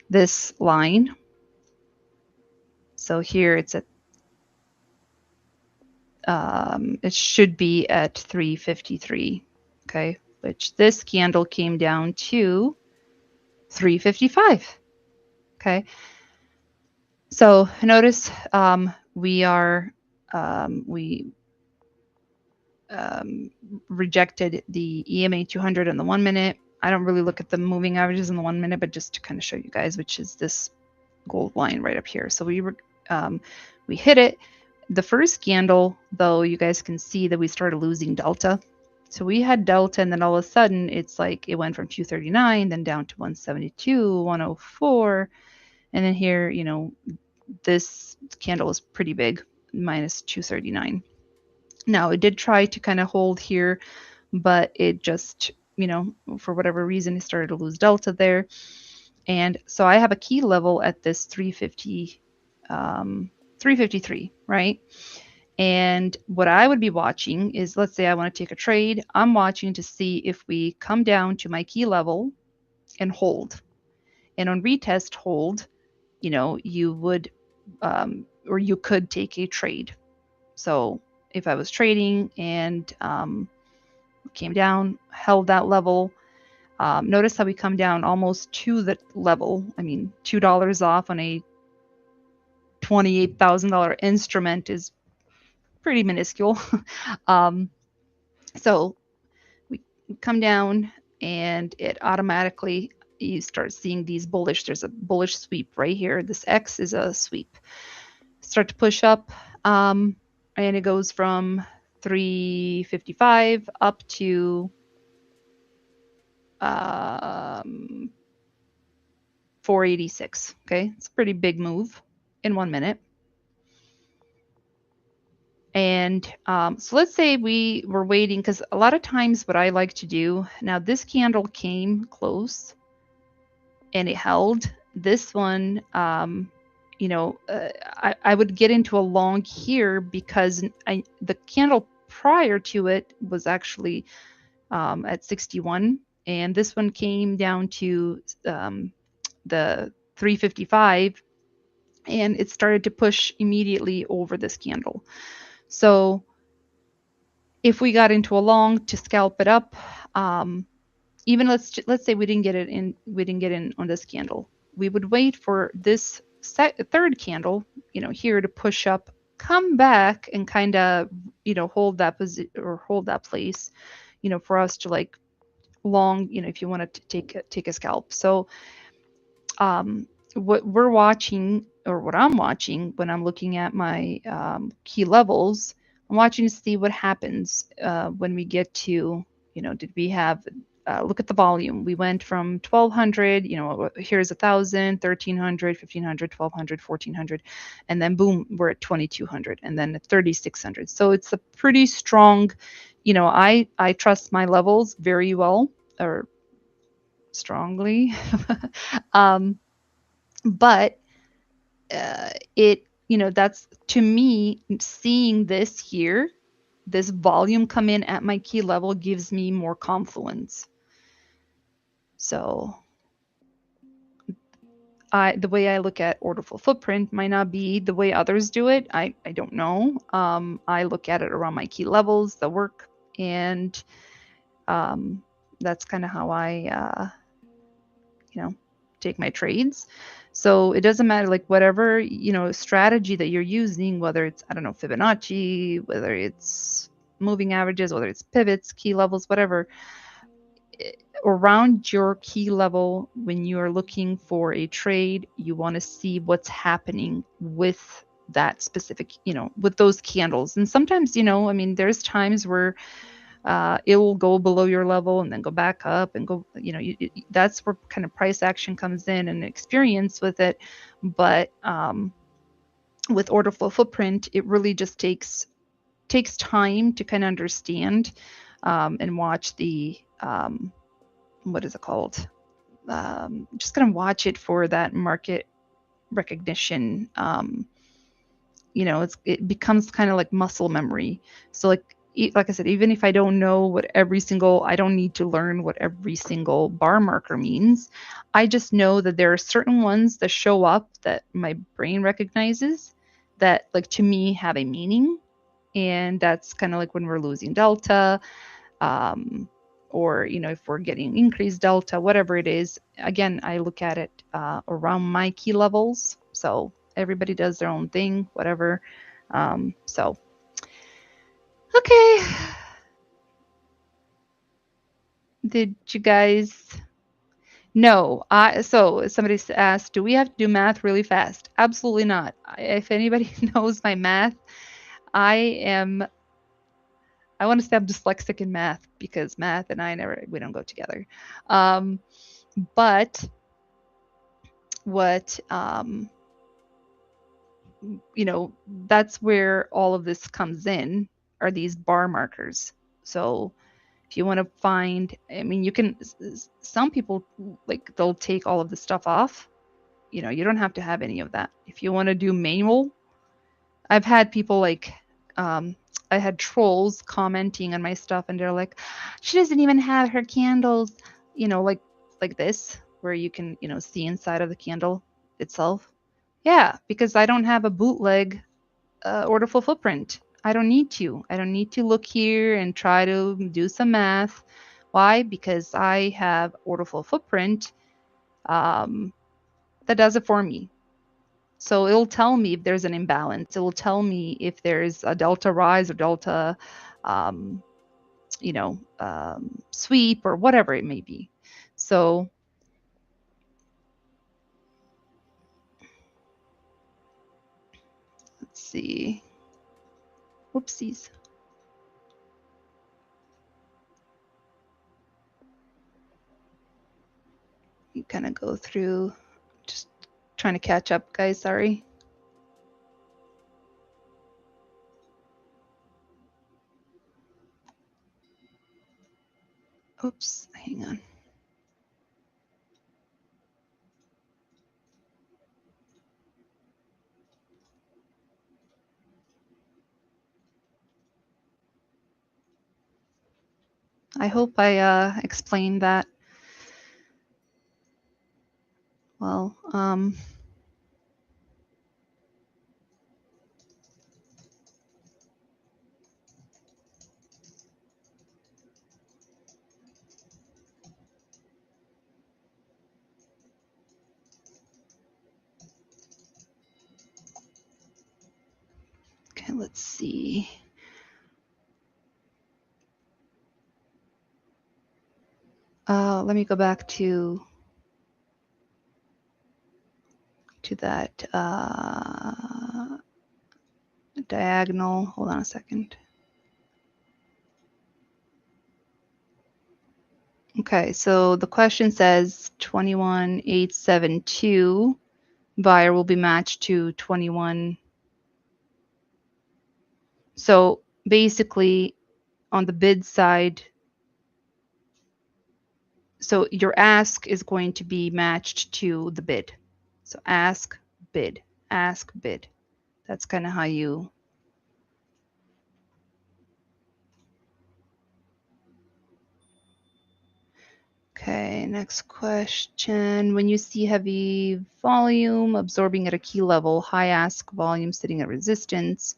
this line. So here it's at it should be at 353. Okay, which this candle came down to 355. Okay. So notice we rejected the EMA 200 in the 1 minute. I don't really look at the moving averages in the 1 minute, but just to kind of show you guys, which is this gold line right up here. So we hit it. The first candle, though, you guys can see that we started losing delta. So we had delta, and then all of a sudden, it's like it went from 239, then down to 172, 104, and then here, you know, this candle is pretty big, minus 239. Now, it did try to kind of hold here, but it just, you know, for whatever reason, it started to lose delta there. And so I have a key level at this 353, right? And what I would be watching is, let's say I want to take a trade. I'm watching to see if we come down to my key level and hold. And on retest hold, you know, you would, or you could take a trade. So if I was trading and came down, held that level, notice how we come down almost to the level. I mean, $2 off on a $28,000 instrument is pretty minuscule. So we come down and it automatically, you start seeing these bullish, there's a bullish sweep right here. This X is a sweep. Start to push up, and it goes from 355 up to 486. Okay, it's a pretty big move in 1 minute. And so let's say we were waiting, because a lot of times what I like to do, now this candle came close and it held. This one, you know, I would get into a long here because the candle prior to it was actually at 61. And this one came down to the 355, and it started to push immediately over this candle. So if we got into a long to scalp it up, even let's say we didn't get in on this candle, we would wait for this third candle, here to push up, come back and kind of, hold that position or hold that place, for us to like long, if you want to take a scalp. So what we're watching, or what I'm watching when I'm looking at my key levels, I'm watching to see what happens when we get to, did we have, look at the volume. We went from 1200, here's 1000, 1300, 1500, 1200, 1400, and then boom, we're at 2200 and then at 3600. So it's a pretty strong, I trust my levels very well, or strongly. um, but it, that's, to me, seeing this here, this volume come in at my key level gives me more confluence. So the way I look at order flow footprint might not be the way others do it. I don't know. I look at it around my key levels, the work, and that's kind of how I take my trades. So it doesn't matter, like whatever, strategy that you're using, whether it's, I don't know, Fibonacci, whether it's moving averages, whether it's pivots, key levels, whatever, around your key level, when you're looking for a trade, you want to see what's happening with that specific, with those candles. And sometimes, I mean, there's times where it will go below your level and then go back up and go, that's where kind of price action comes in and experience with it. But with order flow footprint, it really just takes time to kind of understand and watch the, what is it called? Just gonna watch it for that market recognition. It becomes kind of like muscle memory. So like I said, even if I don't know what I don't need to learn what every single bar marker means. I just know that there are certain ones that show up that my brain recognizes that, like, to me have a meaning. And that's kind of like when we're losing delta, or if we're getting increased delta, whatever it is. Again, I look at it around my key levels. So everybody does their own thing, whatever. So okay, did you guys no? So somebody asked, do we have to do math really fast? Absolutely not. If anybody knows my math, I want to say I'm dyslexic in math, because math and we don't go together. But what, that's where all of this comes in, are these bar markers. So if you want to find, I mean, you can, some people, like, they'll take all of the stuff off. You don't have to have any of that. If you want to do manual, I've had people like, I had trolls commenting on my stuff, and they're like, she doesn't even have her candles, like this, where you can, see inside of the candle itself. Yeah, because I don't have a bootleg order flow footprint. I don't need to. I don't need to look here and try to do some math. Why? Because I have order flow footprint that does it for me. So it'll tell me if there's an imbalance. It will tell me if there's a delta rise or delta, um, sweep, or whatever it may be. So let's see. Whoopsies. You kind of go through, just trying to catch up, guys. Sorry. Oops, hang on. I hope I explained that well. let's see. Let me go back to that diagonal. Hold on a second. Okay, so the question says 21,872 buyer will be matched to 21. So basically on the bid side, so your ask is going to be matched to the bid. So ask, bid, ask, bid. That's kind of how you. Okay, next question. When you see heavy volume absorbing at a key level, high ask volume sitting at resistance,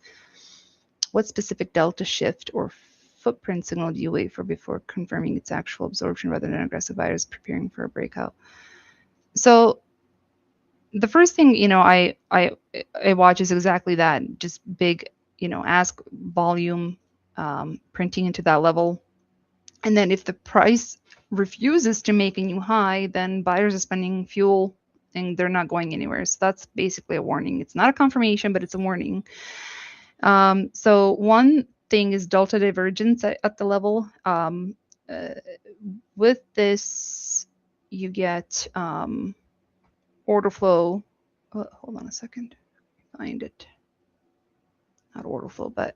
what specific delta shift or footprint signal do you wait for before confirming its actual absorption rather than aggressive buyers preparing for a breakout? So the first thing, you know, I watch is exactly that, just big, you know, ask volume printing into that level. And then if the price refuses to make a new high, then buyers are spending fuel and they're not going anywhere. So that's basically a warning. It's not a confirmation, but it's a warning. So one thing is delta divergence at the level. With this, you get order flow. Hold on a second. Find it. Not order flow, but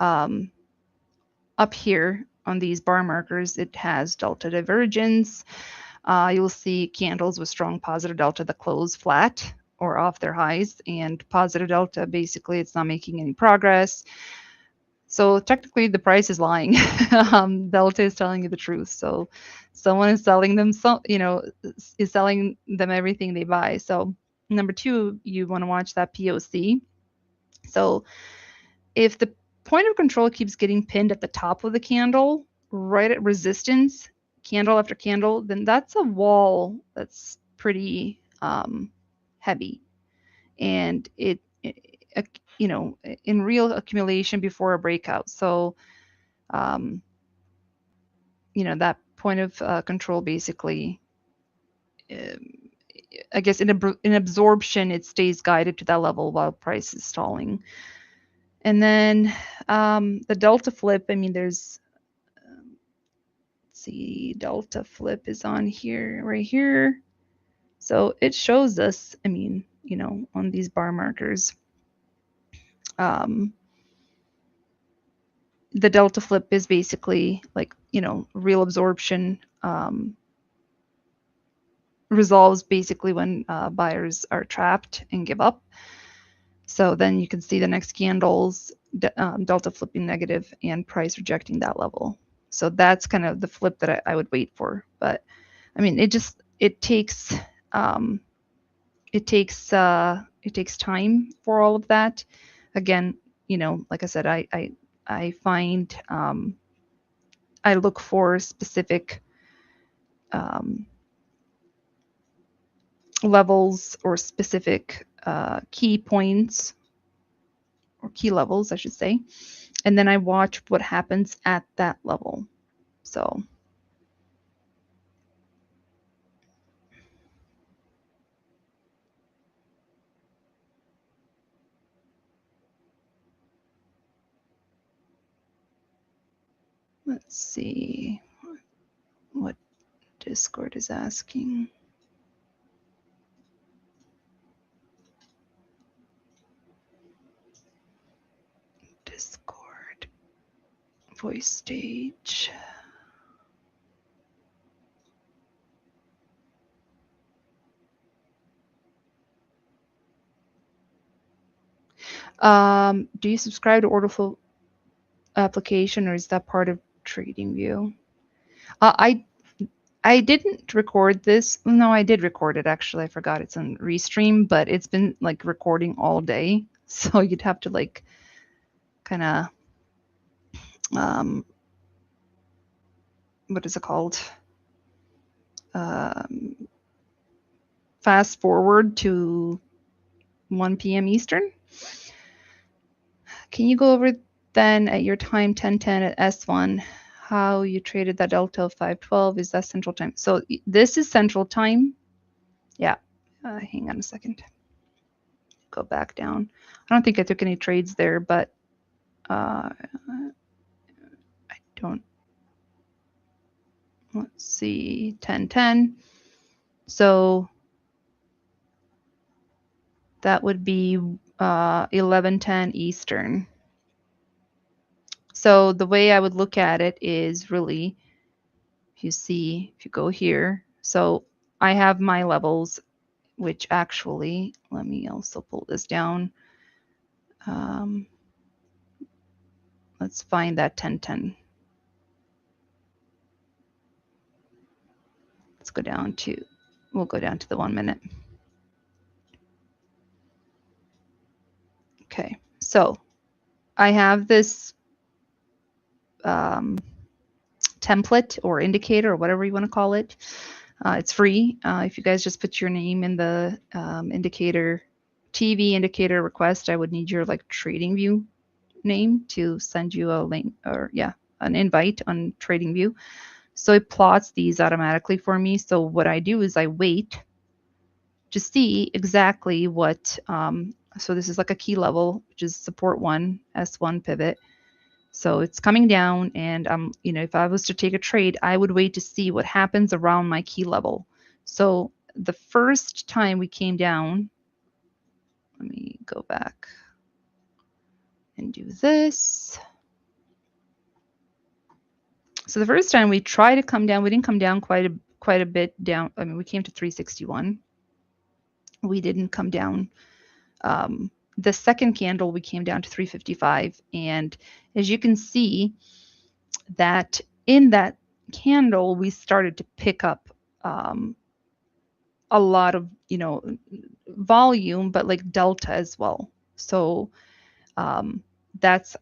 up here on these bar markers, it has delta divergence. You'll see candles with strong positive delta that close flat or off their highs, and positive delta, basically it's not making any progress. So technically the price is lying. Delta is telling you the truth. So someone is selling them, is selling them everything they buy. So number two, you want to watch that POC. So if the point of control keeps getting pinned at the top of the candle, right at resistance, candle after candle, then that's a wall that's pretty heavy. And it in real accumulation before a breakout. So, that point of control basically, I guess in absorption, it stays guided to that level while price is stalling. And then the delta flip, I mean, there's, let's see, delta flip is on here, right here. So it shows us, I mean, on these bar markers, the delta flip is basically like, real absorption resolves basically when buyers are trapped and give up. So then you can see the next candles, delta flipping negative and price rejecting that level. So that's kind of the flip that I would wait for. But I mean, it takes time for all of that. Again, like I said, I find I look for specific levels or specific key points or key levels, I should say. And then I watch what happens at that level. So let's see what Discord is asking. Discord voice stage. Do you subscribe to Order Flow application, or is that part of TradingView? I didn't record this. No, I did record it actually. I forgot it's on Restream, but it's been like recording all day. So you'd have to like kind of what is it called? Fast forward to 1 p.m. Eastern. Can you go over then at your time 1010 at S1 how you traded that delta of 512? Is that central time? So this is central time. Yeah. Hang on a second. Go back down. I don't think I took any trades there, but I don't. Let's see, 1010. So that would be 1110 Eastern. So the way I would look at it is really, if you go here, so I have my levels, which actually, let me also pull this down. Let's find that 1010. Let's go down to, we'll go down to the 1 minute. Okay, so I have this template or indicator or whatever you want to call it. It's free. If you guys just put your name in the indicator, TV indicator request, I would need your like TradingView name to send you a link or an invite on TradingView. So it plots these automatically for me. So what I do is I wait to see exactly what, so this is like a key level, which is support 1, S1 pivot. So it's coming down and if I was to take a trade, I would wait to see what happens around my key level. So the first time we came down, let me go back and do this. So the first time we tried to come down, we didn't come down quite a bit down. I mean, we came to 361. We didn't come down. The second candle, we came down to 355. And as you can see, that in that candle, we started to pick up a lot of, volume, but like delta as well. So that's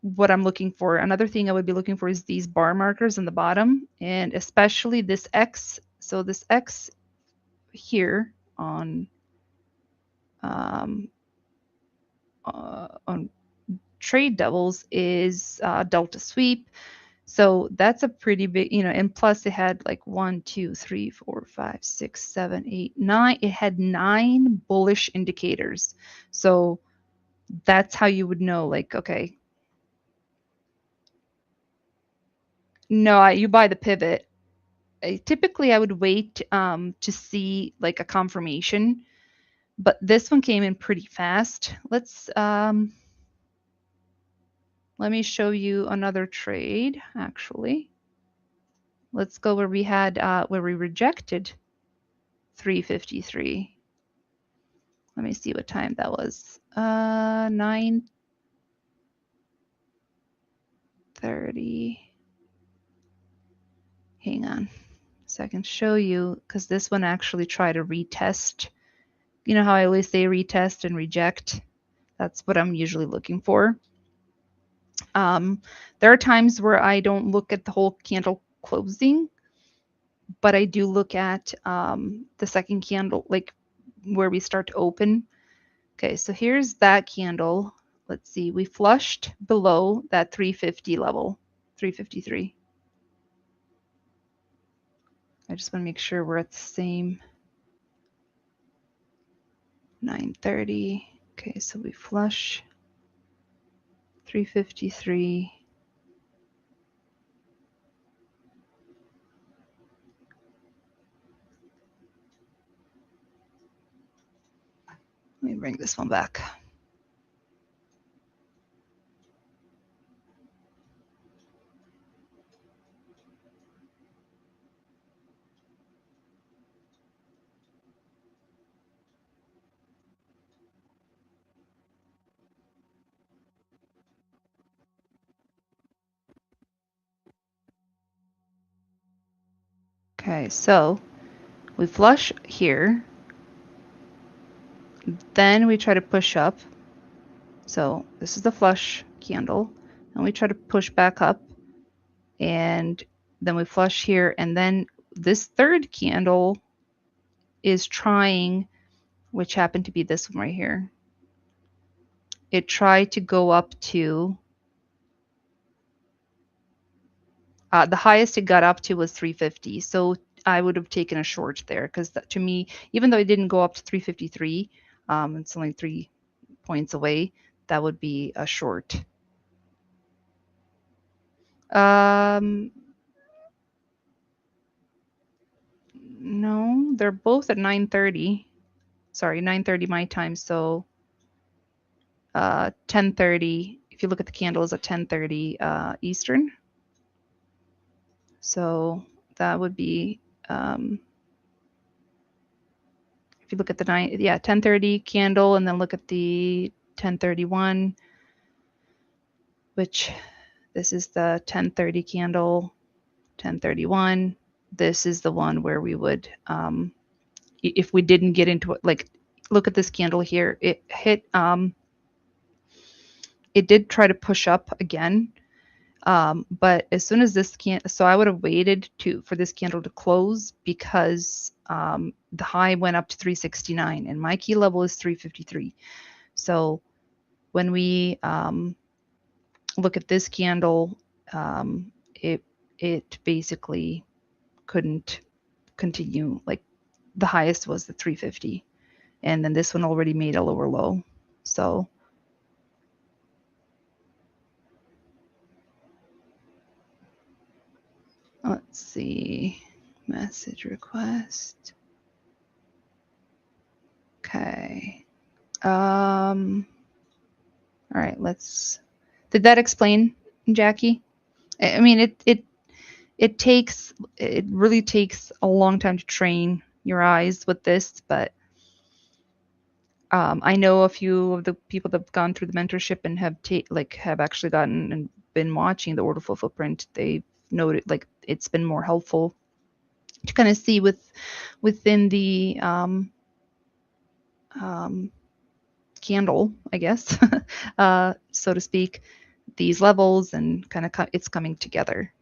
what I'm looking for. Another thing I would be looking for is these bar markers in the bottom, and especially this X. So this X here on trade devils is delta sweep. So that's a pretty big, and plus it had like 1, 2, 3, 4, 5, 6, 7, 8, 9. It had 9 bullish indicators. So that's how you would know, like, okay. No, you buy the pivot. Typically, I would wait to see like a confirmation, but this one came in pretty fast. Let's let me show you another trade, actually. Let's go where we had, where we rejected 353. Let me see what time that was. 9:30. Hang on. So I can show you, because this one actually tried to retest. You know how I always say retest and reject? That's what I'm usually looking for. There are times where I don't look at the whole candle closing, but I do look at the second candle, like where we start to open. Okay, so here's that candle. Let's see, we flushed below that 350 level, 353. I just want to make sure we're at the same. 9:30. Okay, so we flush 353. Let me bring this one back. Okay, so we flush here, then we try to push up. So this is the flush candle, and we try to push back up, and then we flush here, and then this third candle is trying, which happened to be this one right here. it tried to go up to the highest it got up to was 350. So I would have taken a short there because to me, even though it didn't go up to 353, it's only 3 points away, that would be a short. No, they're both at 9:30. Sorry, 9:30 my time. So 10:30. If you look at the candles at 10:30 Eastern. So that would be if you look at the 10:30 candle and then look at the 10:31, which this is the 10:30 candle, 10:31. This is the one where we would, if we didn't get into it, like look at this candle here. It hit, it did try to push up again. But as soon as this so I would have waited for this candle to close because the high went up to 369 and my key level is 353. So when we look at this candle, it basically couldn't continue. Like the highest was the 350, and then this one already made a lower low. So let's see, message request. Okay. All right, did that explain, Jackie? I mean, it really takes a long time to train your eyes with this, but I know a few of the people that have gone through the mentorship and have actually gotten and been watching the order flow footprint. They've noted like it's been more helpful to kind of see within the candle, I guess, so to speak, these levels and kind of it's coming together.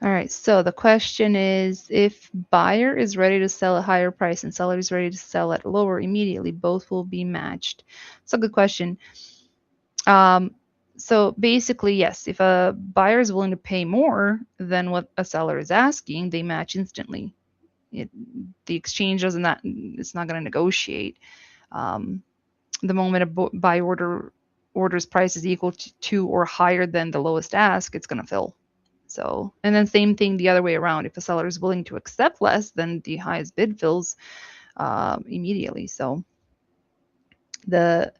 All right, so the question is, if buyer is ready to sell at higher price and seller is ready to sell at lower immediately, both will be matched. It's a good question. So basically, yes, if a buyer is willing to pay more than what a seller is asking, they match instantly. The exchange doesn't that it's not going to negotiate. The moment a buy order's price is equal to or higher than the lowest ask, it's going to fill. So, and then same thing the other way around. If a seller is willing to accept less, then the highest bid fills immediately. So the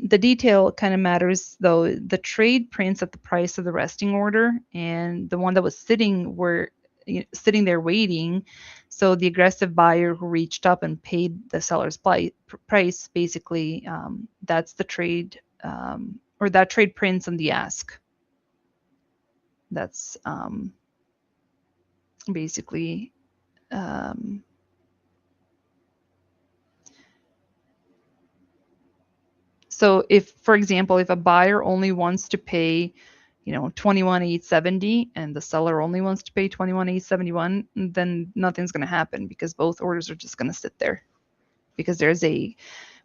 detail kind of matters, though. The trade prints at the price of the resting order, and the one that was sitting there waiting. So the aggressive buyer who reached up and paid the seller's price, basically, that's the trade, or that trade prints on the ask. That's basically so if, for example, if a buyer only wants to pay, 21,870 and the seller only wants to pay 21,871, then nothing's going to happen because both orders are just going to sit there because there's a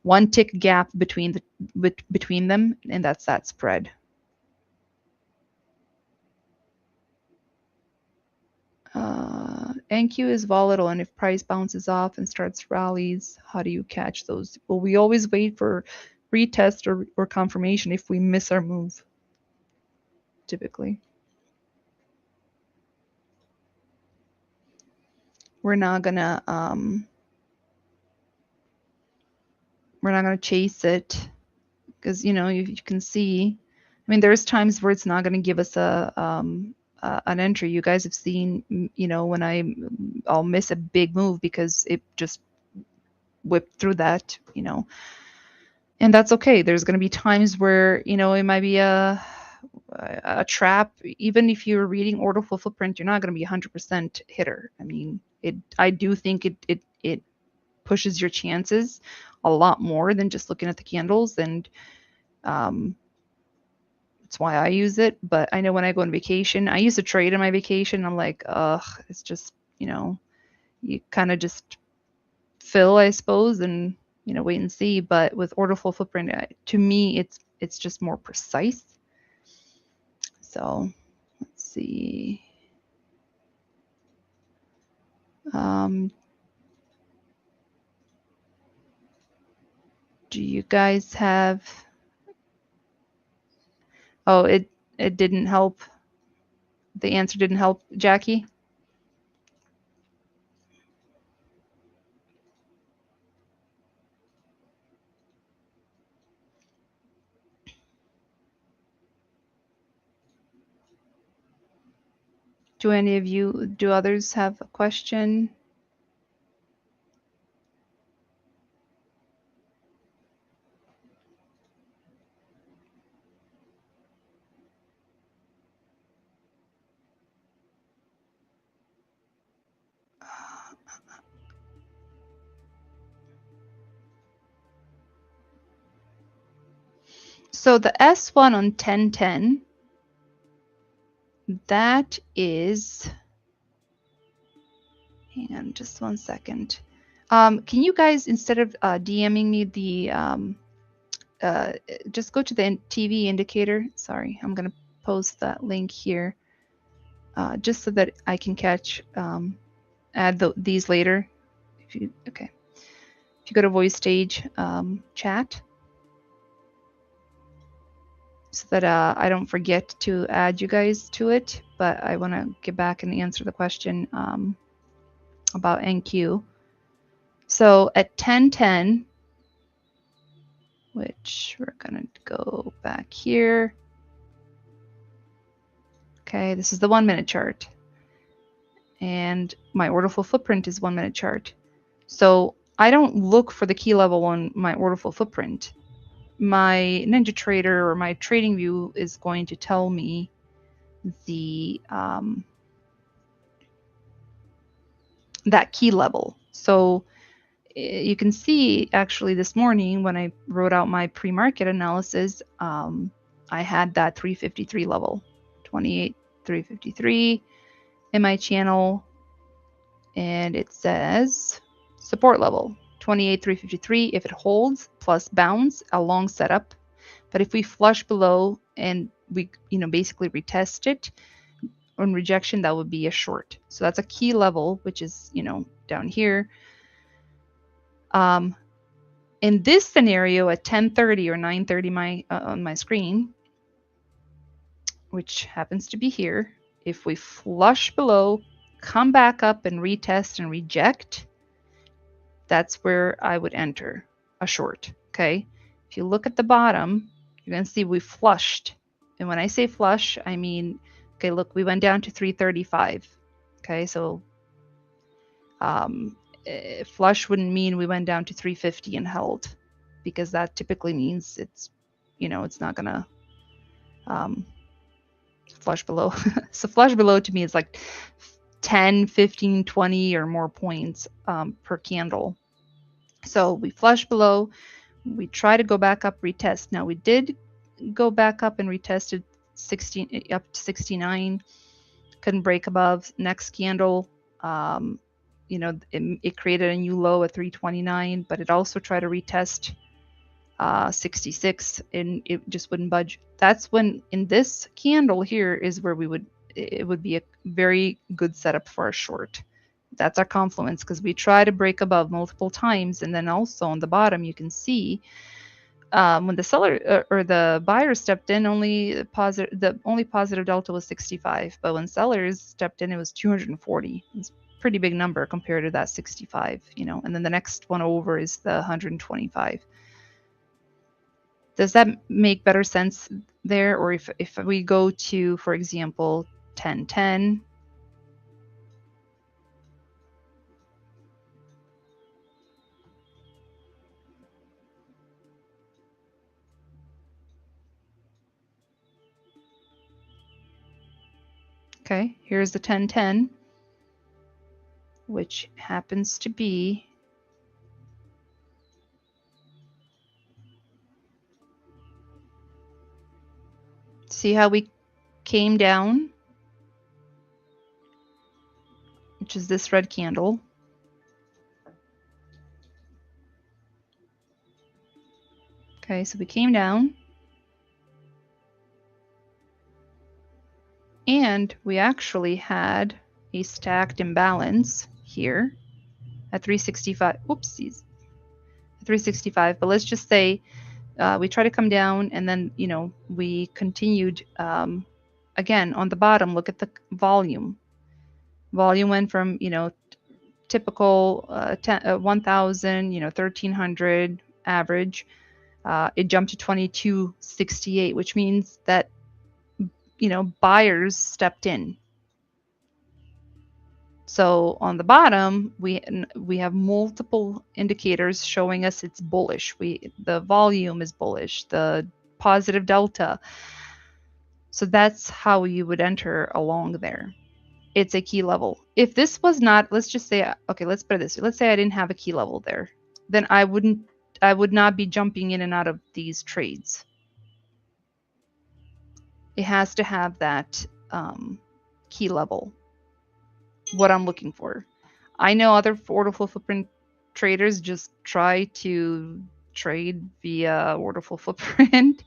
one tick gap between them, and that's that spread. NQ is volatile, and if price bounces off and starts rallies, how do you catch those? Well, we always wait for retest or confirmation if we miss our move, typically. We're not gonna chase it because you can see. I mean, there's times where it's not going to give us an entry. You guys have seen, when I'll miss a big move because it just whipped through that, and that's okay. There's going to be times where it might be a trap. Even if you're reading order flow footprint, you're not going to be 100% hitter. I mean, I do think it pushes your chances a lot more than just looking at the candles, and that's why I use it. But I know when I go on vacation, I used to trade on my vacation. I'm like, ugh, it's just, you kind of just fill, I suppose, and wait and see. But with order flow footprint, to me, it's just more precise. So let's see. Do you guys have? Oh, it didn't help. The answer didn't help, Jackie. Do others have a question? So the S1 on 1010, that is, hang on just 1 second. Can you guys, instead of DMing me the, just go to the TV indicator. Sorry, I'm going to post that link here just so that I can add these later. Okay. If you go to voice stage chat, so that I don't forget to add you guys to it, but I want to get back and answer the question about NQ. So at 1010, which we're going to go back here. Okay, this is the 1 minute chart. And my order flow footprint is 1 minute chart. So I don't look for the key level on my order flow footprint. My NinjaTrader or my trading view is going to tell me the that key level. So you can see actually this morning when I wrote out my pre-market analysis, I had that 353 level, 28,353 in my channel, and it says support level 28,353 if it holds plus bounce a long setup. But if we flush below and we basically retest it on rejection, that would be a short. So that's a key level, which is down here. In this scenario at 10:30 or 9:30 on my screen, which happens to be here, if we flush below, come back up and retest and reject, that's where I would enter a short. Okay. If you look at the bottom, you're going to see we flushed. And when I say flush, I mean, okay, look, we went down to 335. Okay. So flush wouldn't mean we went down to 350 and held, because that typically means it's not going to flush below. So flush below to me is like 10, 15, 20 or more points per candle. So we flush below, we try to go back up, retest. Now we did go back up and retested 16 up to 69, couldn't break above. Next candle, it created a new low at 329, but it also tried to retest 66 and it just wouldn't budge. That's when in this candle here is where it would be a very good setup for a short. That's our confluence, because we try to break above multiple times, and then also on the bottom you can see when the seller or the buyer stepped in, the only positive delta was 65, but when sellers stepped in, it was 240. It's a pretty big number compared to that 65, and then the next one over is the 125. Does that make better sense there? Or if we go to, for example, 1010, okay, here's the 1010, which happens to be see how we came down, which is this red candle. Okay, so we came down. And we actually had a stacked imbalance here at 365. Whoopsies. 365. But let's just say we try to come down, and then, you know, we continued. Again, on the bottom, look at the volume. Volume went from, you know, typical 1,000, you know, 1,300 average. It jumped to 2,268, which means that, you know, buyers stepped in. So on the bottom, we have multiple indicators showing us it's bullish. The volume is bullish, the positive delta. So that's how you would enter along there. It's a key level. If this was not, let's just say, okay, let's put it this way. Let's say I didn't have a key level there, then I would not be jumping in and out of these trades. It has to have that key level, what I'm looking for. I know other order flow footprint traders just try to trade via order flow footprint.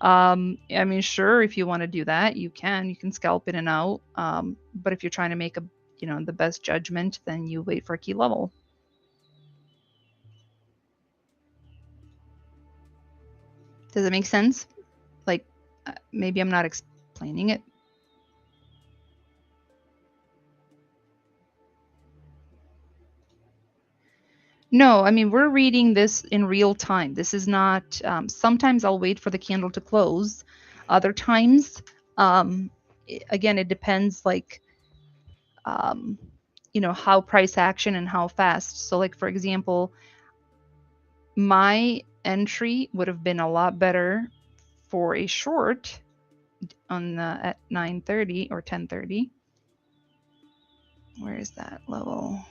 I mean, sure, if you want to do that, you can scalp in and out. But if you're trying to make the best judgment, then you wait for a key level. Does it make sense? Like, maybe I'm not explaining it. No, I mean, we're reading this in real time. This is not, sometimes I'll wait for the candle to close. Other times, again, it depends, like, how price action and how fast. So, like, for example, my entry would have been a lot better for a short at 9:30 or 10:30. Where is that level?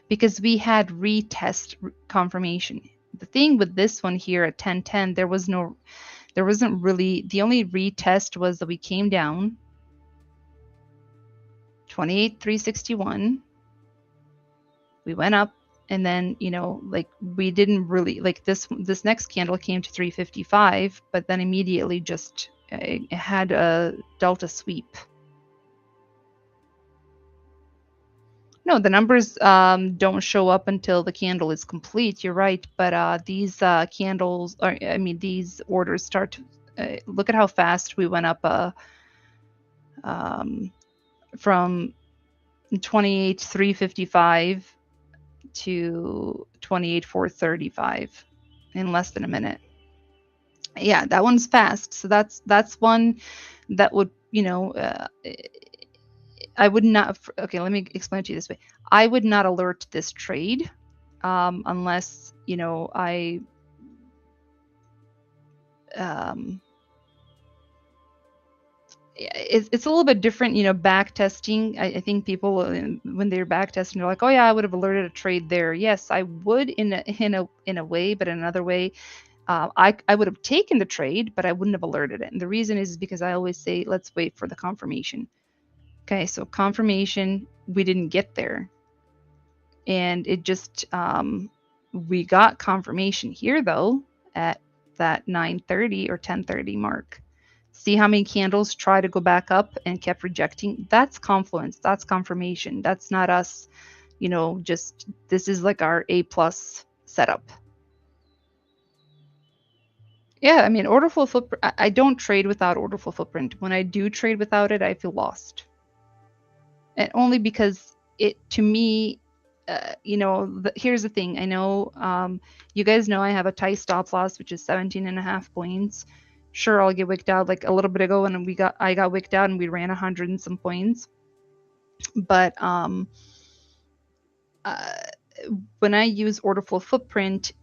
Because we had retest confirmation. The thing with this one here at 10:10, there wasn't really, the only retest was that we came down 28,361. We went up, and then, like, we didn't really, like, this next candle came to 355, but then immediately just it had a delta sweep. No, the numbers don't show up until the candle is complete. You're right, but these candles, these orders start to look at how fast we went up from 28,355 to 28,435 in less than a minute. Yeah, that one's fast. So that's one that would, I would not. Okay, let me explain it to you this way. I would not alert this trade unless, it's a little bit different, back testing. I think people, when they're back testing, they're like, oh yeah, I would have alerted a trade there. Yes, I would in a way, but in another way, I would have taken the trade, but I wouldn't have alerted it. And the reason is because I always say, let's wait for the confirmation. Okay, so confirmation, we didn't get there. And it just, we got confirmation here though at that 9:30 or 10:30 mark. See how many candles try to go back up and kept rejecting? That's confluence. That's confirmation. That's not us, just, this is like our A+ setup. Yeah, I mean, order flow footprint, I don't trade without order flow footprint. When I do trade without it, I feel lost. And only because to me, here's the thing. I know, you guys know I have a tight stop loss, which is 17.5 points. Sure, I'll get wicked out like a little bit ago, and I got wicked out and we ran 100 and some points. But when I use order flow footprint,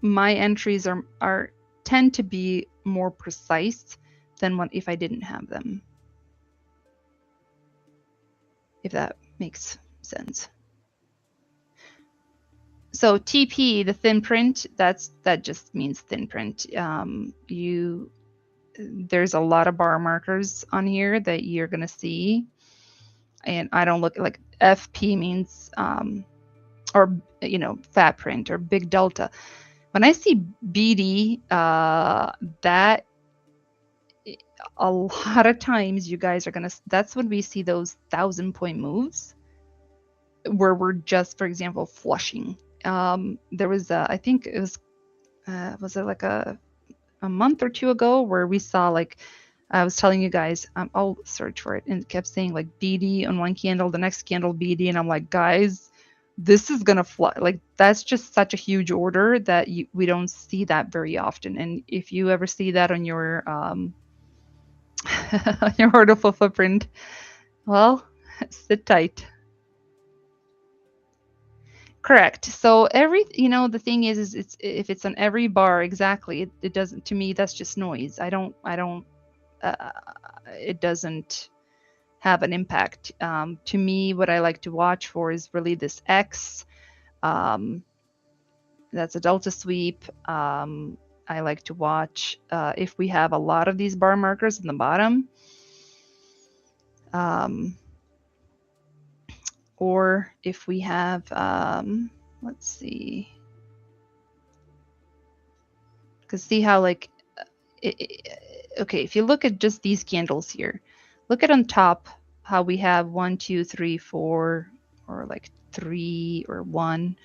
my entries tend to be more precise than if I didn't have them. If that makes sense. So TP, the thin print, that just means thin print. There's a lot of bar markers on here that you're gonna see, and I don't look like FP means or fat print or big delta. When I see BD, that a lot of times you guys are gonna, that's when we see those 1,000-point moves where we're just, for example, flushing. There was I think it was it like a month or two ago where we saw, like, I was telling you guys, I'll search for it, and it kept saying like BD on one candle, the next candle BD, and I'm like, guys, this is gonna fly. Like, that's just such a huge order that we don't see that very often. And if you ever see that on your on your order full footprint, well, sit tight. Correct. So the thing is it's, if it's on every bar, exactly, it doesn't, to me, that's just noise. I don't, it doesn't have an impact. To me, what I like to watch for is really this X. That's a delta sweep. I like to watch if we have a lot of these bar markers in the bottom. Or if we have, let's see. Because see how, like, okay, if you look at just these candles here, look at on top how we have 1, 2, 3, 4, or like 3 or 1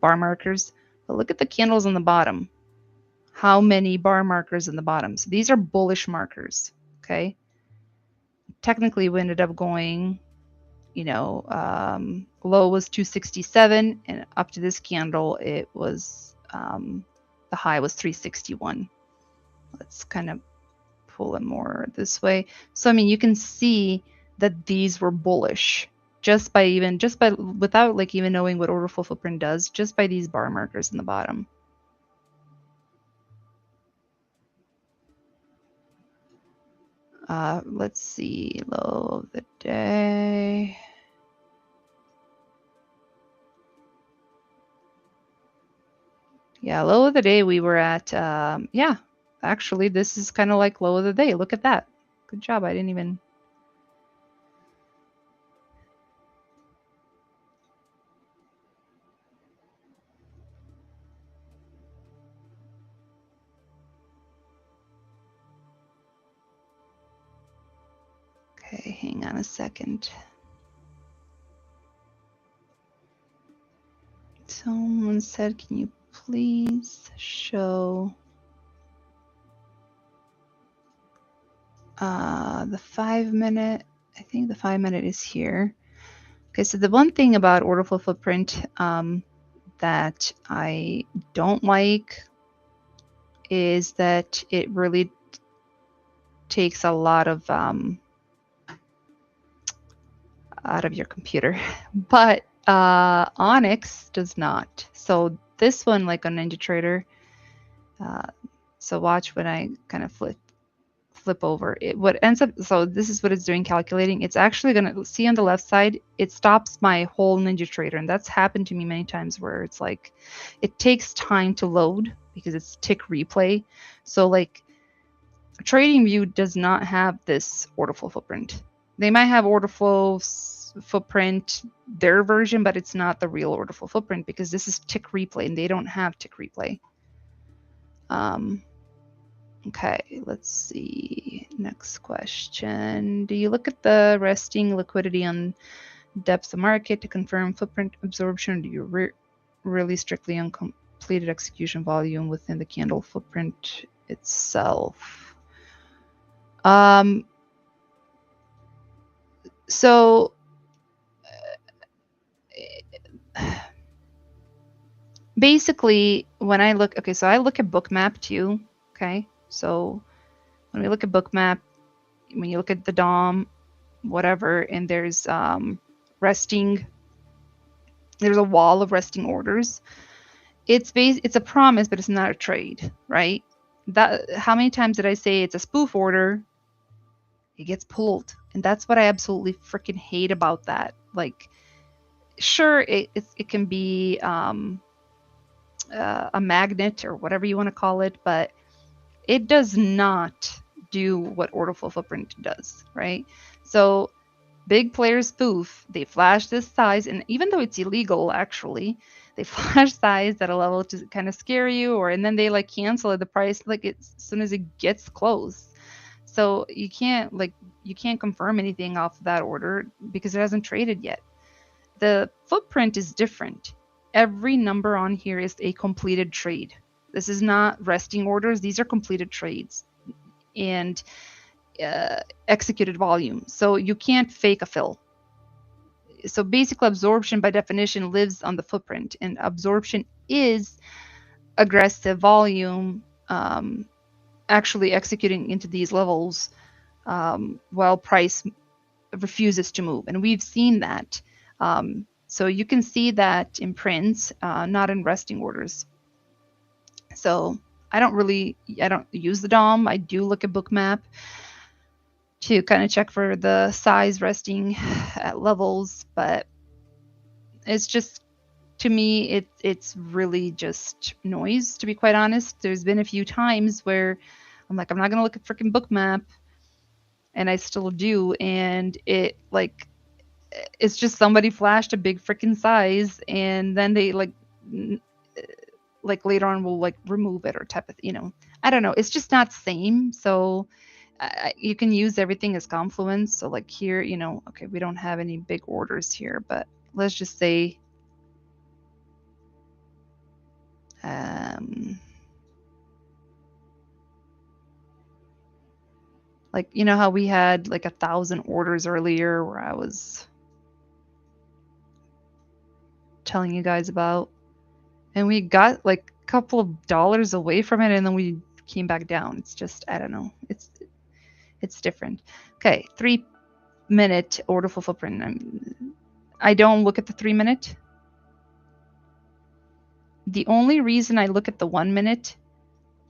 bar markers. But look at the candles on the bottom. How many bar markers in the bottom? So these are bullish markers, okay? Technically, we ended up going, low was 267, and up to this candle, it was, the high was 361. Let's kind of pull it more this way. So, I mean, you can see that these were bullish just by without like even knowing what order full footprint does, just by these bar markers in the bottom. Let's see, low of the day. Yeah, low of the day we were at, yeah, actually this is kind of like low of the day. Look at that. Good job. I didn't even. Okay, hang on a second. Someone said, can you please show the 5-minute? I think the 5-minute is here. Okay, so the one thing about order flow footprint that I don't like is that it really takes a lot of out of your computer, but Onyx does not. So this one, like on NinjaTrader, so watch when I kind of flip over it, what ends up, so this is what it's doing calculating. It's actually going to see on the left side, it stops my whole NinjaTrader, and that's happened to me many times where it's like it takes time to load because it's tick replay. So like TradingView does not have this order flow footprint. They might have order flow footprint, their version, but it's not the real order flow footprint because this is tick replay and they don't have tick replay. Okay, let's see. Next question. Do you look at the resting liquidity on depth of market to confirm footprint absorption, or do you really strictly on completed execution volume within the candle footprint itself? So basically, when I look, okay, so I look at bookmap too, okay? So when we look at bookmap, when you look at the DOM, whatever, and there's resting, there's a wall of resting orders. It's a promise, but it's not a trade, right? That, how many times did I say it's a spoof order? It gets pulled, and that's what I absolutely freaking hate about that. Like, sure, it can be a magnet or whatever you want to call it, but it does not do what order flow footprint does, right? So Big players spoof. They flash this size, and even though it's illegal, actually, they flash size at a level to kind of scare you, and then they like cancel at the price like as soon as it gets close. So you can't confirm anything off of that order because it hasn't traded yet. The footprint is different. Every number on here is a completed trade. This is not resting orders. These are completed trades and executed volume. So you can't fake a fill. So basically, absorption by definition lives on the footprint, and absorption is aggressive volume actually executing into these levels while price refuses to move. And we've seen that. So you can see that in prints, not in resting orders. So I don't use the DOM. I do look at bookmap to kind of check for the size resting at levels, but it's just, to me, it's really just noise, to be quite honest. There's been a few times where I'm like, I'm not gonna look at freaking bookmap, and I still do, and it's just somebody flashed a big freaking size, and then they like later on will like remove it or type of, I don't know. It's just not the same. So you can use everything as confluence. So like here, okay, we don't have any big orders here, but let's just say like, how we had like 1,000 orders earlier where I was telling you guys about, and we got like a couple of dollars away from it, and then we came back down. It's just, I don't know. It's different. Okay, 3-minute order full footprint. I don't look at the 3-minute. The only reason I look at the 1-minute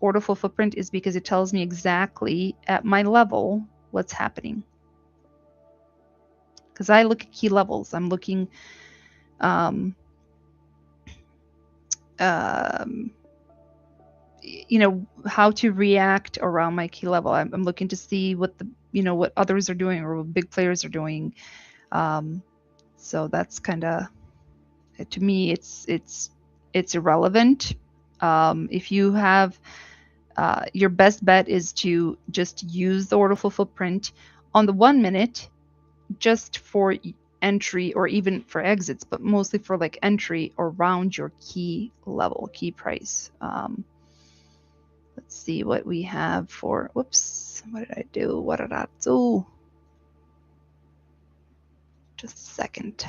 order full footprint is because it tells me exactly at my level what's happening. Because I look at key levels. I'm looking how to react around my key level. I'm looking to see what what others are doing or what big players are doing. So that's kind of, to me, it's irrelevant. If you have your best bet is to just use the order full footprint on the 1-minute, just for entry or even for exits, but mostly for like entry around your key level, key price. Let's see what we have for, whoops, what did I do? What did I do? Just a second.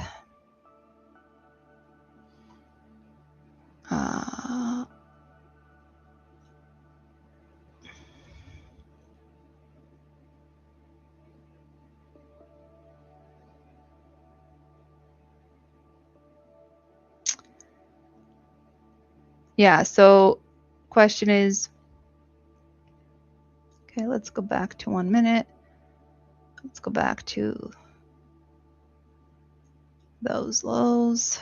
Yeah, so question is, okay, let's go back to 1 minute. Let's go back to those lows.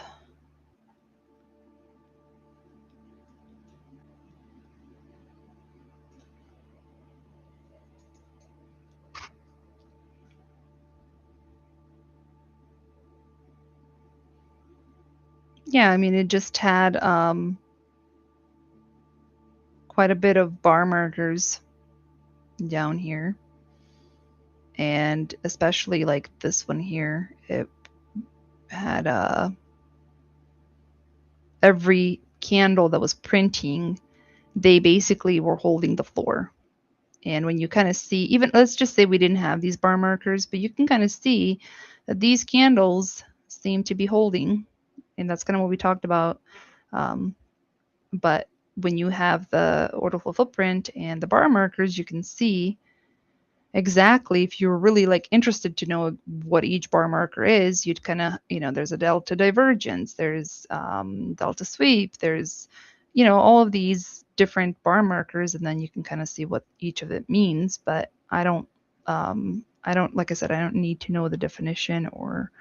Yeah, I mean, it just had quite a bit of bar markers down here. And especially like this one here, it had every candle that was printing, they basically were holding the floor. And when you kind of see, even let's just say we didn't have these bar markers, but you can kind of see that these candles seem to be holding. And that's kind of what we talked about. But when you have the order flow footprint and the bar markers, you can see exactly, if you're really like interested to know what each bar marker is, you'd kind of, there's a delta divergence, there's delta sweep, there's, all of these different bar markers, and then you can kind of see what each of it means. But I don't, like I said, I don't need to know the definition or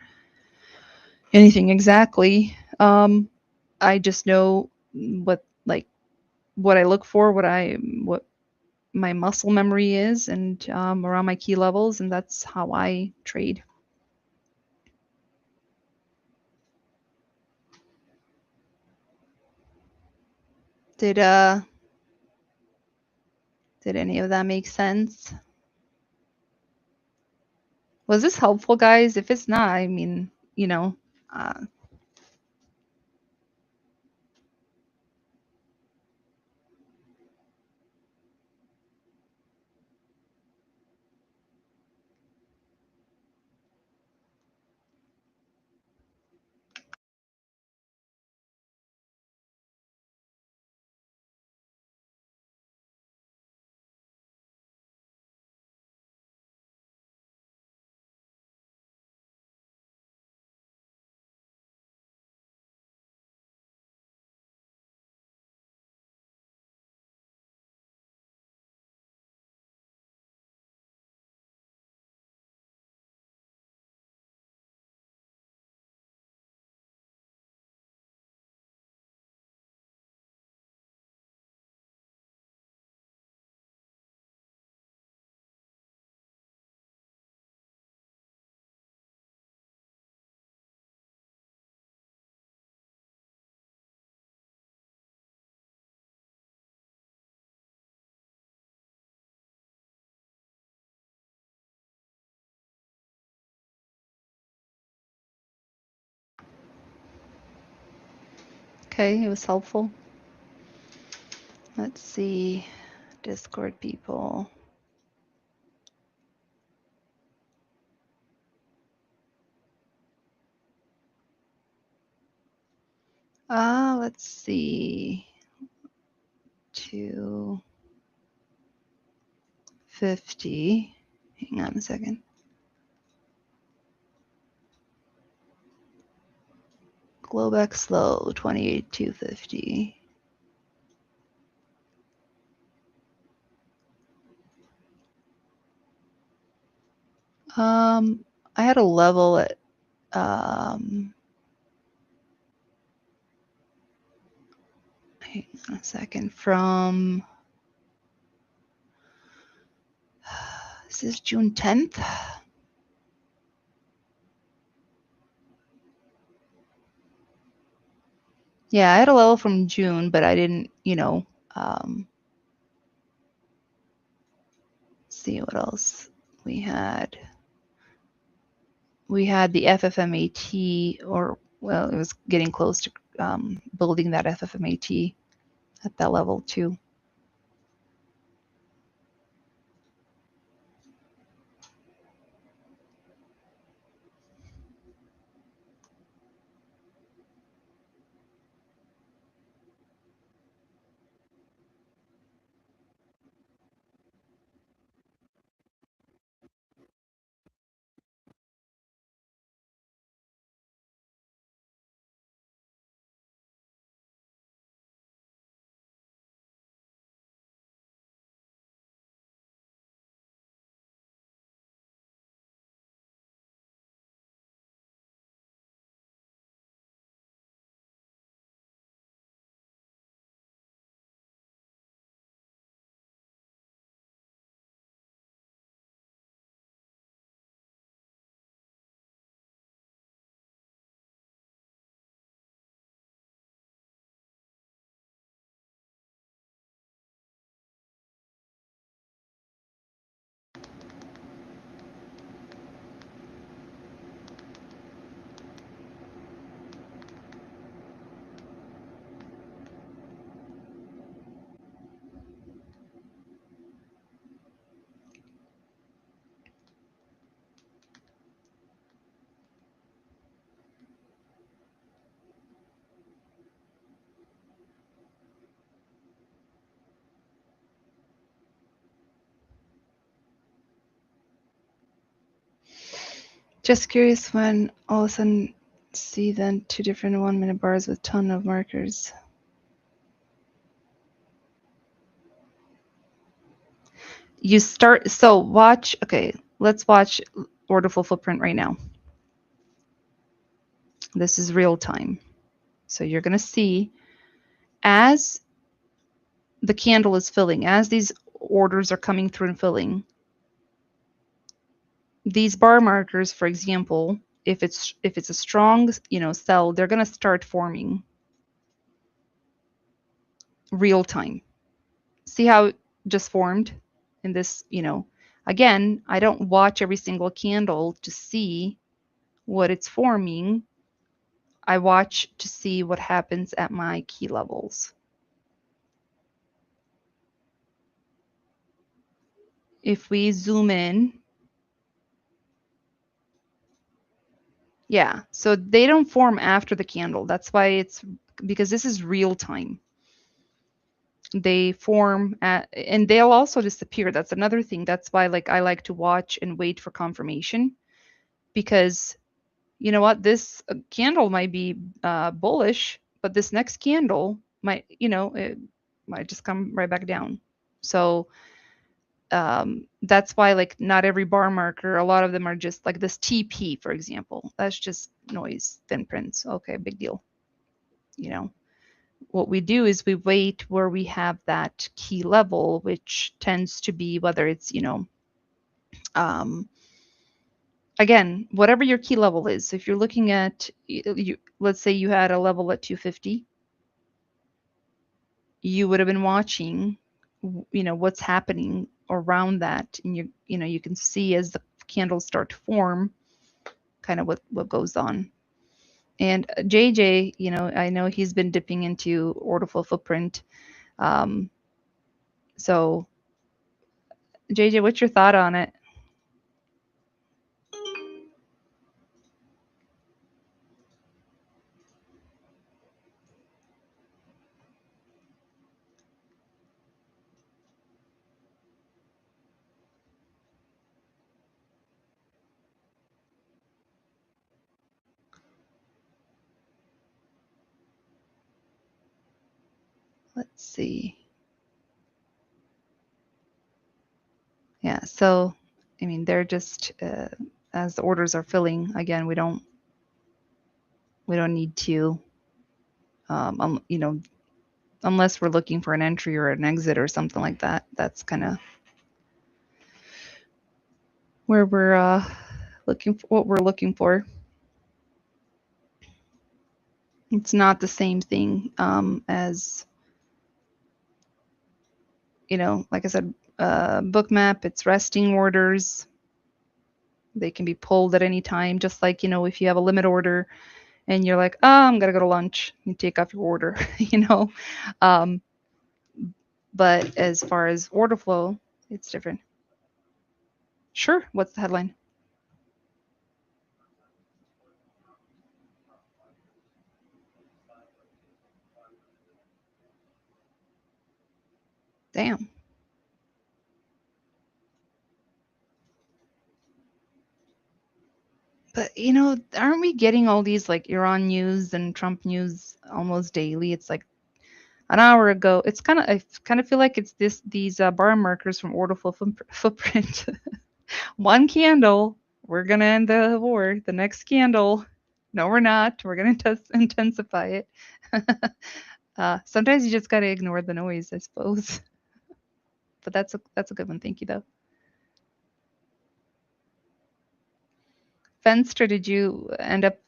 anything exactly. I just know what I look for, what my muscle memory is, and around my key levels, and that's how I trade. Did any of that make sense? Was this helpful, guys? If it's not, I mean, you know, okay, it was helpful. Let's see, Discord people. Let's see. 250. Hang on a second. Globex low, 28,250. I had a level at hang on a second, from this is June 10th. Yeah, I had a level from June, but I didn't, you know, see what else we had. We had the FFMAT, or well, it was getting close to building that FFMAT at that level too. Just curious when all of a sudden see then 2 different 1-minute bars with ton of markers. You start, so watch, okay, let's watch orderful footprint right now. This is real time. So you're going to see as the candle is filling, as these orders are coming through and filling, these bar markers, for example, if it's a strong, you know, cell, they're going to start forming. real time. See how it just formed in this, again, I don't watch every single candle to see what it's forming. I watch to see what happens at my key levels. If we zoom in, yeah, so they don't form after the candle. That's why it's because this is real time. They form and they'll also disappear. That's another thing. That's why I like to watch and wait for confirmation, because you know what, this candle might be bullish, but this next candle might, it might just come right back down. So that's why not every bar marker, a lot of them are just like this TP, for example. That's just noise, thin prints. Okay, big deal. What we do is we wait where we have that key level, which tends to be whether it's, again, whatever your key level is. If you're looking at, let's say you had a level at 250, you would have been watching, what's happening around that, and you can see as the candles start to form, kind of what goes on. And JJ, I know he's been dipping into order flow footprint. So JJ, what's your thought on it? Let's see. Yeah, so I mean, they're just as the orders are filling. Again, we don't need to, unless we're looking for an entry or an exit or something like that. That's kind of where we're looking for what we're looking for. It's not the same thing as, like I said, bookmap. It's resting orders. They can be pulled at any time, just like, if you have a limit order and you're like, oh, I'm gonna go to lunch, you take off your order, um, but as far as order flow, it's different. Sure. What's the headline? Damn. But aren't we getting all these Iran news and Trump news almost daily? It's like an hour ago. It's I kind of feel like it's these bar markers from order flow footprint. One candle, we're gonna end the war. The next candle, no, we're not. We're gonna intensify it. Sometimes you just gotta ignore the noise, I suppose. But that's a good one. Thank you, though. Fenster, did you end up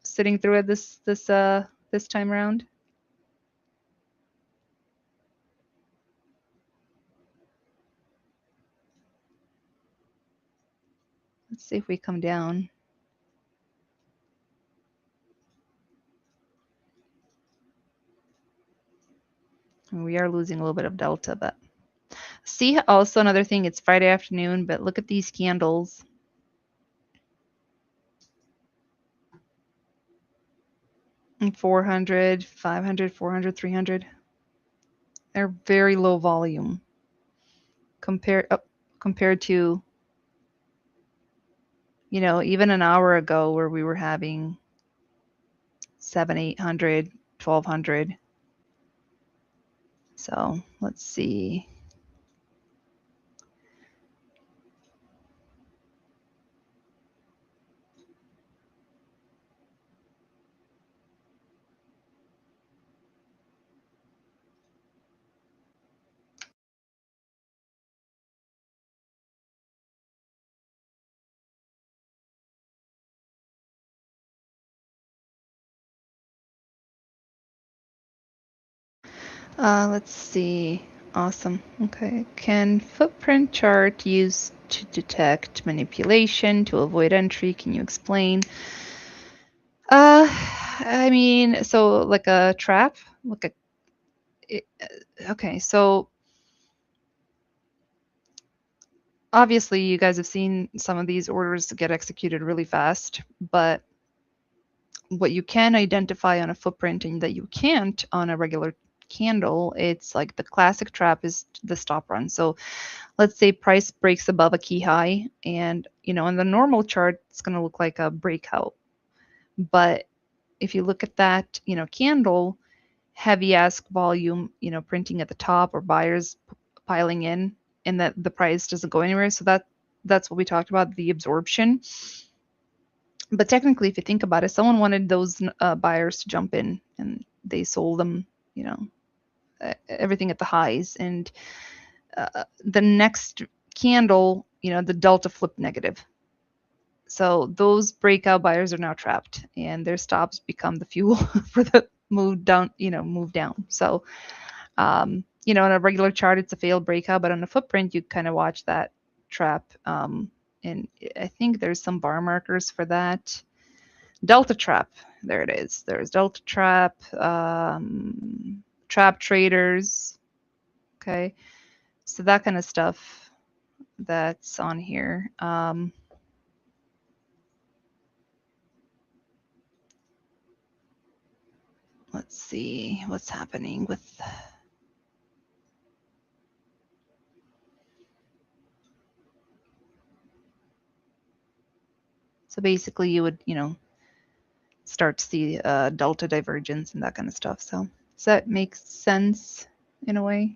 sitting through it this time around? Let's see if we come down. We are losing a little bit of delta, but see, also another thing, it's Friday afternoon, but look at these candles. And 400, 500, 400, 300. They're very low volume compared to, even an hour ago where we were having 700, 800, 1200. So let's see. Let's see. Awesome. Okay. Can footprint chart used to detect manipulation to avoid entry? Can you explain? I mean, so like a trap, like okay, so obviously you guys have seen some of these orders get executed really fast, but what you can identify on a footprint and that you can't on a regular candle, it's like the classic trap is the stop run. So let's say price breaks above a key high, and in the normal chart it's going to look like a breakout. But if you look at that candle, heavy ask volume, printing at the top, or buyers piling in, and that the price doesn't go anywhere. So that's what we talked about, the absorption. But technically, if you think about it, someone wanted those buyers to jump in, and they sold them, everything at the highs, and the next candle, the delta flipped negative. So those breakout buyers are now trapped, and their stops become the fuel for the move down. Move down. So on a regular chart, it's a failed breakout, but on a footprint, you kind of watch that trap. And I think there's some bar markers for that. Delta trap. There it is. There's delta trap, trap traders. Okay. So that kind of stuff that's on here. Let's see what's happening with. So basically, you would, start to see delta divergence and that kind of stuff. So does that make sense in a way?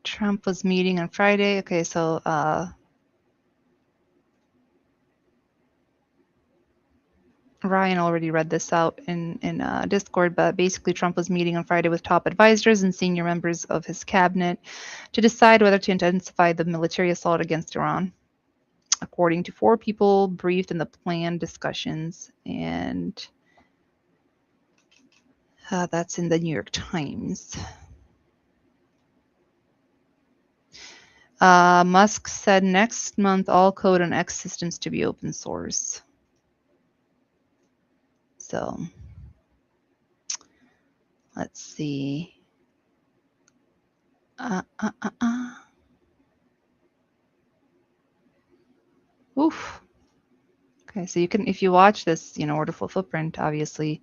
Trump was meeting on Friday. Okay, so Ryan already read this out in Discord, but basically Trump was meeting on Friday with top advisors and senior members of his cabinet to decide whether to intensify the military assault against Iran, according to 4 people briefed in the planned discussions. And that's in the New York Times. Musk said next month all code on X systems to be open source. So let's see. Oof. Okay, so you can, if you watch this, order flow footprint, obviously,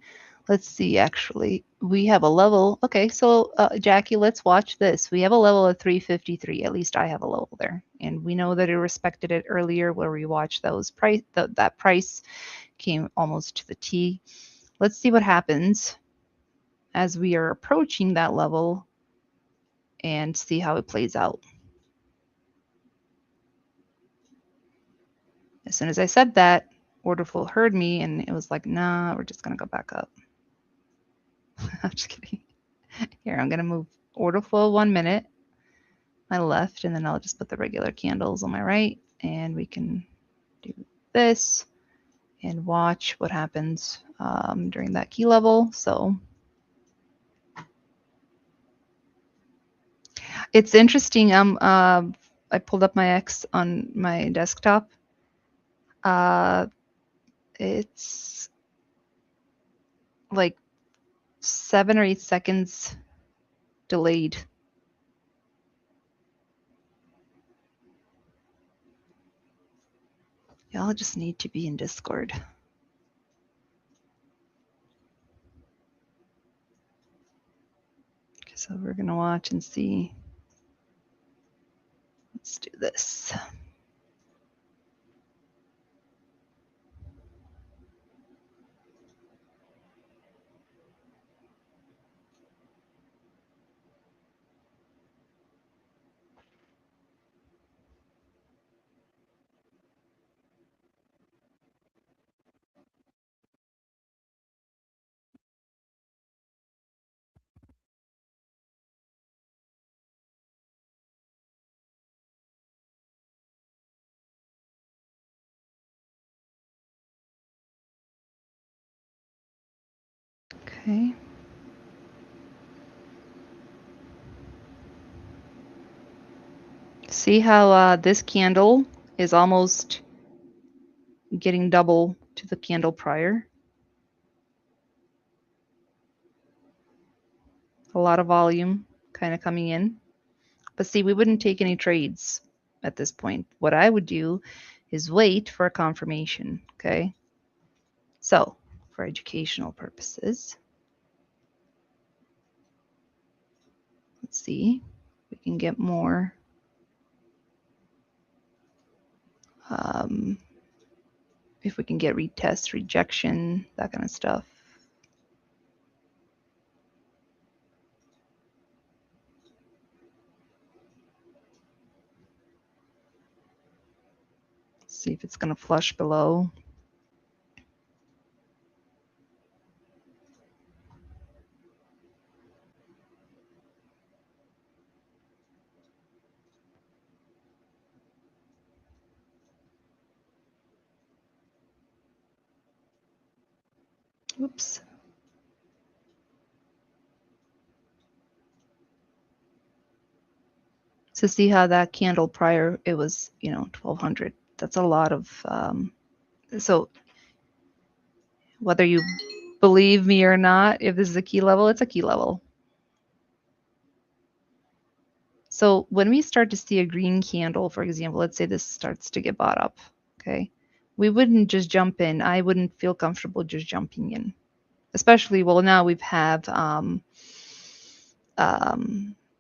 let's see, actually, we have a level. Okay, so Jackie, let's watch this. We have a level of 353. At least I have a level there. And we know that it respected it earlier where we watched those price, that price came almost to the T. Let's see what happens as we are approaching that level and see how it plays out. As soon as I said that, order flow heard me and it was like, nah, we're just going to go back up. I'm just kidding. Here, I'm going to move order flow 1 minute, my left, and then I'll just put the regular candles on my right, and we can do this and watch what happens during that key level. So it's interesting. I pulled up my X on my desktop, It's like 7 or 8 seconds delayed. Y'all just need to be in Discord. Okay, so we're gonna watch and see. Let's do this. Okay. See how this candle is almost getting double to the candle prior? A lot of volume kind of coming in. But see, we wouldn't take any trades at this point. What I would do is wait for a confirmation, okay? So, for educational purposes, let's see if we can get more. If we can get retest, rejection, that kind of stuff. See if it's going to flush below. Oops. So see how that candle prior, it was, 1200. That's a lot of, so whether you believe me or not, if this is a key level, it's a key level. So when we start to see a green candle, for example, let's say this starts to get bought up, okay? We wouldn't just jump in. I wouldn't feel comfortable just jumping in. Especially, well, now we've had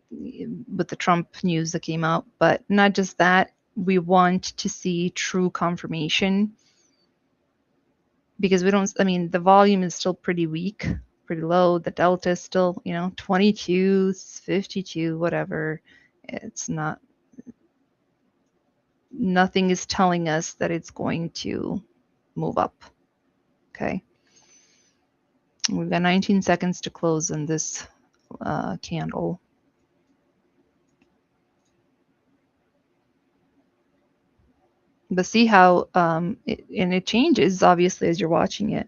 with the Trump news that came out, but not just that, we want to see true confirmation because we don't, I mean, the volume is still pretty weak, pretty low. The delta is still, 22, 52, whatever. It's not, nothing is telling us that it's going to move up. Okay. We've got 19 seconds to close on this candle. But see how, and it changes obviously as you're watching it.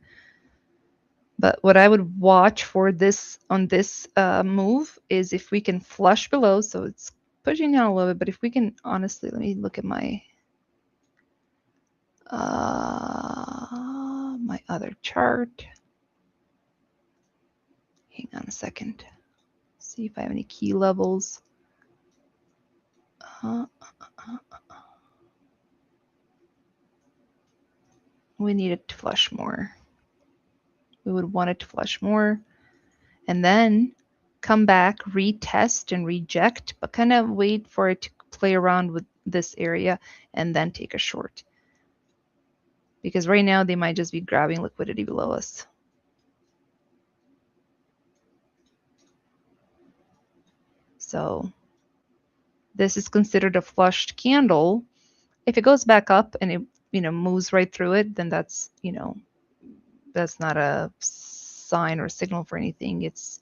But what I would watch for this on this move is if we can flush below, so it's pushing down a little bit, but if we can, honestly, let me look at my my other chart. Hang on a second. See if I have any key levels. We need it to flush more. We would want it to flush more. And then come back, retest and reject, but kind of wait for it to play around with this area and then take a short. Because right now they might just be grabbing liquidity below us. So this is considered a flushed candle. If it goes back up and it, moves right through it, then that's, that's not a sign or signal for anything. It's,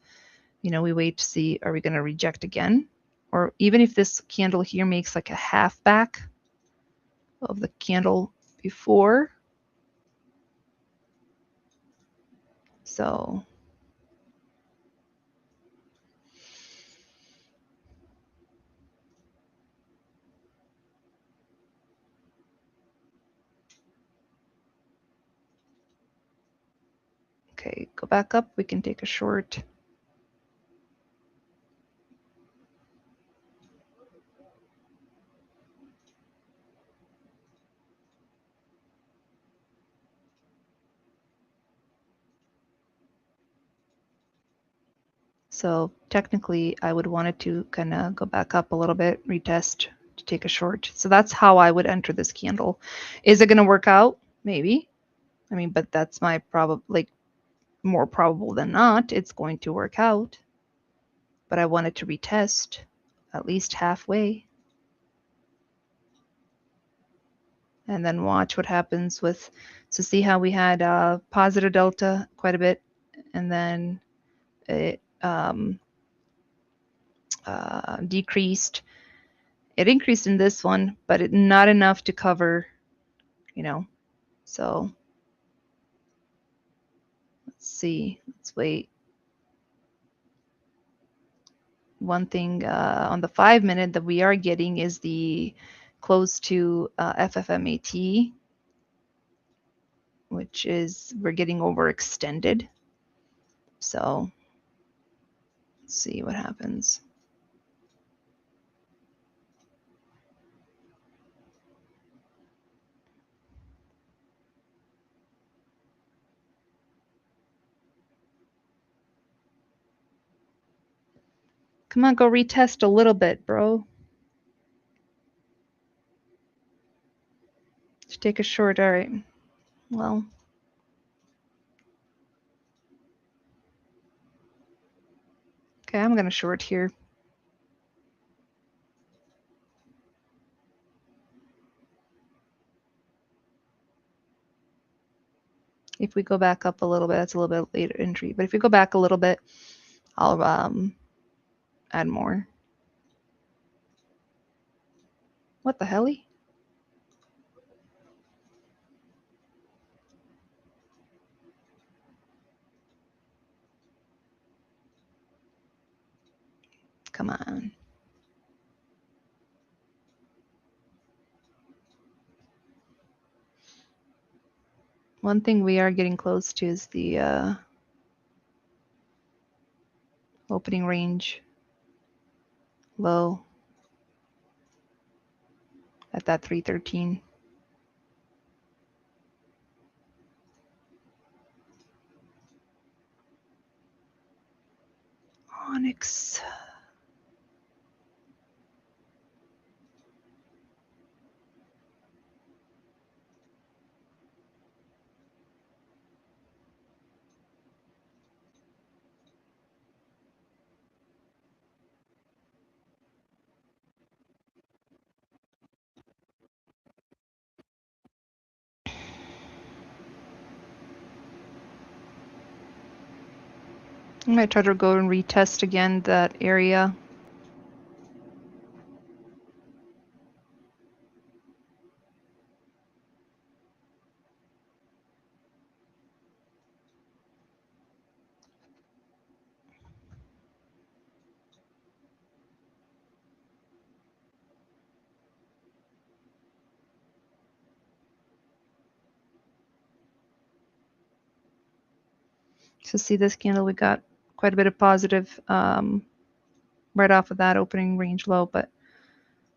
we wait to see, are we going to reject again? Or even if this candle here makes like a half back of the candle before. So Okay, go back up. We can take a short. So technically, I would want it to kind of go back up a little bit, retest to take a short. So that's how I would enter this candle. Is it going to work out? Maybe. I mean, but that's my more probable than not, it's going to work out. But I want it to retest at least halfway. And then watch what happens with, so see how we had positive delta quite a bit, and then it decreased. It increased in this one, but not enough to cover, so let's see, let's wait. One thing on the 5 minute that we are getting is the close to FFMAT, which is, we're getting overextended. So let's see what happens. Come on, go retest a little bit, bro. Just take a short, all right. Well, okay, I'm gonna short here. If we go back up a little bit, that's a little bit later entry, but if we go back a little bit, I'll add more. What the hell? Come on. One thing we are getting close to is the opening range low at that 313. Onyx. I might try to go and retest again that area. So see this candle, we got quite a bit of positive right off of that opening range low, but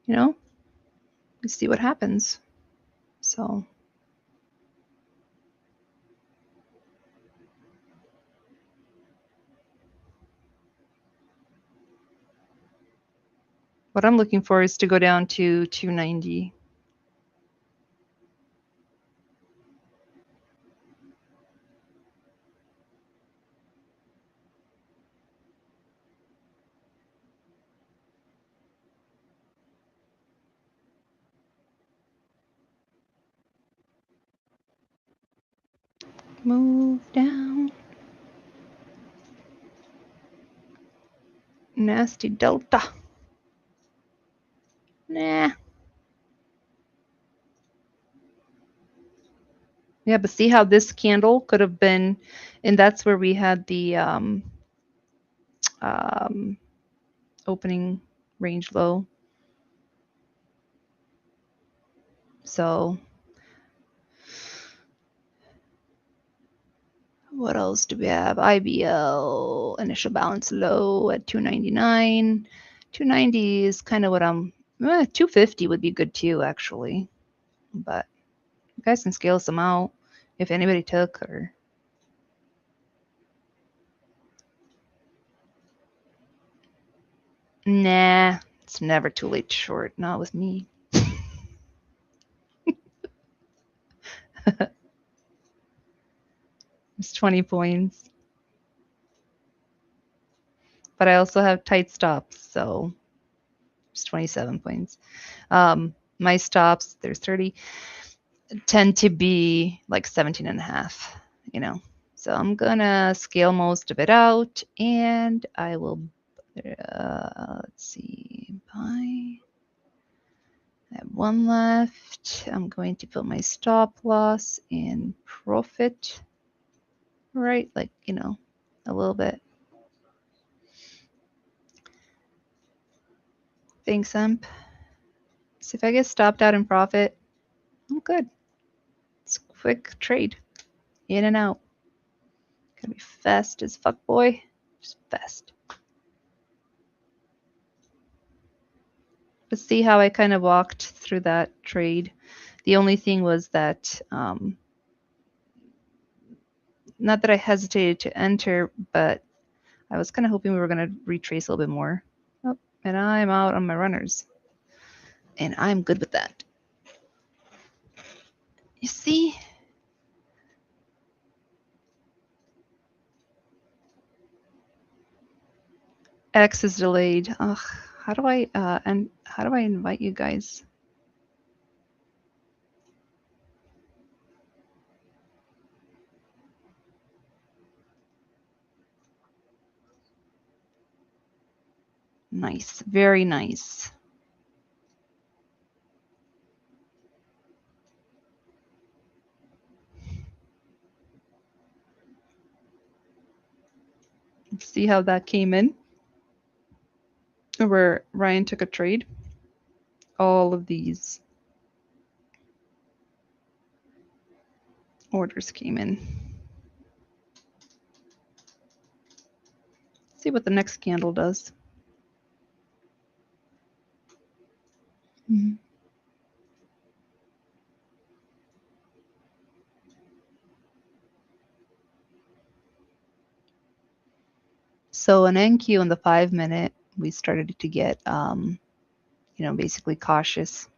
let's see what happens. So what I'm looking for is to go down to 290. Move down. Nasty delta. Nah. Yeah, but see how this candle could have been, and that's where we had the opening range low. So What else do we have? IBL, initial balance low at 299. 290 is kind of what I'm, 250 would be good too, actually. But you guys can scale some out if anybody took or. Nah, it's never too late to short, not with me. It's 20 points. But I also have tight stops, so it's 27 points. My stops, there's 30, tend to be like 17 and a half, you know. So I'm gonna scale most of it out and I will, let's see, buy. I have one left. I'm going to put my stop loss and profit, right? Like, you know, a little bit. Thanks, Emp. So if I get stopped out in profit, I'm good. It's a quick trade. In and out. Gonna be fast as fuck, boy. Just fast. But see how I kind of walked through that trade. The only thing was that, not that I hesitated to enter, but I was kind of hoping we were going to retrace a little bit more. Oh, and I'm out on my runners. And I'm good with that. You see? X is delayed. Ugh, how do I invite you guys? Nice, very nice. Let's see how that came in. Where Ryan took a trade. All of these orders came in. See what the next candle does. Mm-hmm. So an NQ in the 5 minute, we started to get, you know, basically cautious.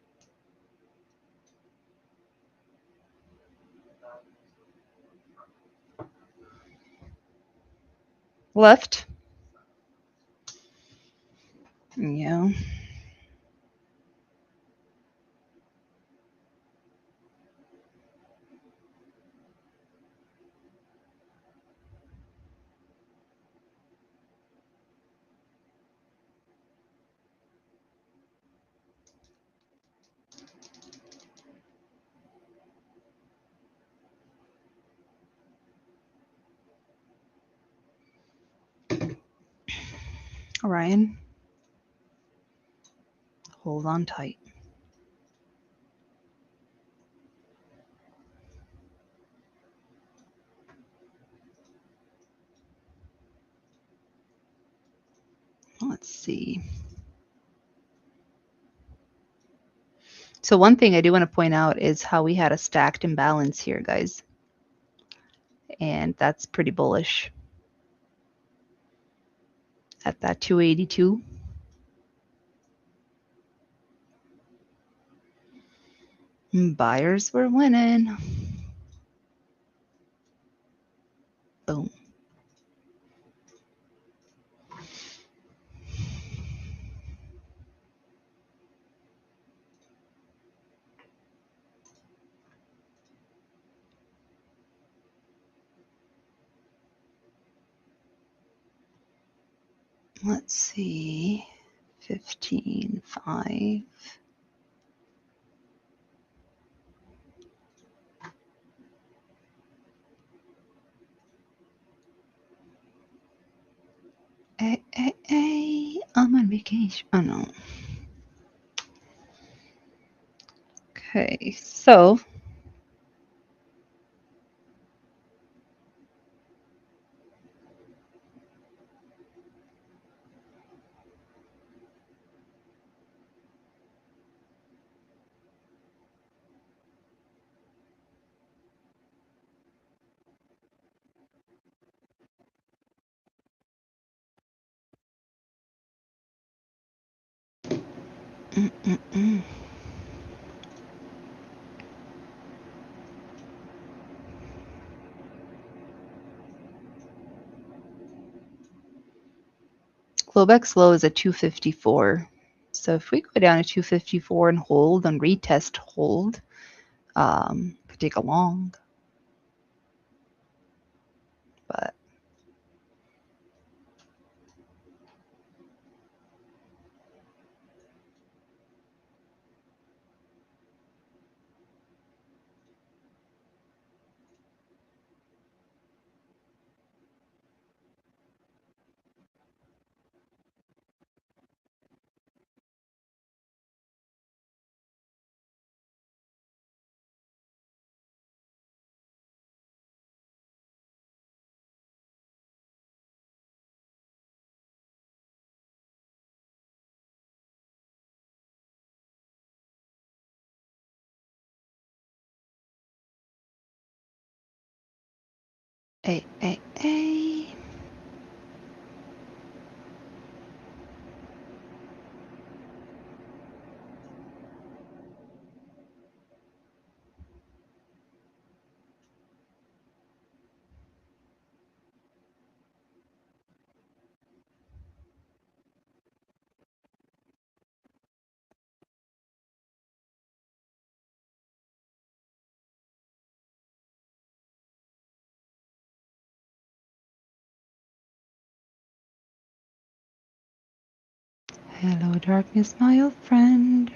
Left. Yeah. Ryan, hold on tight. Let's see. So one thing I do want to point out is how we had a stacked imbalance here, guys. And that's pretty bullish. At that 282. Buyers were winning. Boom. Let's see. 15.5. Hey, I'm on vacation. Oh no. Okay, so Globex low is at 254. So if we go down to 254 and hold and retest hold, could take a long. But A. Hello, darkness, my old friend.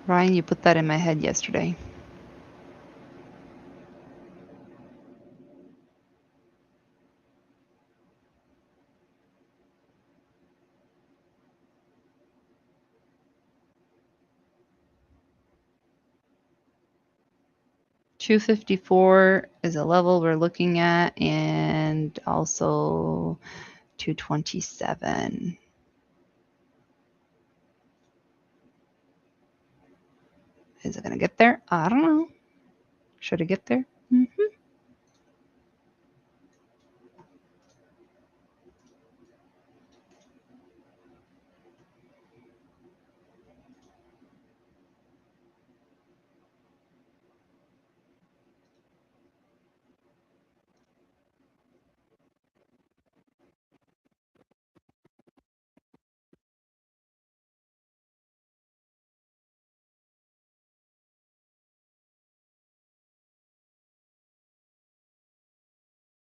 Ryan, you put that in my head yesterday. $254 is a level we're looking at, and also 227. Is it gonna get there? I don't know. Should it get there?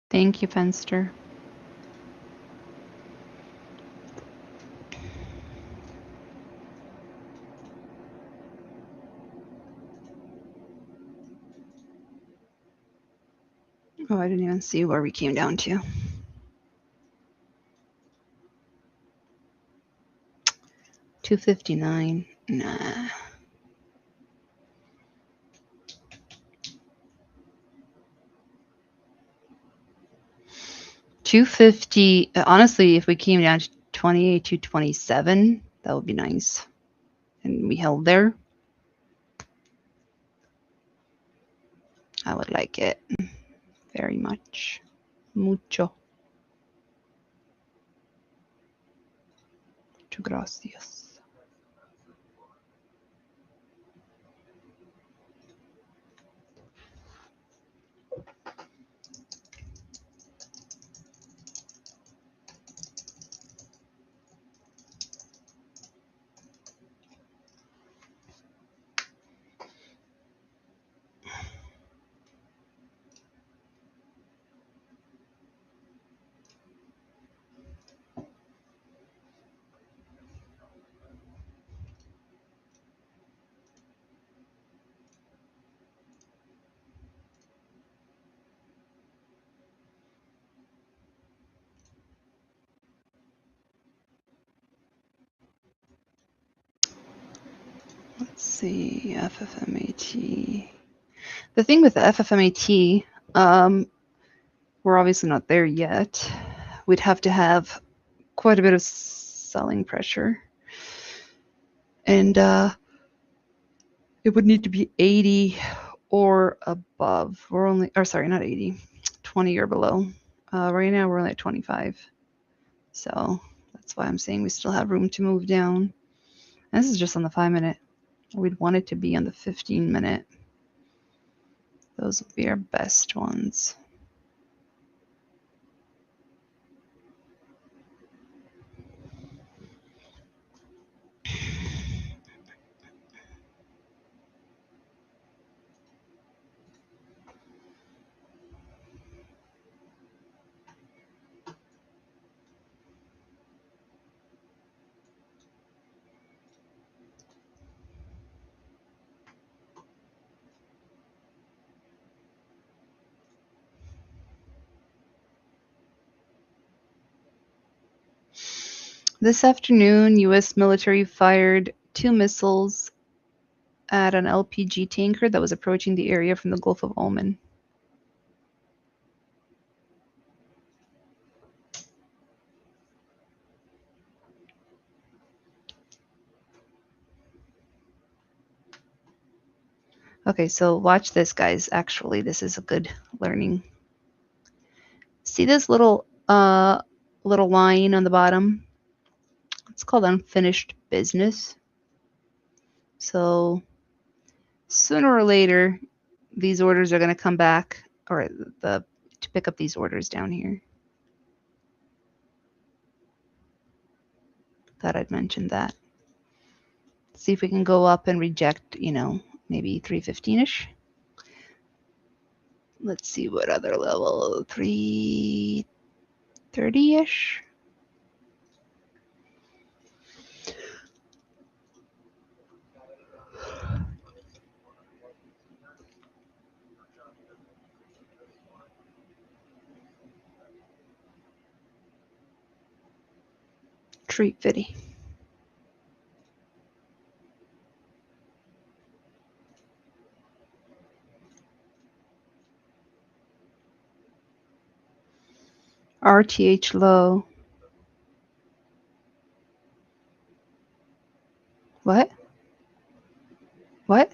Thank you, Fenster. Oh, I didn't even see where we came down to. 259. Nah. $250. Honestly, if we came down to 28, 227, that would be nice. And we held there. I would like it very much. Mucho. Muchas gracias. Let's see, FFMAT. The thing with the FFMAT, we're obviously not there yet. We'd have to have quite a bit of selling pressure. And it would need to be 80 or above. We're only, or sorry, not 80, 20 or below. Right now we're only at 25. So that's why I'm saying we still have room to move down. This is just on the 5-minute. We'd want it to be on the 15-minute. Those would be our best ones. This afternoon, U.S. military fired 2 missiles at an LPG tanker that was approaching the area from the Gulf of Oman. Okay, so watch this, guys. Actually, this is a good learning. See this little line on the bottom? It's called unfinished business. So sooner or later, these orders are going to come back, or to pick up these orders down here. Thought I'd mention that. See if we can go up and reject, maybe 315-ish. Let's see what other level, 330-ish. Treat fitty. RTH low. What? What?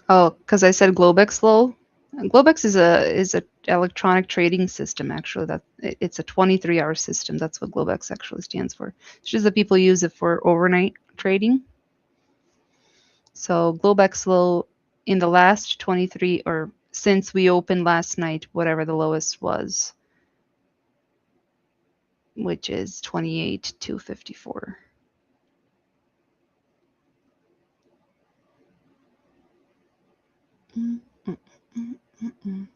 Oh, because I said Globex low. Globex is a electronic trading system. Actually, it's a 23-hour system. That's what Globex actually stands for. It's just that people use it for overnight trading. So Globex low in the last 23, or since we opened last night, whatever the lowest was, which is 28,254. Mm, mm, mm, mm, mm.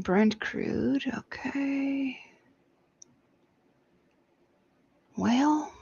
Brent crude, okay. Well,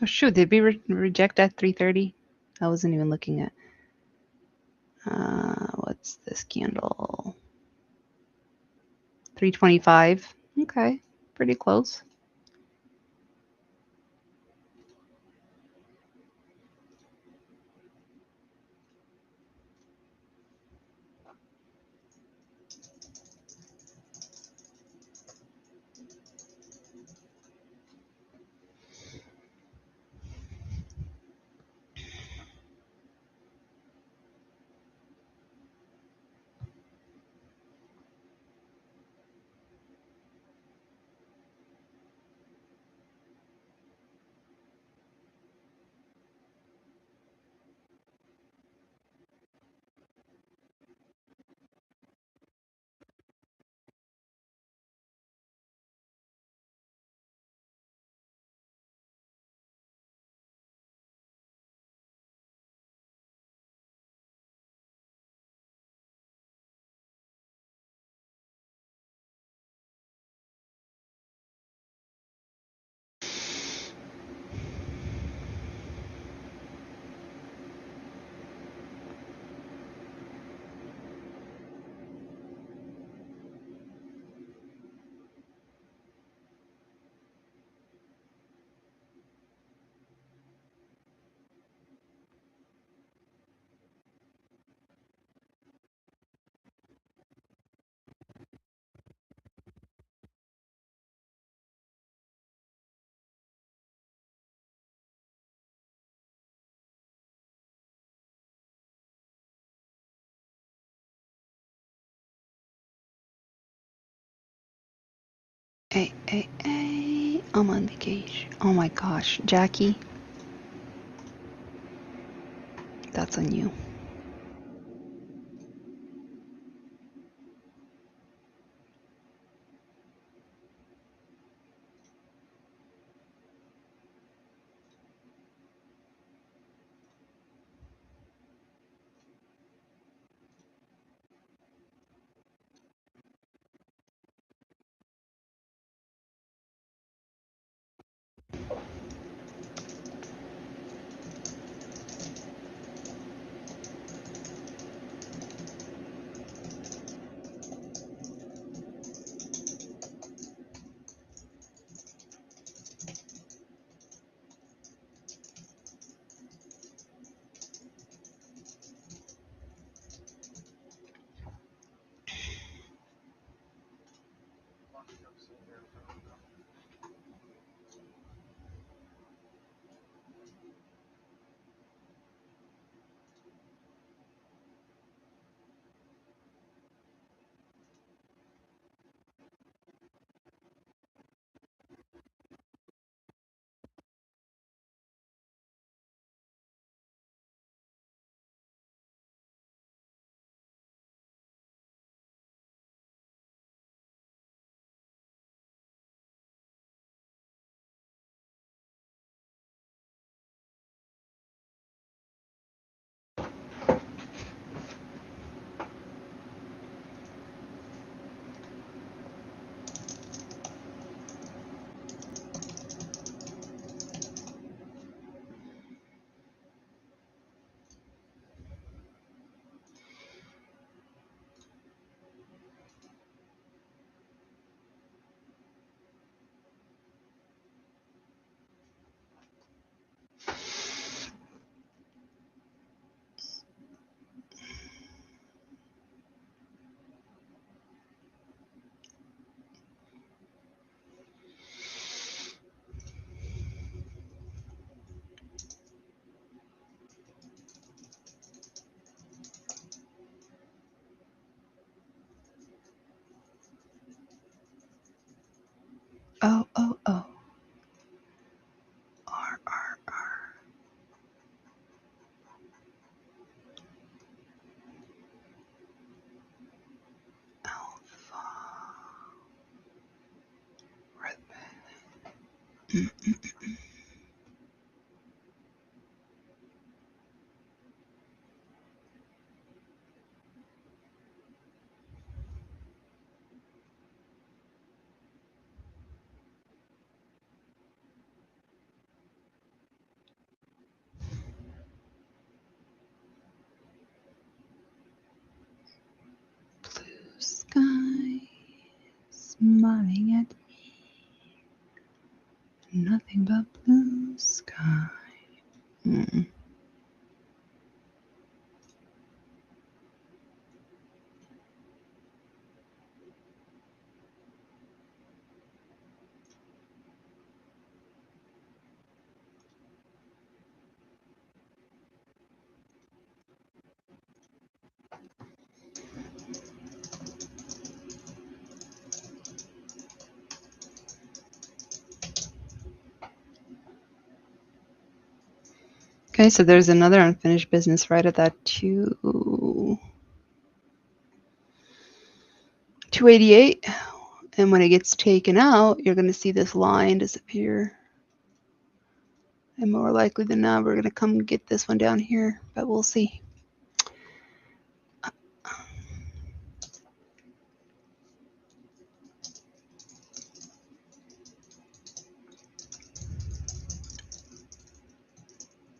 oh shoot, did we reject at 330? I wasn't even looking at. What's this candle? 325. Okay, pretty close. Hey, I'm on vacation. Oh my gosh, Jackie. That's on you. Oh. R. Alpha. Red. Blue sky. Smiling at me. Nothing but blue sky. Okay, so there's another unfinished business right at that 288. And when it gets taken out, you're going to see this line disappear. And more likely than not, we're going to come get this one down here, but we'll see.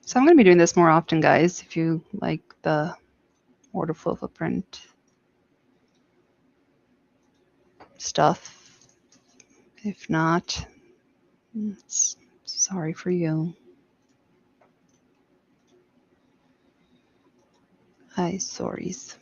So I'm going to be doing this more often, guys, if you like the order flow footprint stuff. If not, sorry for you. Hi, sorries.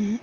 Ooh,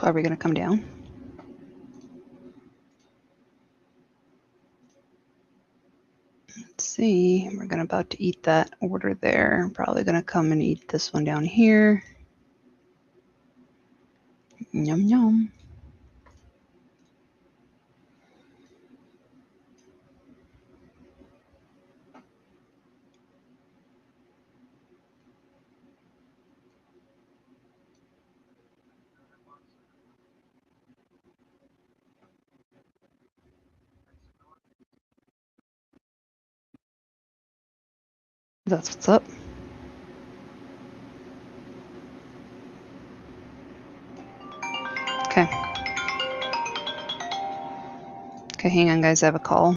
are we gonna come down? Let's see. We're gonna about to eat that order there. Probably gonna come and eat this one down here. Yum yum. That's what's up. Okay. Okay, hang on, guys. I have a call.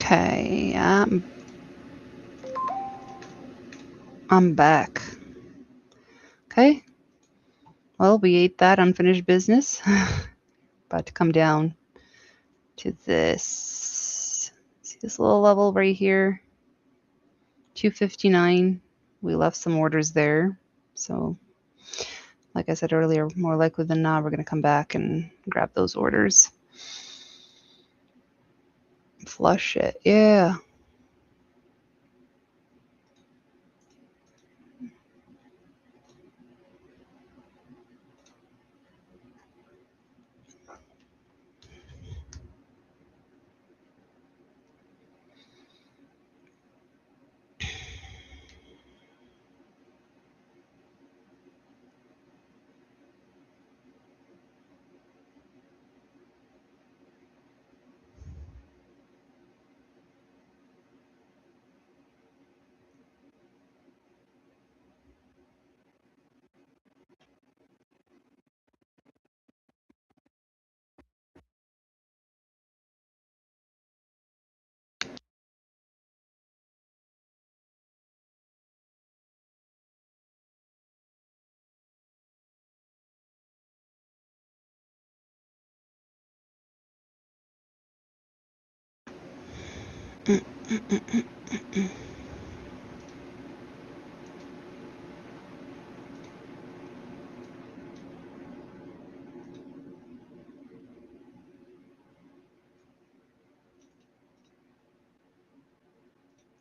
Okay, I'm back. Okay. Well, we ate that unfinished business. About to come down to this. See this little level right here? 259. We left some orders there. So, like I said earlier, more likely than not, we're going to come back and grab those orders. Flush it. Yeah.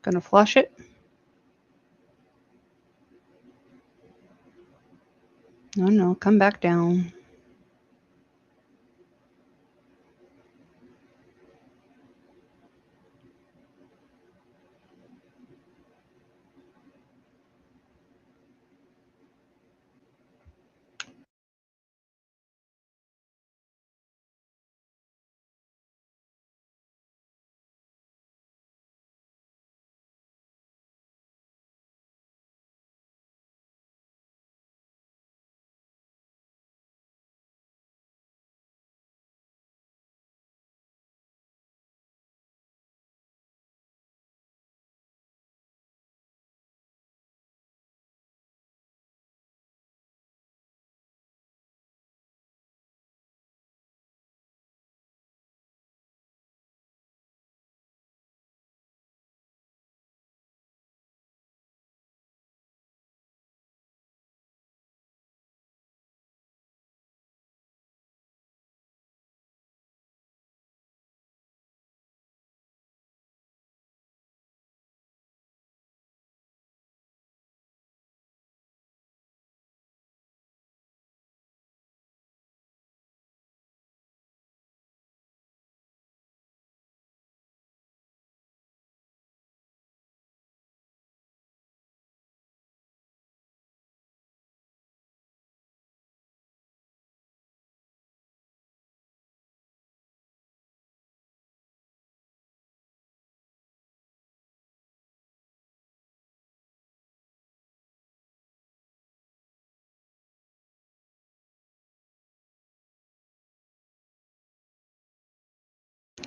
Gonna flush it. No, come back down.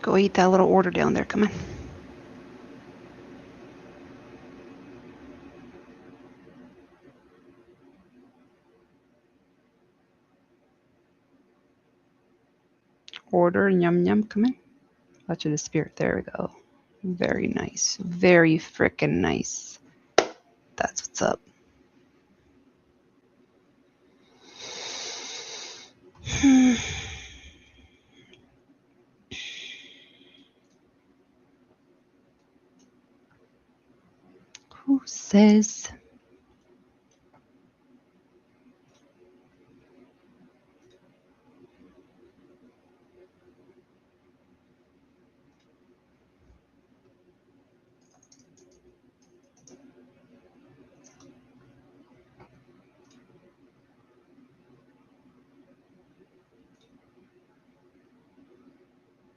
Go eat that little order down there. Come on. Order, yum yum. Come in. Touch of the spirit. There we go. Very nice. Very frickin' nice. That's what's up. Who says?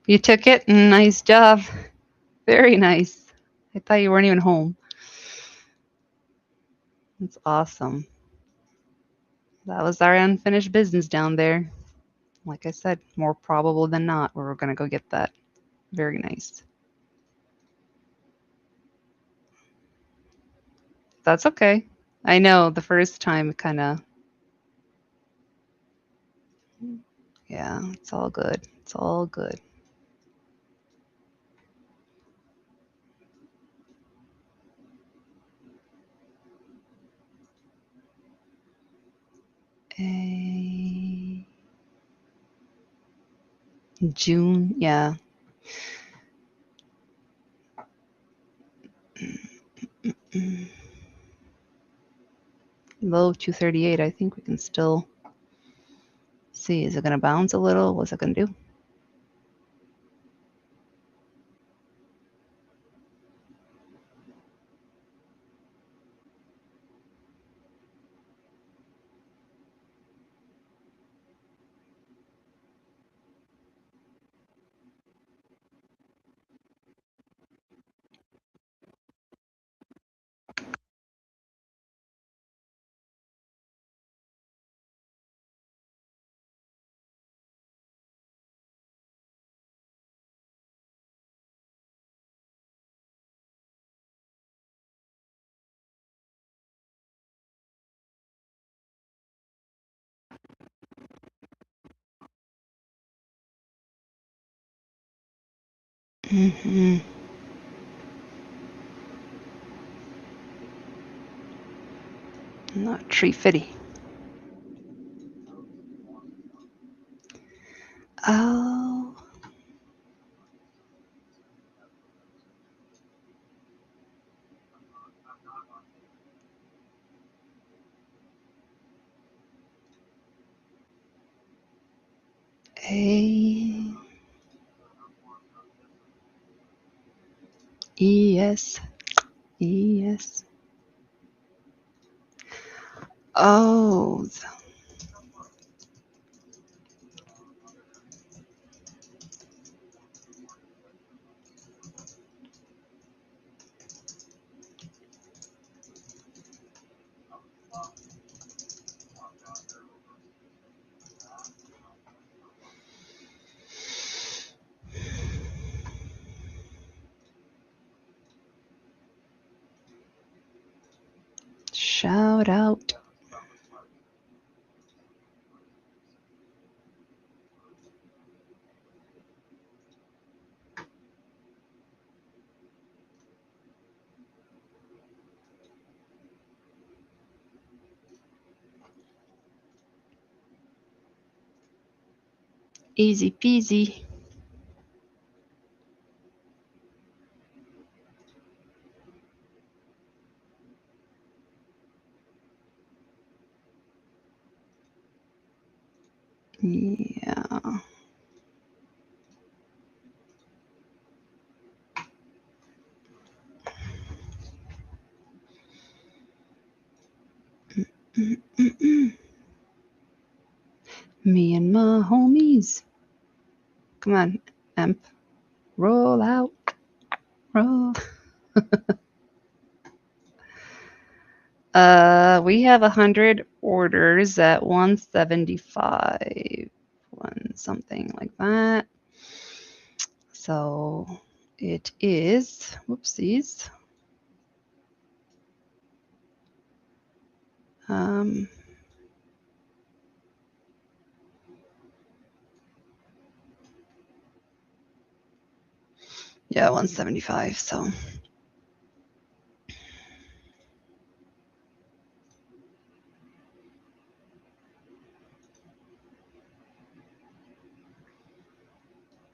You took it? Nice job. Very nice. I thought you weren't even home. That's awesome. That was our unfinished business down there. Like I said, more probable than not, we're going to go get that. Very nice. That's okay. I know the first time kind of. Yeah, it's all good. It's all good. June, yeah. Low 238. I think we can still see. Is it going to bounce a little? What's it going to do? Mm-hmm. Not tree fitty. Oh. A. E-S. E-S. Oh. Shout out. Easy peasy. Yeah. Mm-mm-mm. Me and my homies. Come on, Emp. Roll out. Roll. We have 100 orders at 175. One something like that. So it is, whoopsies. Yeah, 175. So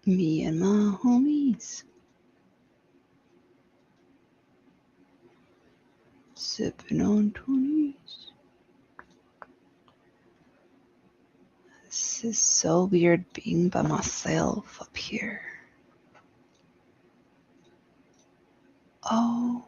me and my homies sipping on 20s. This is so weird being by myself up here. Oh.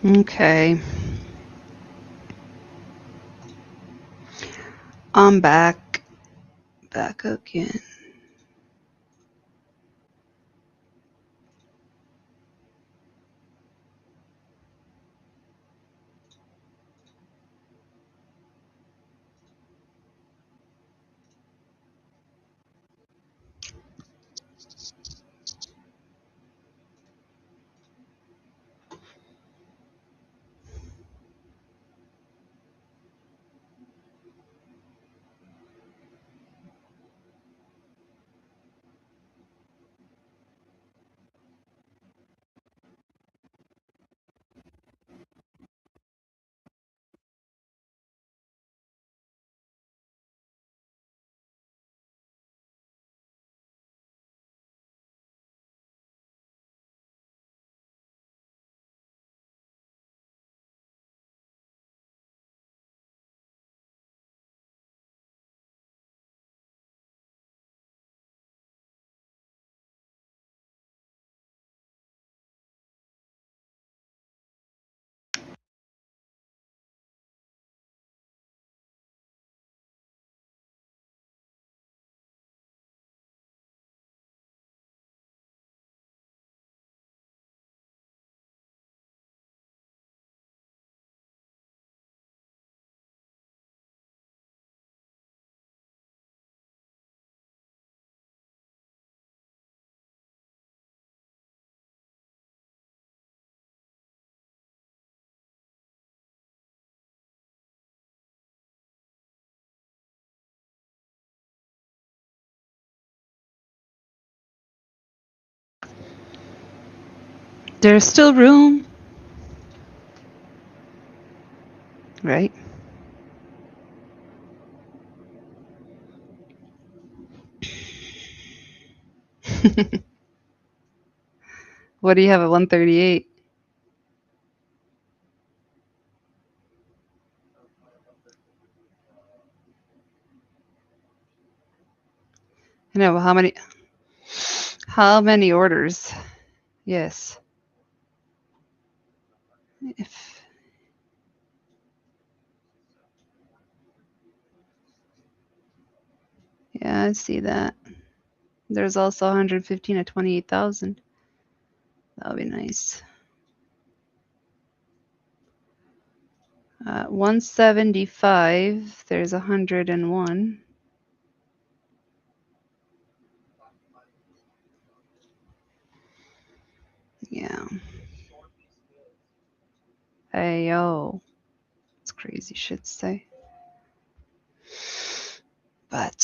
Okay. I'm back. Back again. There's still room. Right? What do you have at 138? I know, how many orders? Yes. If, yeah, I see that. There's also 115 at 28,000. That would be nice. 175, there's 101. Yeah. Hey, yo. It's crazy shit to say. But,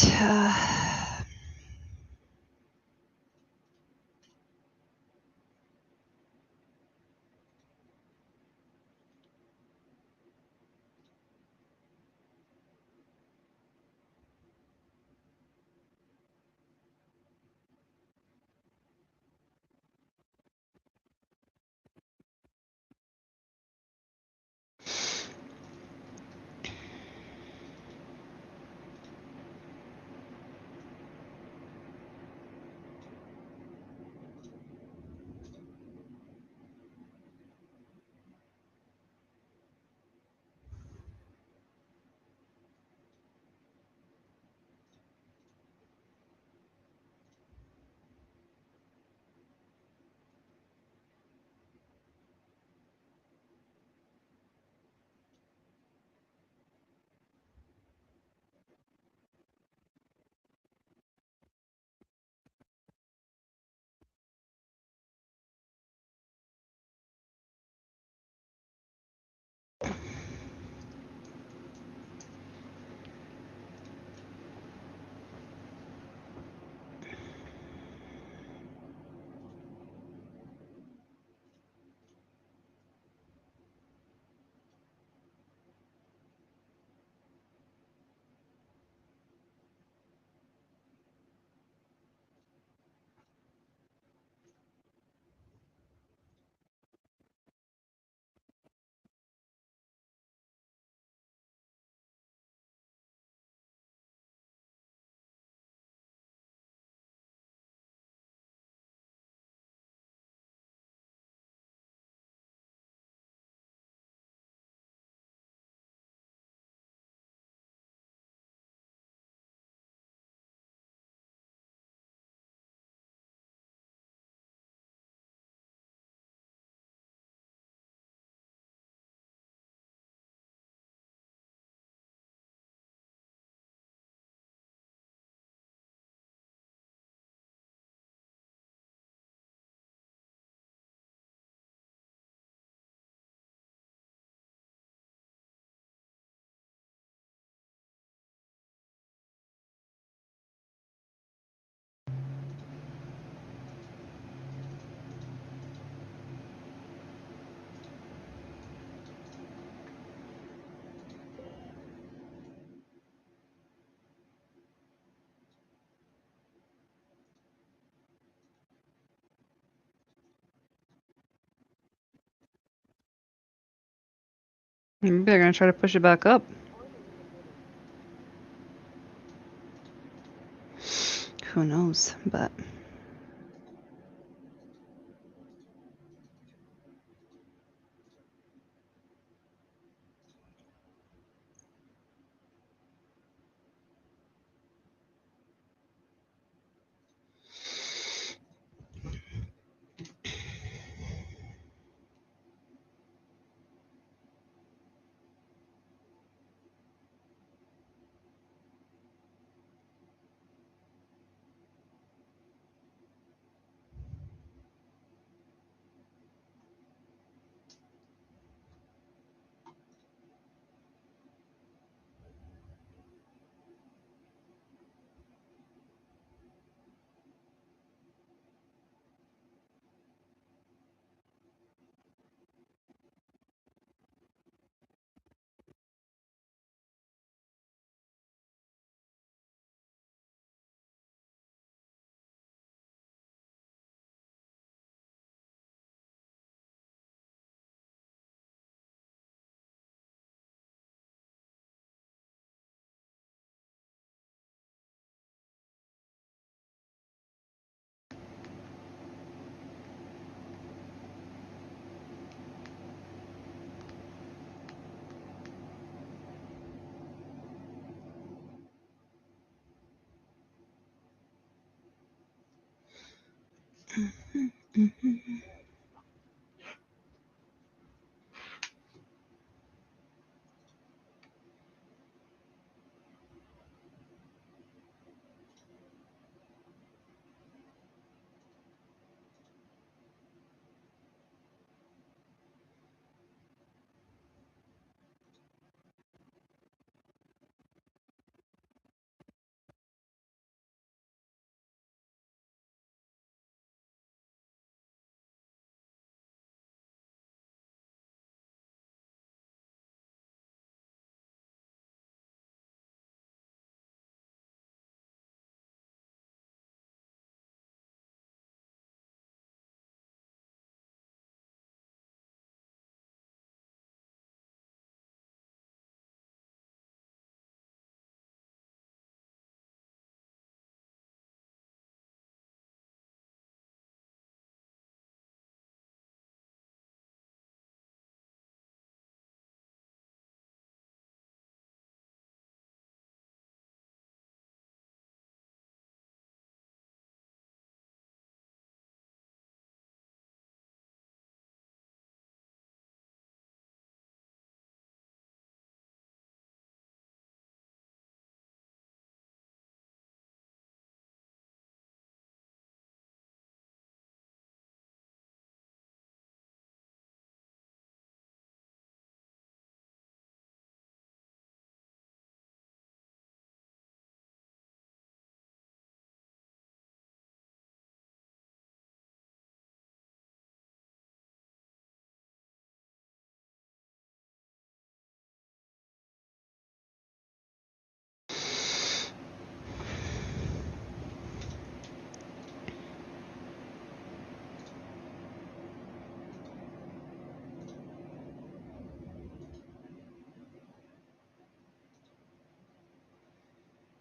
Maybe they're gonna try to push it back up. Who knows? But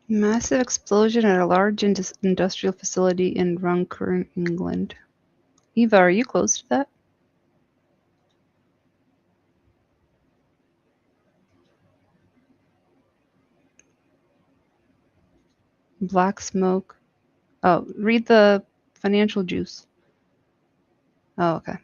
massive explosion at a large industrial facility in Runcorn, England. Eva, are you close to that? Black smoke. Oh, read the financial juice. Oh, okay.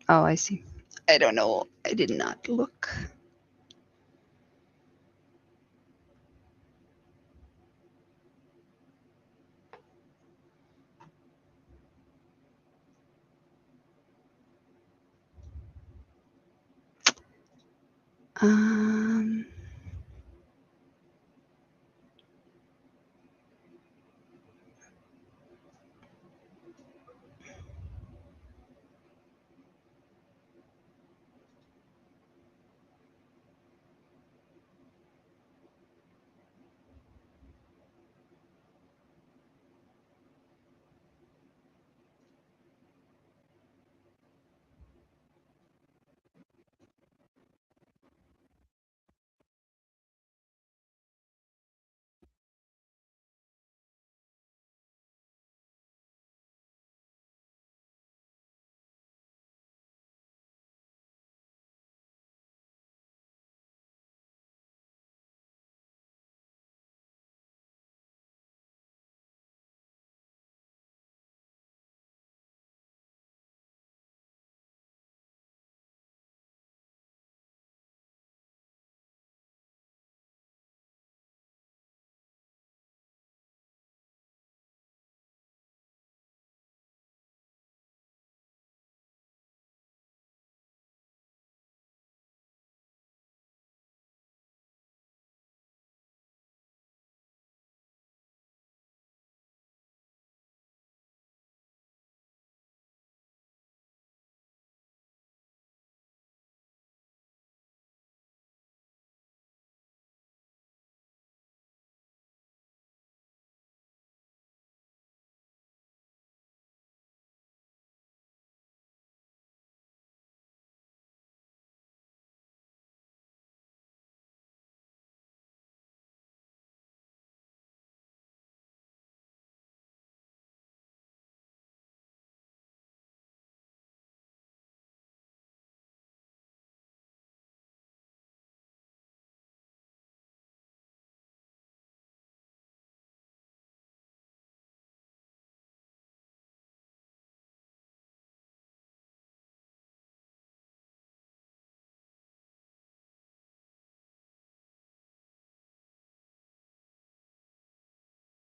Oh, I see. I don't know. I did not look. Um,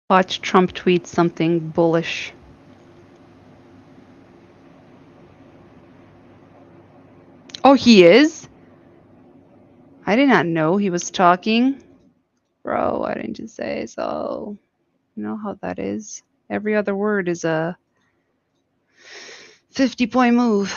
Watch Trump tweet something bullish. Oh, he is? I did not know he was talking. Bro, why didn't you say so? You know how that is. Every other word is a 50-point move.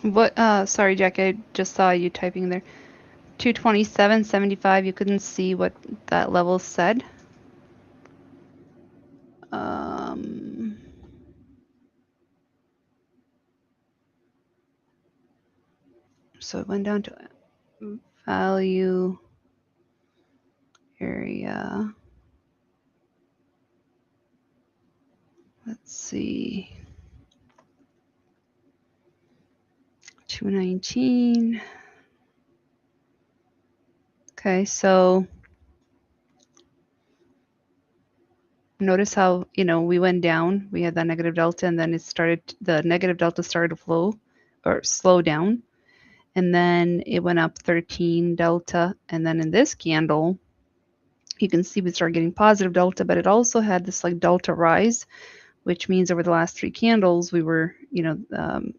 What? Sorry, Jack. I just saw you typing there. 227.75. You couldn't see what that level said. So it went down to value area. Let's see. 219. Okay, so notice how, we went down, we had that negative delta, and then the negative delta started to flow or slow down. And then it went up 13 delta. And then in this candle, you can see we start getting positive delta, but it also had this like delta rise, which means over the last 3 candles, we were,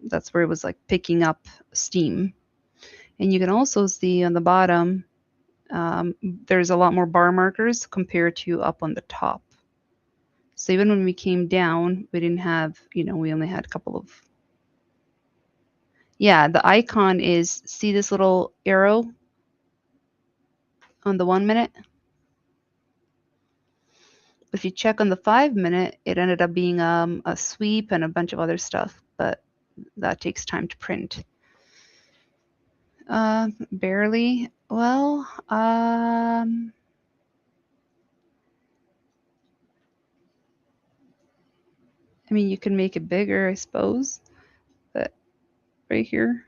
that's where it was like picking up steam. And you can also see on the bottom, there's a lot more bar markers compared to up on the top. So even when we came down, we didn't have, we only had a couple of. Yeah, the icon is, see this little arrow on the 1 minute? If you check on the 5 minute, it ended up being a sweep and a bunch of other stuff, but that takes time to print. Barely. Well, I mean, you can make it bigger, I suppose, but right here.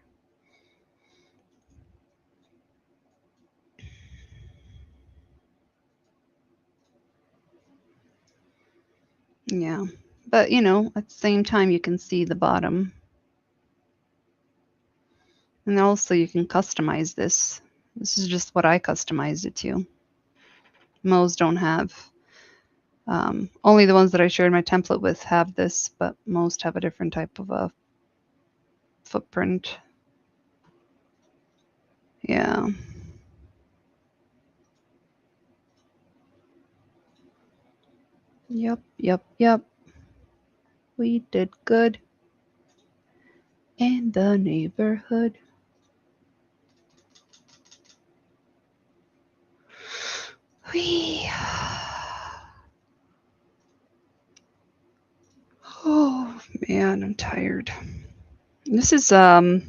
Yeah, but at the same time, you can see the bottom. And also you can customize this. This is just what I customized it to. Most don't have. Only the ones that I shared my template with have this, but most have a different type of a footprint. Yeah. Yep. We did good in the neighborhood. Whee. Oh man, I'm tired. This is kind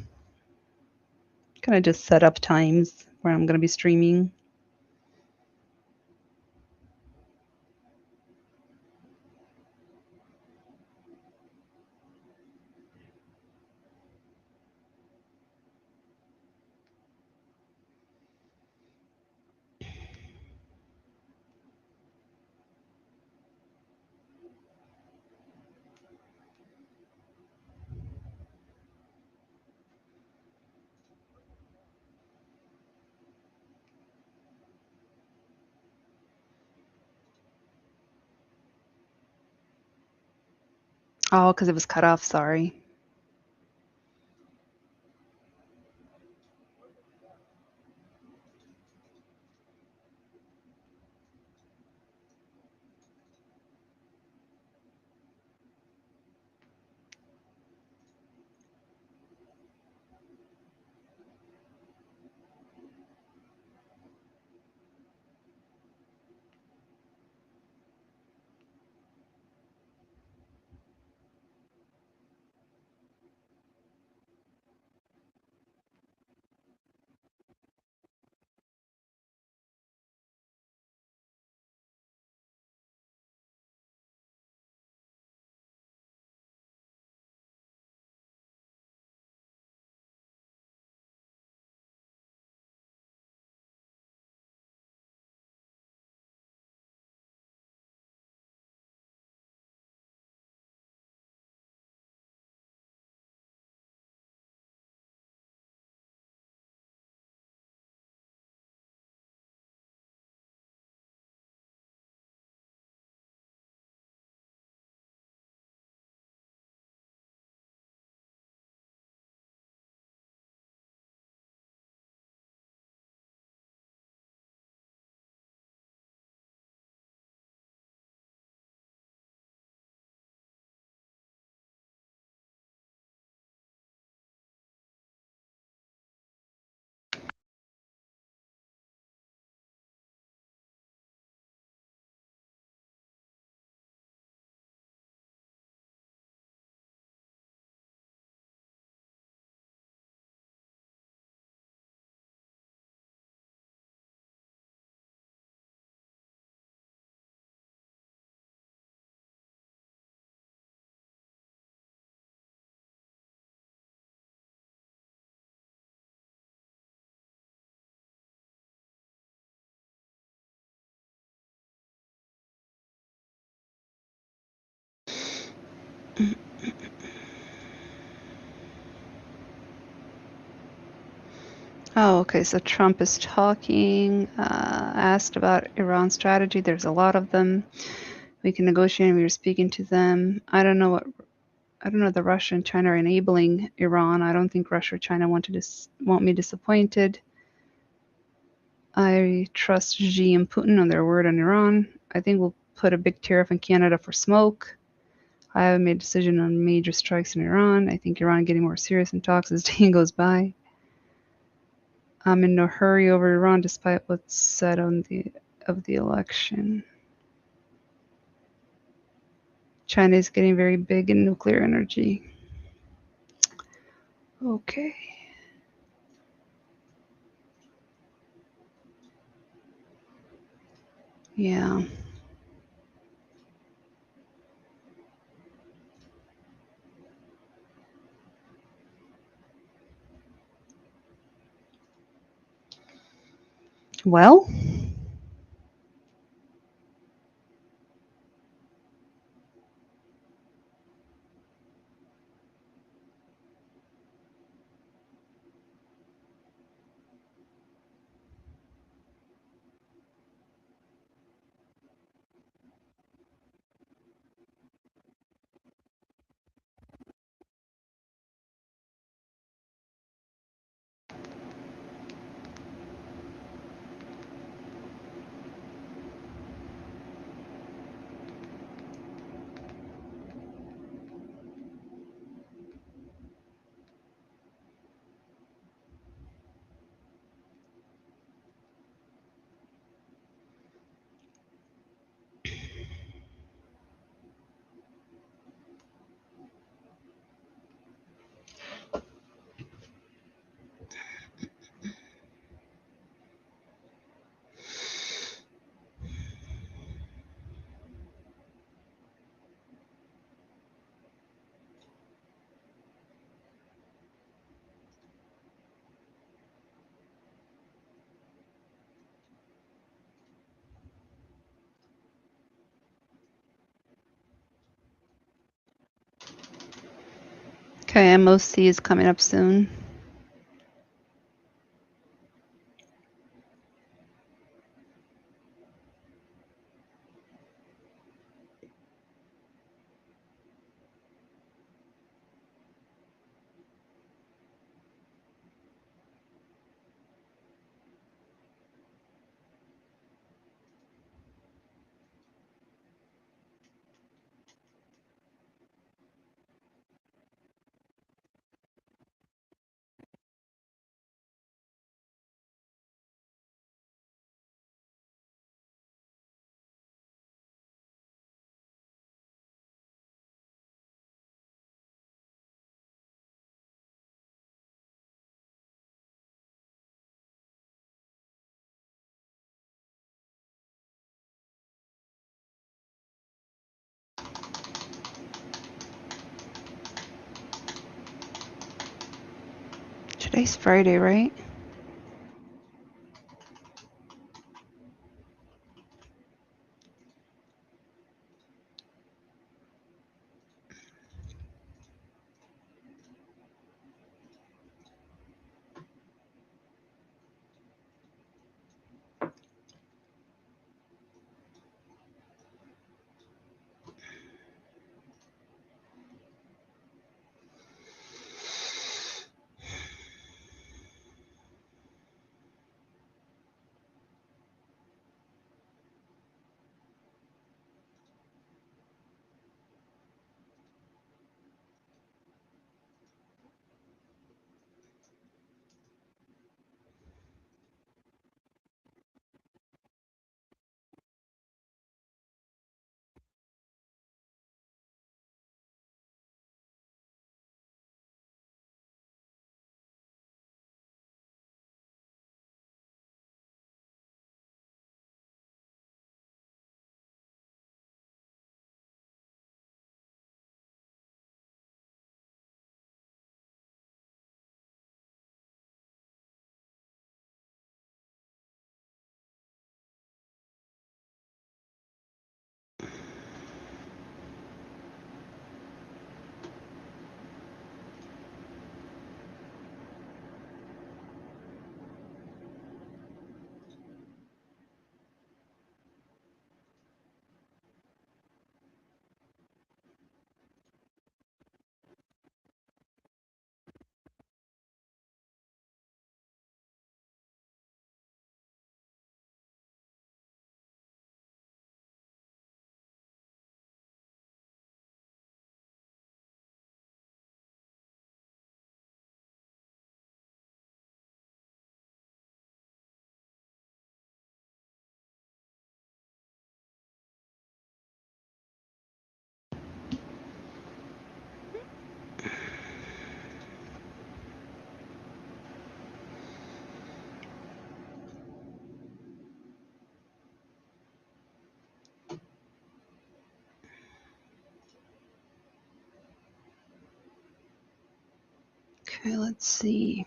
of just set up times where I'm gonna be streaming. Oh, because it was cut off, sorry. Oh, okay. So Trump is talking, asked about Iran strategy. There's a lot of them. We can negotiate and we were speaking to them. I don't know the Russia and China are enabling Iran. I don't think Russia or China want me disappointed. I trust Xi and Putin on their word on Iran. I think we'll put a big tariff in Canada for smoke. I haven't made a decision on major strikes in Iran. I think Iran getting more serious in talks as day goes by. I'm in no hurry over Iran despite what's said of the election. China is getting very big in nuclear energy. Okay. Yeah. Well, okay, MOC is coming up soon. Today's Friday, right? Okay, let's see.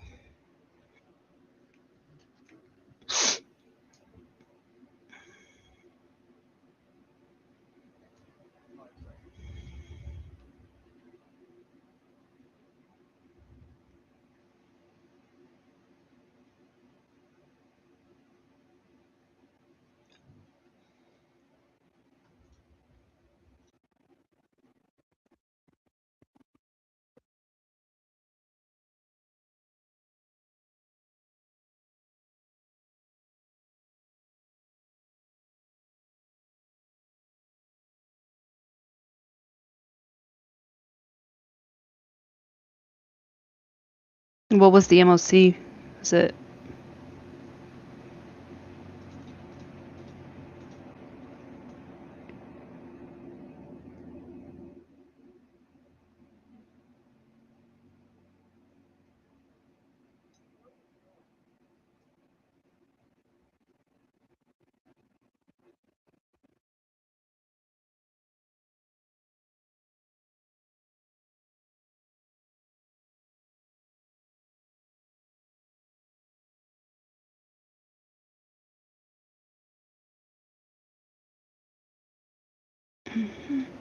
What was the MOC? Is it?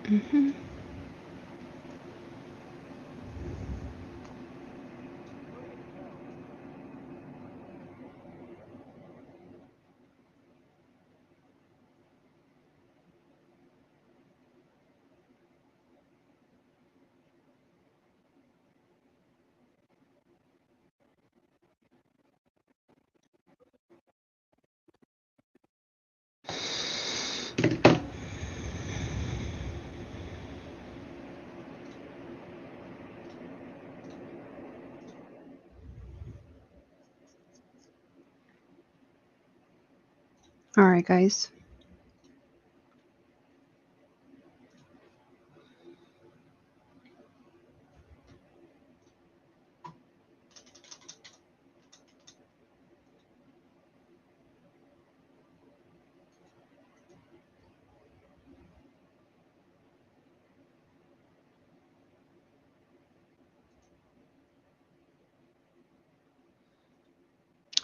Mm-hmm. All right, guys.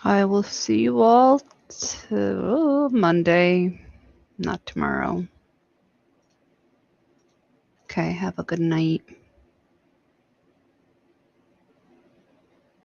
I will see you all Monday, not tomorrow. Okay, have a good night.